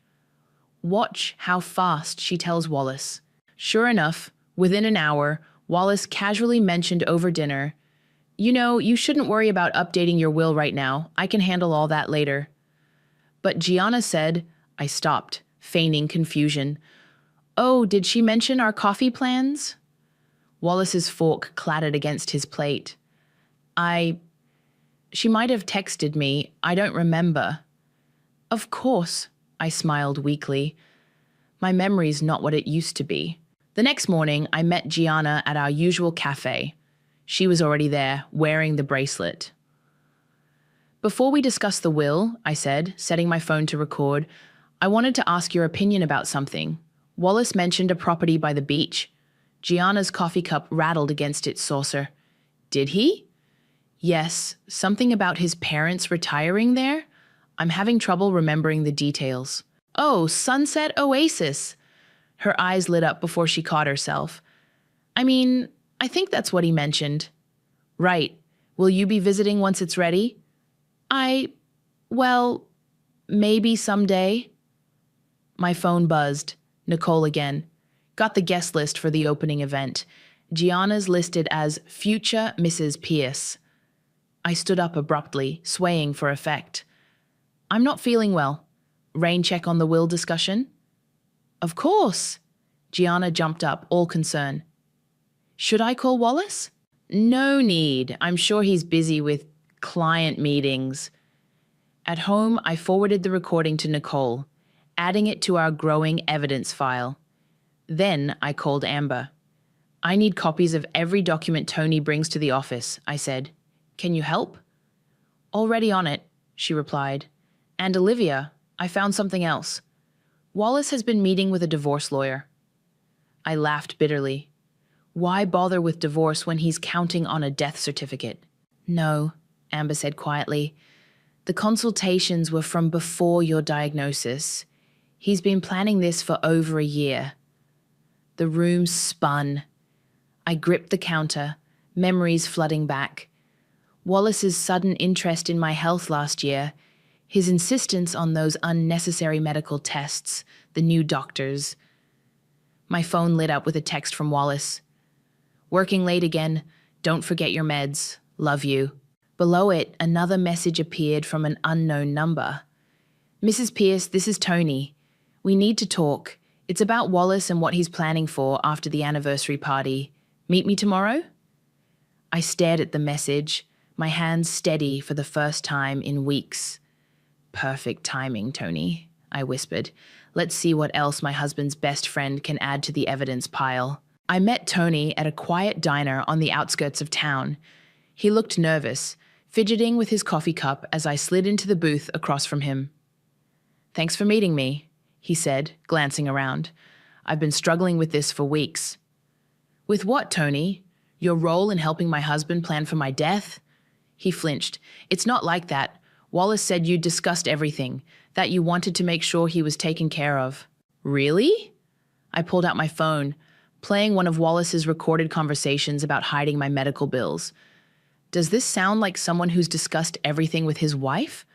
S2: Watch how fast she tells Wallace. Sure enough, within an hour, Wallace casually mentioned over dinner, You know, you shouldn't worry about updating your will right now. I can handle all that later. But Gianna said, I stopped, feigning confusion. Oh, did she mention our coffee plans? Wallace's fork clattered against his plate. She might have texted me. I don't remember. Of course, I smiled weakly. My memory's not what it used to be. The next morning, I met Gianna at our usual cafe. She was already there, wearing the bracelet. Before we discuss the will, I said, setting my phone to record, I wanted to ask your opinion about something. Wallace mentioned a property by the beach. Gianna's coffee cup rattled against its saucer. Did he? Yes, something about his parents retiring there? I'm having trouble remembering the details. Oh, Sunset Oasis. Her eyes lit up before she caught herself. I think that's what he mentioned. Right. Will you be visiting once it's ready? Well, maybe someday. My phone buzzed. Nicole again. Got the guest list for the opening event. Gianna's listed as future Mrs. Pierce. I stood up abruptly, swaying for effect. I'm not feeling well. Rain check on the will discussion? Of course. Gianna jumped up, all concern. Should I call Wallace? No need. I'm sure he's busy with client meetings. At home, I forwarded the recording to Nicole, adding it to our growing evidence file. Then I called Amber. I need copies of every document Tony brings to the office, I said. Can you help? Already on it, she replied. And Olivia, I found something else. Wallace has been meeting with a divorce lawyer. I laughed bitterly. Why bother with divorce when he's counting on a death certificate? No, Amber said quietly. The consultations were from before your diagnosis. He's been planning this for over a year. The room spun. I gripped the counter, memories flooding back. Wallace's sudden interest in my health last year, his insistence on those unnecessary medical tests, the new doctors. My phone lit up with a text from Wallace. Working late again. Don't forget your meds. Love you. Below it, another message appeared from an unknown number. Mrs. Pierce, this is Tony. We need to talk. It's about Wallace and what he's planning for after the anniversary party. Meet me tomorrow? I stared at the message. my hands steady for the first time in weeks. Perfect timing, Tony, I whispered. Let's see what else my husband's best friend can add to the evidence pile. I met Tony at a quiet diner on the outskirts of town. He looked nervous, fidgeting with his coffee cup as I slid into the booth across from him. Thanks for meeting me, he said, glancing around. I've been struggling with this for weeks. With what, Tony? Your role in helping my husband plan for my death? He flinched. It's not like that. Wallace said you'd discussed everything, that you wanted to make sure he was taken care of. Really? I pulled out my phone, playing one of Wallace's recorded conversations about hiding my medical bills. Does this sound like someone who's discussed everything with his wife?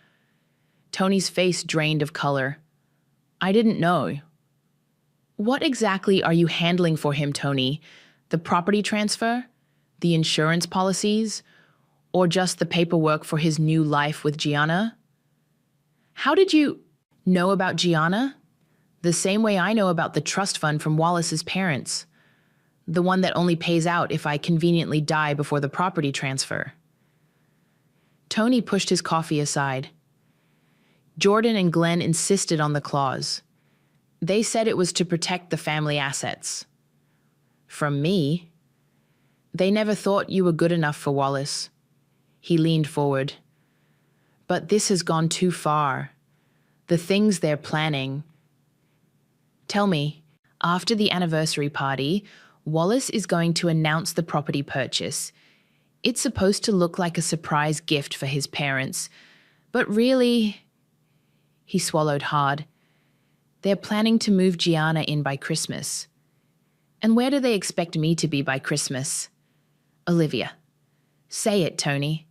S2: Tony's face drained of color. I didn't know. What exactly are you handling for him, Tony? The property transfer? The insurance policies? Or just the paperwork for his new life with Gianna? How did you know about Gianna? The same way I know about the trust fund from Wallace's parents. The one that only pays out if I conveniently die before the property transfer. Tony pushed his coffee aside. Jordan and Glenn insisted on the clause. They said it was to protect the family assets. From me? They never thought you were good enough for Wallace. He leaned forward. But this has gone too far. The things they're planning. Tell me, after the anniversary party, Wallace is going to announce the property purchase. It's supposed to look like a surprise gift for his parents. But really, he swallowed hard. They're planning to move Gianna in by Christmas. And where do they expect me to be by Christmas? Olivia. Say it, Tony.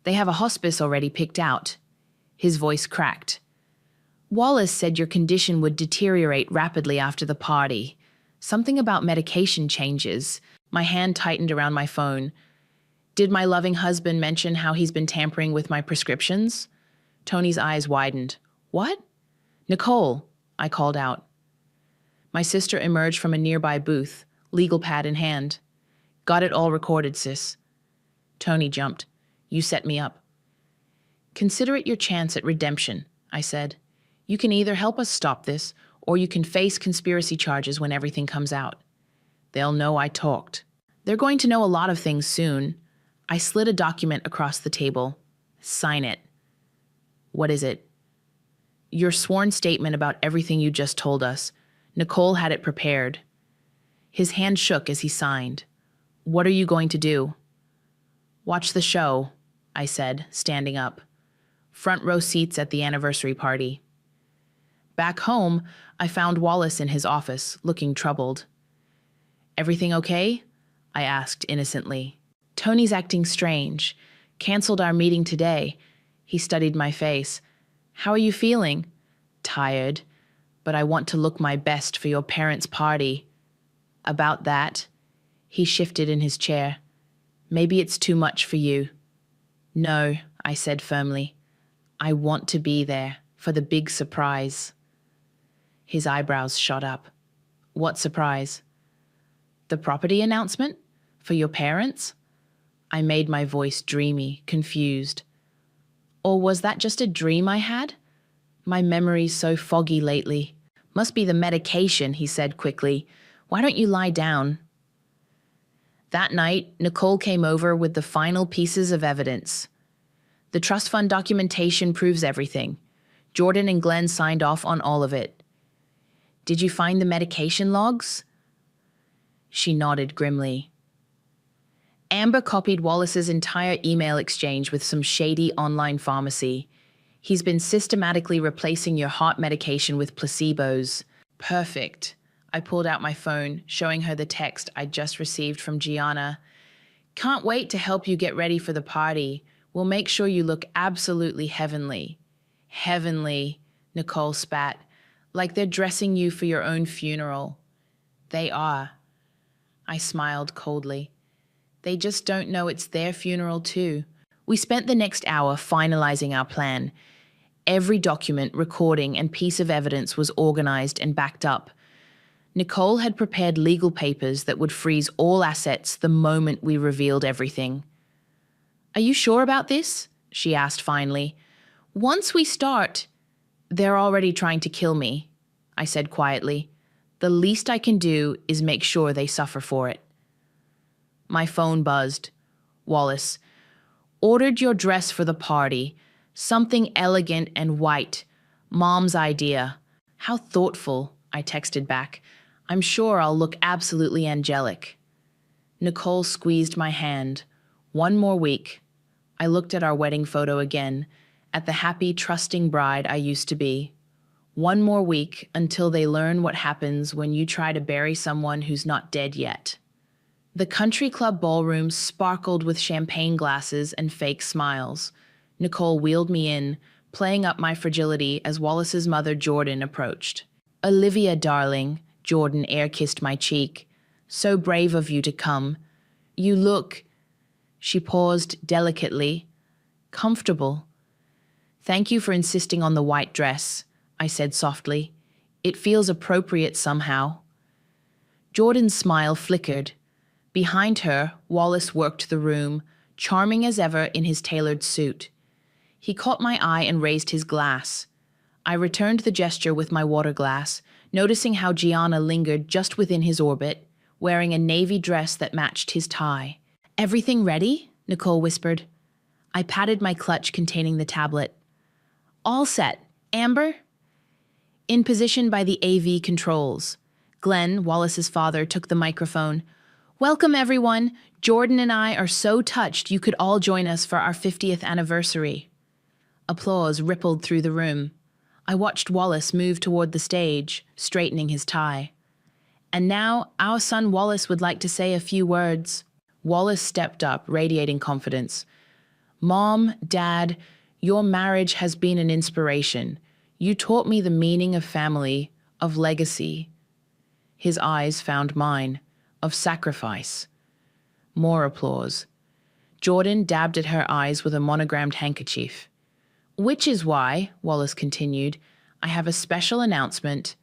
S2: They have a hospice already picked out. His voice cracked. Wallace said your condition would deteriorate rapidly after the party. Something about medication changes. My hand tightened around my phone. Did my loving husband mention how he's been tampering with my prescriptions? Tony's eyes widened. What? Nicole, I called out. My sister emerged from a nearby booth, legal pad in hand. Got it all recorded, sis. Tony jumped. You set me up. Consider it your chance at redemption, I said. You can either help us stop this, or you can face conspiracy charges when everything comes out. They'll know I talked. They're going to know a lot of things soon. I slid a document across the table. Sign it. What is it? Your sworn statement about everything you just told us. Nicole had it prepared. His hand shook as he signed. What are you going to do? Watch the show, I said, standing up. Front row seats at the anniversary party. Back home, I found Wallace in his office, looking troubled. Everything okay? I asked innocently. Tony's acting strange. Canceled our meeting today. He studied my face. How are you feeling? Tired, but I want to look my best for your parents' party. About that, he shifted in his chair. Maybe it's too much for you. No, I said firmly. I want to be there for the big surprise. His eyebrows shot up. What surprise? The property announcement? For your parents? I made my voice dreamy, confused. Or was that just a dream I had? My memory's so foggy lately. Must be the medication, he said quickly. Why don't you lie down? That night, Nicole came over with the final pieces of evidence. The trust fund documentation proves everything. Jordan and Glenn signed off on all of it. Did you find the medication logs? She nodded grimly. Amber copied Wallace's entire email exchange with some shady online pharmacy. He's been systematically replacing your heart medication with placebos. Perfect. I pulled out my phone, showing her the text I'd just received from Gianna. Can't wait to help you get ready for the party. We'll make sure you look absolutely heavenly. Heavenly, Nicole spat, like they're dressing you for your own funeral. They are. I smiled coldly. They just don't know it's their funeral too. We spent the next hour finalizing our plan. Every document, recording, and piece of evidence was organized and backed up. Nicole had prepared legal papers that would freeze all assets the moment we revealed everything. Are you sure about this? She asked finally. Once we start, they're already trying to kill me, I said quietly. The least I can do is make sure they suffer for it. My phone buzzed. Wallace. Ordered your dress for the party. Something elegant and white. Mom's idea. How thoughtful, I texted back. I'm sure I'll look absolutely angelic. Nicole squeezed my hand. One more week. I looked at our wedding photo again, at the happy, trusting bride I used to be. One more week until they learn what happens when you try to bury someone who's not dead yet. The country club ballroom sparkled with champagne glasses and fake smiles. Nicole wheeled me in, playing up my fragility as Wallace's mother, Jordan, approached. Olivia, darling, Jordan air-kissed my cheek. So brave of you to come. You look, she paused delicately, comfortable. Thank you for insisting on the white dress, I said softly. It feels appropriate somehow. Jordan's smile flickered. Behind her, Wallace worked the room, charming as ever in his tailored suit. He caught my eye and raised his glass. I returned the gesture with my water glass, noticing how Gianna lingered just within his orbit, wearing a navy dress that matched his tie. Everything ready? Nicole whispered. I patted my clutch containing the tablet. All set. Amber? In position by the AV controls. Glenn, Wallace's father, took the microphone. Welcome, everyone. Jordan and I are so touched you could all join us for our 50th anniversary. Applause rippled through the room. I watched Wallace move toward the stage, straightening his tie. And now, our son Wallace would like to say a few words. Wallace stepped up, radiating confidence. Mom, Dad, your marriage has been an inspiration. You taught me the meaning of family, of legacy. His eyes found mine, of sacrifice. More applause. Jordan dabbed at her eyes with a monogrammed handkerchief. Which is why, Wallace continued, I have a special announcement.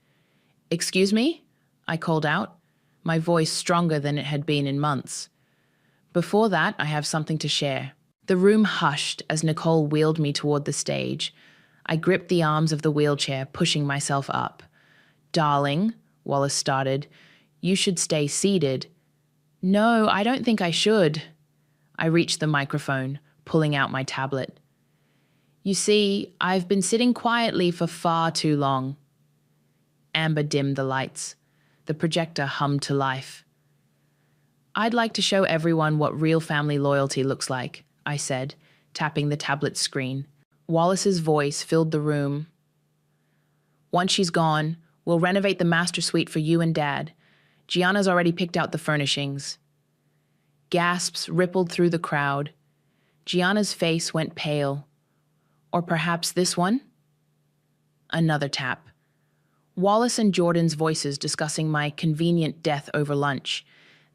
S2: Excuse me? I called out, my voice stronger than it had been in months. Before that, I have something to share. The room hushed as Nicole wheeled me toward the stage. I gripped the arms of the wheelchair, pushing myself up. Darling, Wallace started, you should stay seated. No, I don't think I should. I reached the microphone, pulling out my tablet. You see, I've been sitting quietly for far too long. Amber dimmed the lights. The projector hummed to life. I'd like to show everyone what real family loyalty looks like, I said, tapping the tablet screen. Wallace's voice filled the room. Once she's gone, we'll renovate the master suite for you and Dad. Gianna's already picked out the furnishings. Gasps rippled through the crowd. Gianna's face went pale. Or perhaps this one? Another tap. Wallace and Jordan's voices discussing my convenient death over lunch.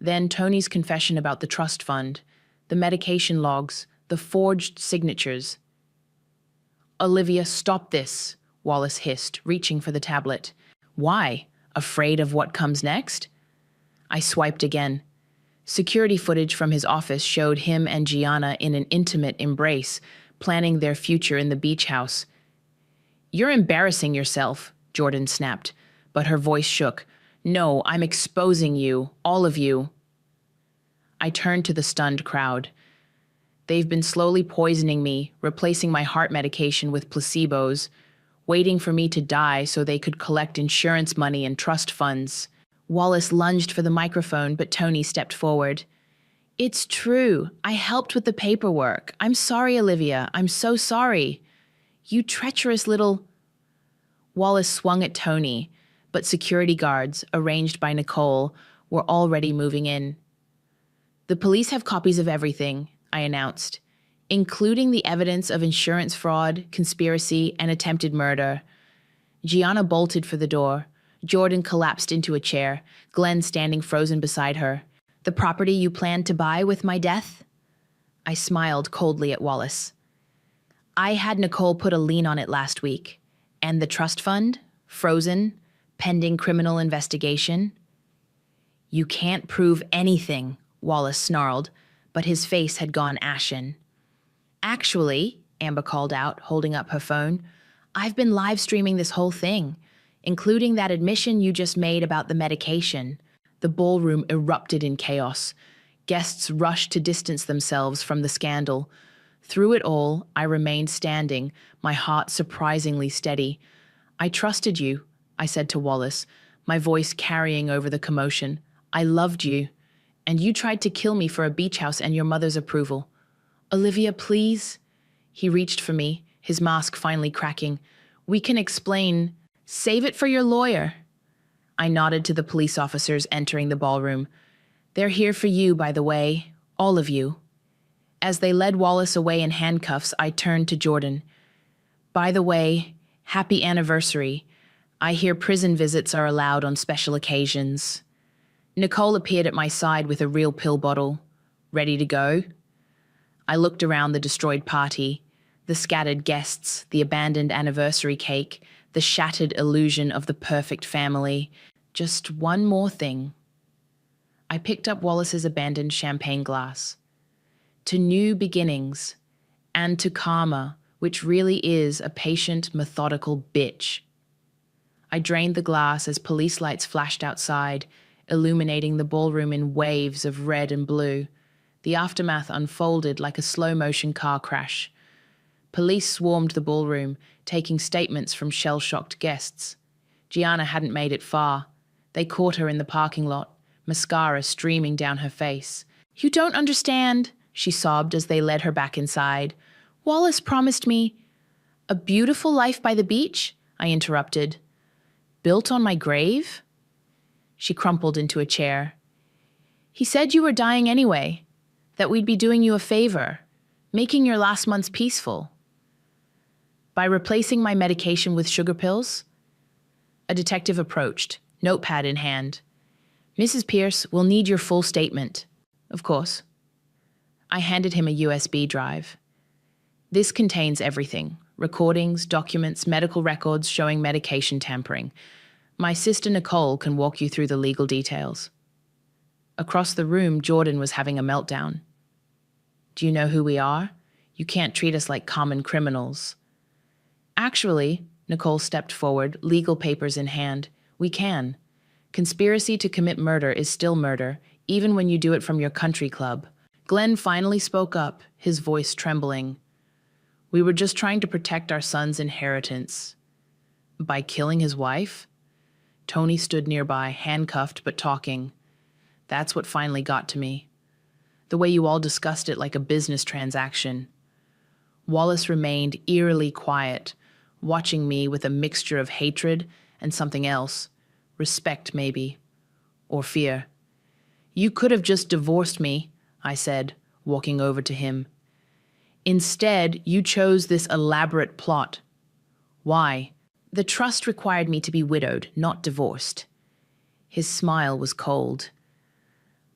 S2: Then Tony's confession about the trust fund, the medication logs, the forged signatures. Olivia, stop this, Wallace hissed, reaching for the tablet. Why? Afraid of what comes next? I swiped again. Security footage from his office showed him and Gianna in an intimate embrace, planning their future in the beach house. You're embarrassing yourself, Jordan snapped, but her voice shook. No, I'm exposing you, all of you. I turned to the stunned crowd. They've been slowly poisoning me, replacing my heart medication with placebos, waiting for me to die so they could collect insurance money and trust funds. Wallace lunged for the microphone, but Tony stepped forward. It's true. I helped with the paperwork. I'm sorry, Olivia. I'm so sorry. You treacherous little... Wallace swung at Tony, but security guards, arranged by Nicole, were already moving in. The police have copies of everything, I announced, including the evidence of insurance fraud, conspiracy, and attempted murder. Gianna bolted for the door. Jordan collapsed into a chair, Glenn standing frozen beside her. The property you planned to buy with my death? I smiled coldly at Wallace. I had Nicole put a lien on it last week. And the trust fund? Frozen? Pending criminal investigation? You can't prove anything, Wallace snarled, but his face had gone ashen. Actually, Amber called out, holding up her phone, I've been live streaming this whole thing, including that admission you just made about the medication. The ballroom erupted in chaos. Guests rushed to distance themselves from the scandal. Through it all, I remained standing, my heart surprisingly steady. I trusted you, I said to Wallace, my voice carrying over the commotion. I loved you, and you tried to kill me for a beach house and your mother's approval. Olivia, please. He reached for me, his mask finally cracking. We can explain. Save it for your lawyer. I nodded to the police officers entering the ballroom. They're here for you, by the way, all of you. As they led Wallace away in handcuffs, I turned to Jordan. By the way, happy anniversary. I hear prison visits are allowed on special occasions. Nicole appeared at my side with a real pill bottle. Ready to go? I looked around the destroyed party, the scattered guests, the abandoned anniversary cake, the shattered illusion of the perfect family. Just one more thing. I picked up Wallace's abandoned champagne glass. To new beginnings, and to karma, which really is a patient, methodical bitch. I drained the glass as police lights flashed outside, illuminating the ballroom in waves of red and blue. The aftermath unfolded like a slow-motion car crash. Police swarmed the ballroom, taking statements from shell-shocked guests. Gianna hadn't made it far. They caught her in the parking lot, mascara streaming down her face. You don't understand, she sobbed as they led her back inside. Wallace promised me. A beautiful life by the beach? I interrupted. Built on my grave? She crumpled into a chair. He said you were dying anyway, that we'd be doing you a favor, making your last months peaceful. By replacing my medication with sugar pills? A detective approached, notepad in hand. Mrs. Pierce will need your full statement. Of course. I handed him a USB drive. This contains everything. Recordings, documents, medical records showing medication tampering. My sister Nicole can walk you through the legal details. Across the room, Jordan was having a meltdown. Do you know who we are? You can't treat us like common criminals. Actually, Nicole stepped forward, legal papers in hand. We can. Conspiracy to commit murder is still murder, even when you do it from your country club. Glenn finally spoke up, his voice trembling. We were just trying to protect our son's inheritance. By killing his wife? Tony stood nearby, handcuffed but talking. That's what finally got to me. The way you all discussed it like a business transaction. Wallace remained eerily quiet, watching me with a mixture of hatred and something else. Respect, maybe. Or fear. You could have just divorced me, I said, walking over to him. Instead, you chose this elaborate plot. Why? The trust required me to be widowed, not divorced. His smile was cold.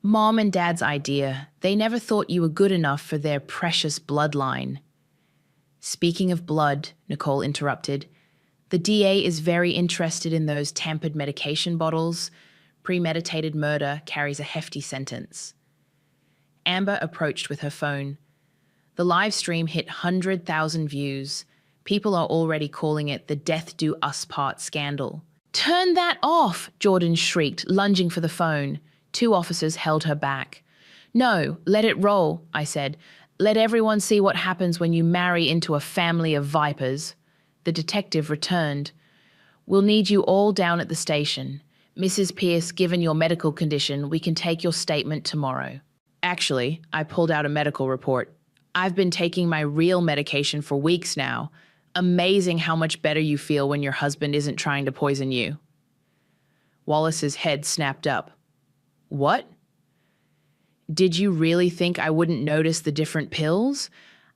S2: Mom and Dad's idea. They never thought you were good enough for their precious bloodline. Speaking of blood, Nicole interrupted, the DA is very interested in those tampered medication bottles. Premeditated murder carries a hefty sentence. Amber approached with her phone. The live stream hit 100,000 views. People are already calling it the Death Do Us Part scandal. Turn that off, Jordan shrieked, lunging for the phone. 2 officers held her back. No, let it roll, I said. Let everyone see what happens when you marry into a family of vipers. The detective returned. We'll need you all down at the station. Mrs. Pierce, given your medical condition, we can take your statement tomorrow. Actually, I pulled out a medical report. I've been taking my real medication for weeks now. Amazing how much better you feel when your husband isn't trying to poison you. Wallace's head snapped up. What? Did you really think I wouldn't notice the different pills?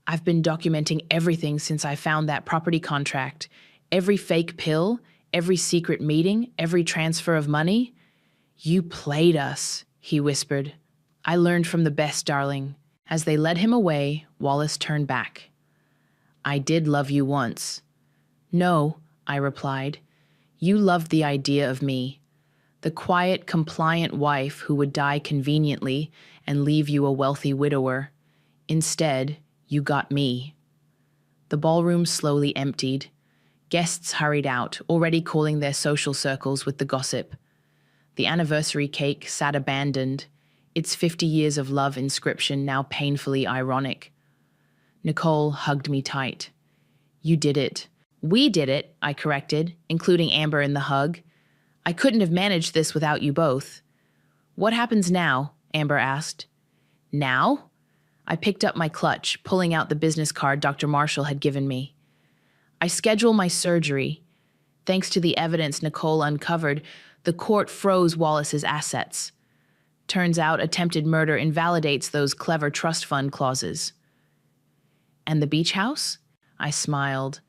S2: I've been documenting everything since I found that property contract. Every fake pill, every secret meeting, every transfer of money. You played us, he whispered. I learned from the best, darling. As they led him away, Wallace turned back. I did love you once. No, I replied. You loved the idea of me. The quiet, compliant wife who would die conveniently and leave you a wealthy widower. Instead, You got me. The ballroom slowly emptied. Guests hurried out, already calling their social circles with the gossip. The anniversary cake sat abandoned, its 50 years of love inscription now painfully ironic. Nicole hugged me tight. You did it. We did it, I corrected, including Amber in the hug. I couldn't have managed this without you both. What happens now? Amber asked. Now? I picked up my clutch, pulling out the business card Dr. Marshall had given me. I schedule my surgery. Thanks to the evidence Nicole uncovered, the court froze Wallace's assets. Turns out attempted murder invalidates those clever trust fund clauses. And the beach house? I smiled.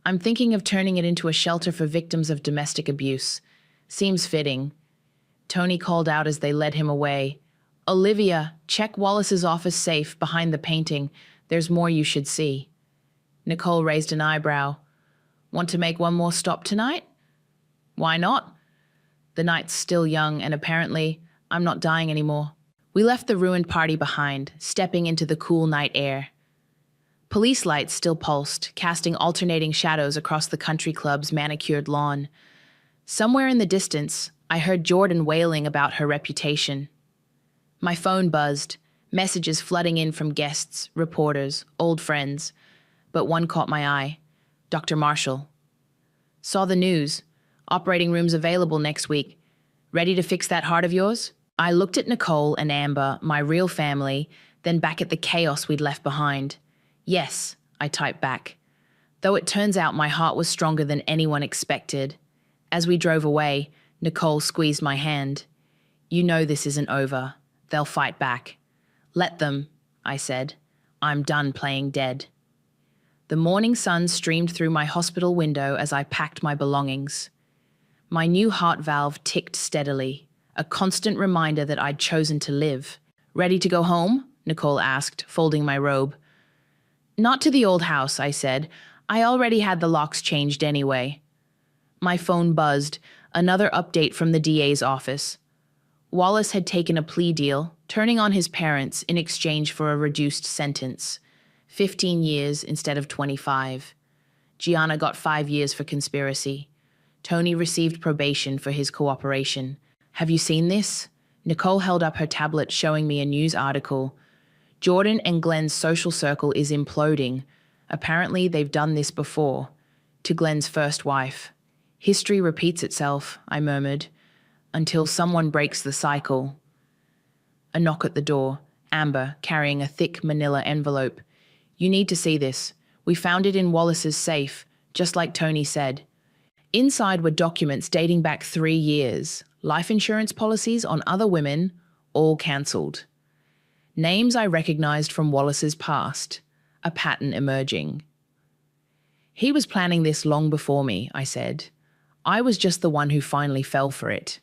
S2: I'm thinking of turning it into a shelter for victims of domestic abuse. Seems fitting. Tony called out as they led him away. Olivia, check Wallace's office safe behind the painting. There's more you should see. Nicole raised an eyebrow. Want to make one more stop tonight? Why not? The night's still young, and apparently, I'm not dying anymore. We left the ruined party behind, stepping into the cool night air. Police lights still pulsed, casting alternating shadows across the country club's manicured lawn. Somewhere in the distance, I heard Jordan wailing about her reputation. My phone buzzed, messages flooding in from guests, reporters, old friends. But one caught my eye. Dr. Marshall. Saw the news. Operating rooms available next week. Ready to fix that heart of yours? I looked at Nicole and Amber, my real family, then back at the chaos we'd left behind. Yes, I typed back. Though it turns out my heart was stronger than anyone expected. As we drove away, Nicole squeezed my hand. You know this isn't over. They'll fight back. Let them, I said. I'm done playing dead. The morning sun streamed through my hospital window as I packed my belongings. My new heart valve ticked steadily, a constant reminder that I'd chosen to live. Ready to go home? Nicole asked, folding my robe. Not to the old house, I said. I already had the locks changed anyway. My phone buzzed, another update from the DA's office. Wallace had taken a plea deal, turning on his parents in exchange for a reduced sentence. 15 years instead of 25. Gianna got 5 years for conspiracy. Tony received probation for his cooperation. Have you seen this? Nicole held up her tablet showing me a news article. Jordan and Glenn's social circle is imploding. Apparently they've done this before. To Glenn's first wife. History repeats itself, I murmured, until someone breaks the cycle. A knock at the door. Amber, carrying a thick manila envelope. You need to see this. We found it in Wallace's safe, just like Tony said. Inside were documents dating back 3 years. Life insurance policies on other women, all cancelled. Names I recognized from Wallace's past, a pattern emerging. He was planning this long before me, I said. I was just the one who finally fell for it.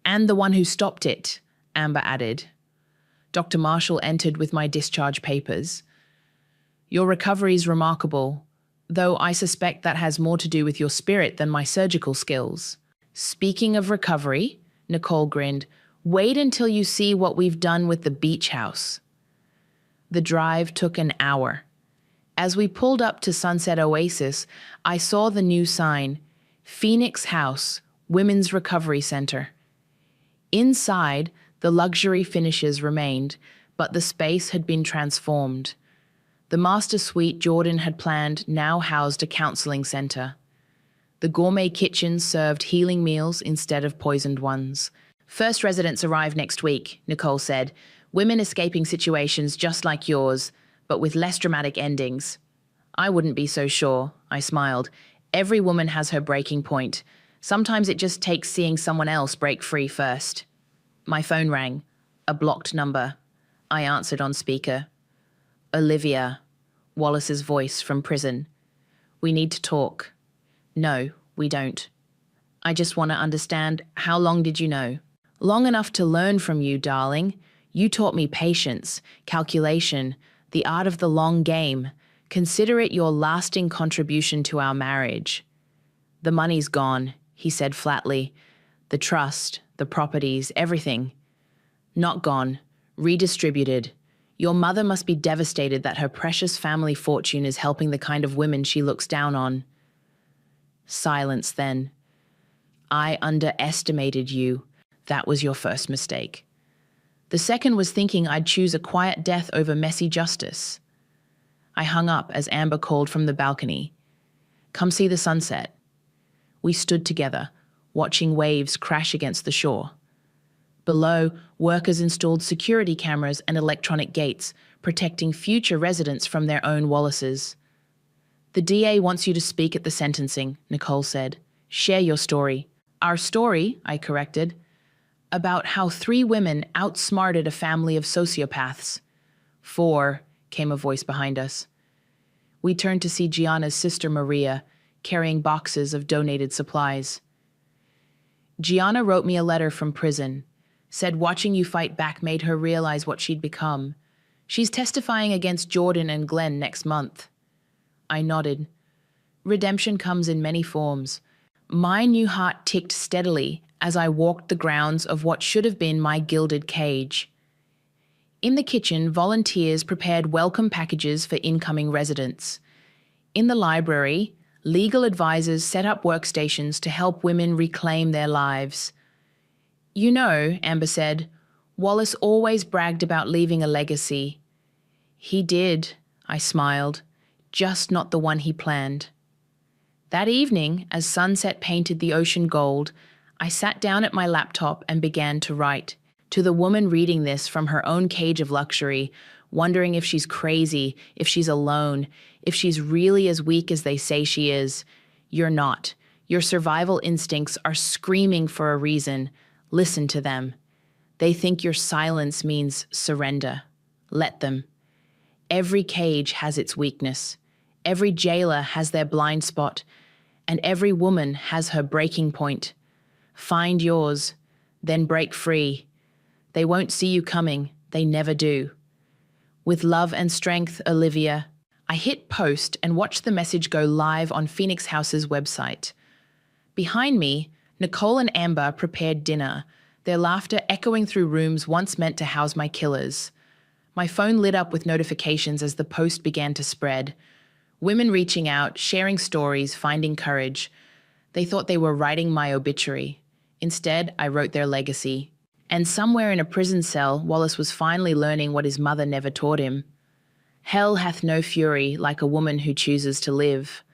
S2: And the one who stopped it, Amber added. Dr. Marshall entered with my discharge papers. Your recovery's remarkable, though I suspect that has more to do with your spirit than my surgical skills. Speaking of recovery, Nicole grinned, wait until you see what we've done with the beach house. The drive took an hour. As we pulled up to Sunset Oasis, I saw the new sign, Phoenix House, Women's Recovery Center. Inside, the luxury finishes remained, but the space had been transformed. The master suite Jordan had planned now housed a counseling center. The gourmet kitchen served healing meals instead of poisoned ones. First residents arrive next week, Nicole said. Women escaping situations just like yours, but with less dramatic endings. I wouldn't be so sure, I smiled. Every woman has her breaking point. Sometimes it just takes seeing someone else break free first. My phone rang. A blocked number. I answered on speaker. Olivia, Wallace's voice from prison. We need to talk. No, we don't. I just want to understand, how long did you know? Long enough to learn from you, darling. You taught me patience, calculation, the art of the long game. Consider it your lasting contribution to our marriage. The money's gone, he said flatly. The trust, the properties, everything. Not gone, redistributed. Your mother must be devastated that her precious family fortune is helping the kind of women she looks down on. Silence then. I underestimated you. That was your first mistake. The second was thinking I'd choose a quiet death over messy justice. I hung up as Amber called from the balcony. Come see the sunset. We stood together, watching waves crash against the shore. Below, workers installed security cameras and electronic gates, protecting future residents from their own Wallaces. The DA wants you to speak at the sentencing, Nicole said. Share your story. Our story, I corrected, about how 3 women outsmarted a family of sociopaths. 4, came a voice behind us. We turned to see Gianna's sister Maria, carrying boxes of donated supplies. Gianna wrote me a letter from prison, said watching you fight back made her realize what she'd become. She's testifying against Jordan and Glenn next month. I nodded. Redemption comes in many forms. My new heart ticked steadily as I walked the grounds of what should have been my gilded cage. In the kitchen, volunteers prepared welcome packages for incoming residents. In the library, legal advisors set up workstations to help women reclaim their lives. You know, Amber said, Wallace always bragged about leaving a legacy. He did, I smiled, just not the one he planned. That evening, as sunset painted the ocean gold, I sat down at my laptop and began to write. To the woman reading this from her own cage of luxury, wondering if she's crazy, if she's alone, if she's really as weak as they say she is. You're not. Your survival instincts are screaming for a reason. Listen to them. They think your silence means surrender. Let them. Every cage has its weakness. Every jailer has their blind spot. And every woman has her breaking point. Find yours, then break free. They won't see you coming. They never do. With love and strength, Olivia. I hit post and watched the message go live on Phoenix House's website. Behind me, Nicole and Amber prepared dinner, their laughter echoing through rooms once meant to house my killers. My phone lit up with notifications as the post began to spread. Women reaching out, sharing stories, finding courage. They thought they were writing my obituary. Instead, I wrote their legacy. And somewhere in a prison cell, Wallace was finally learning what his mother never taught him. Hell hath no fury like a woman who chooses to live.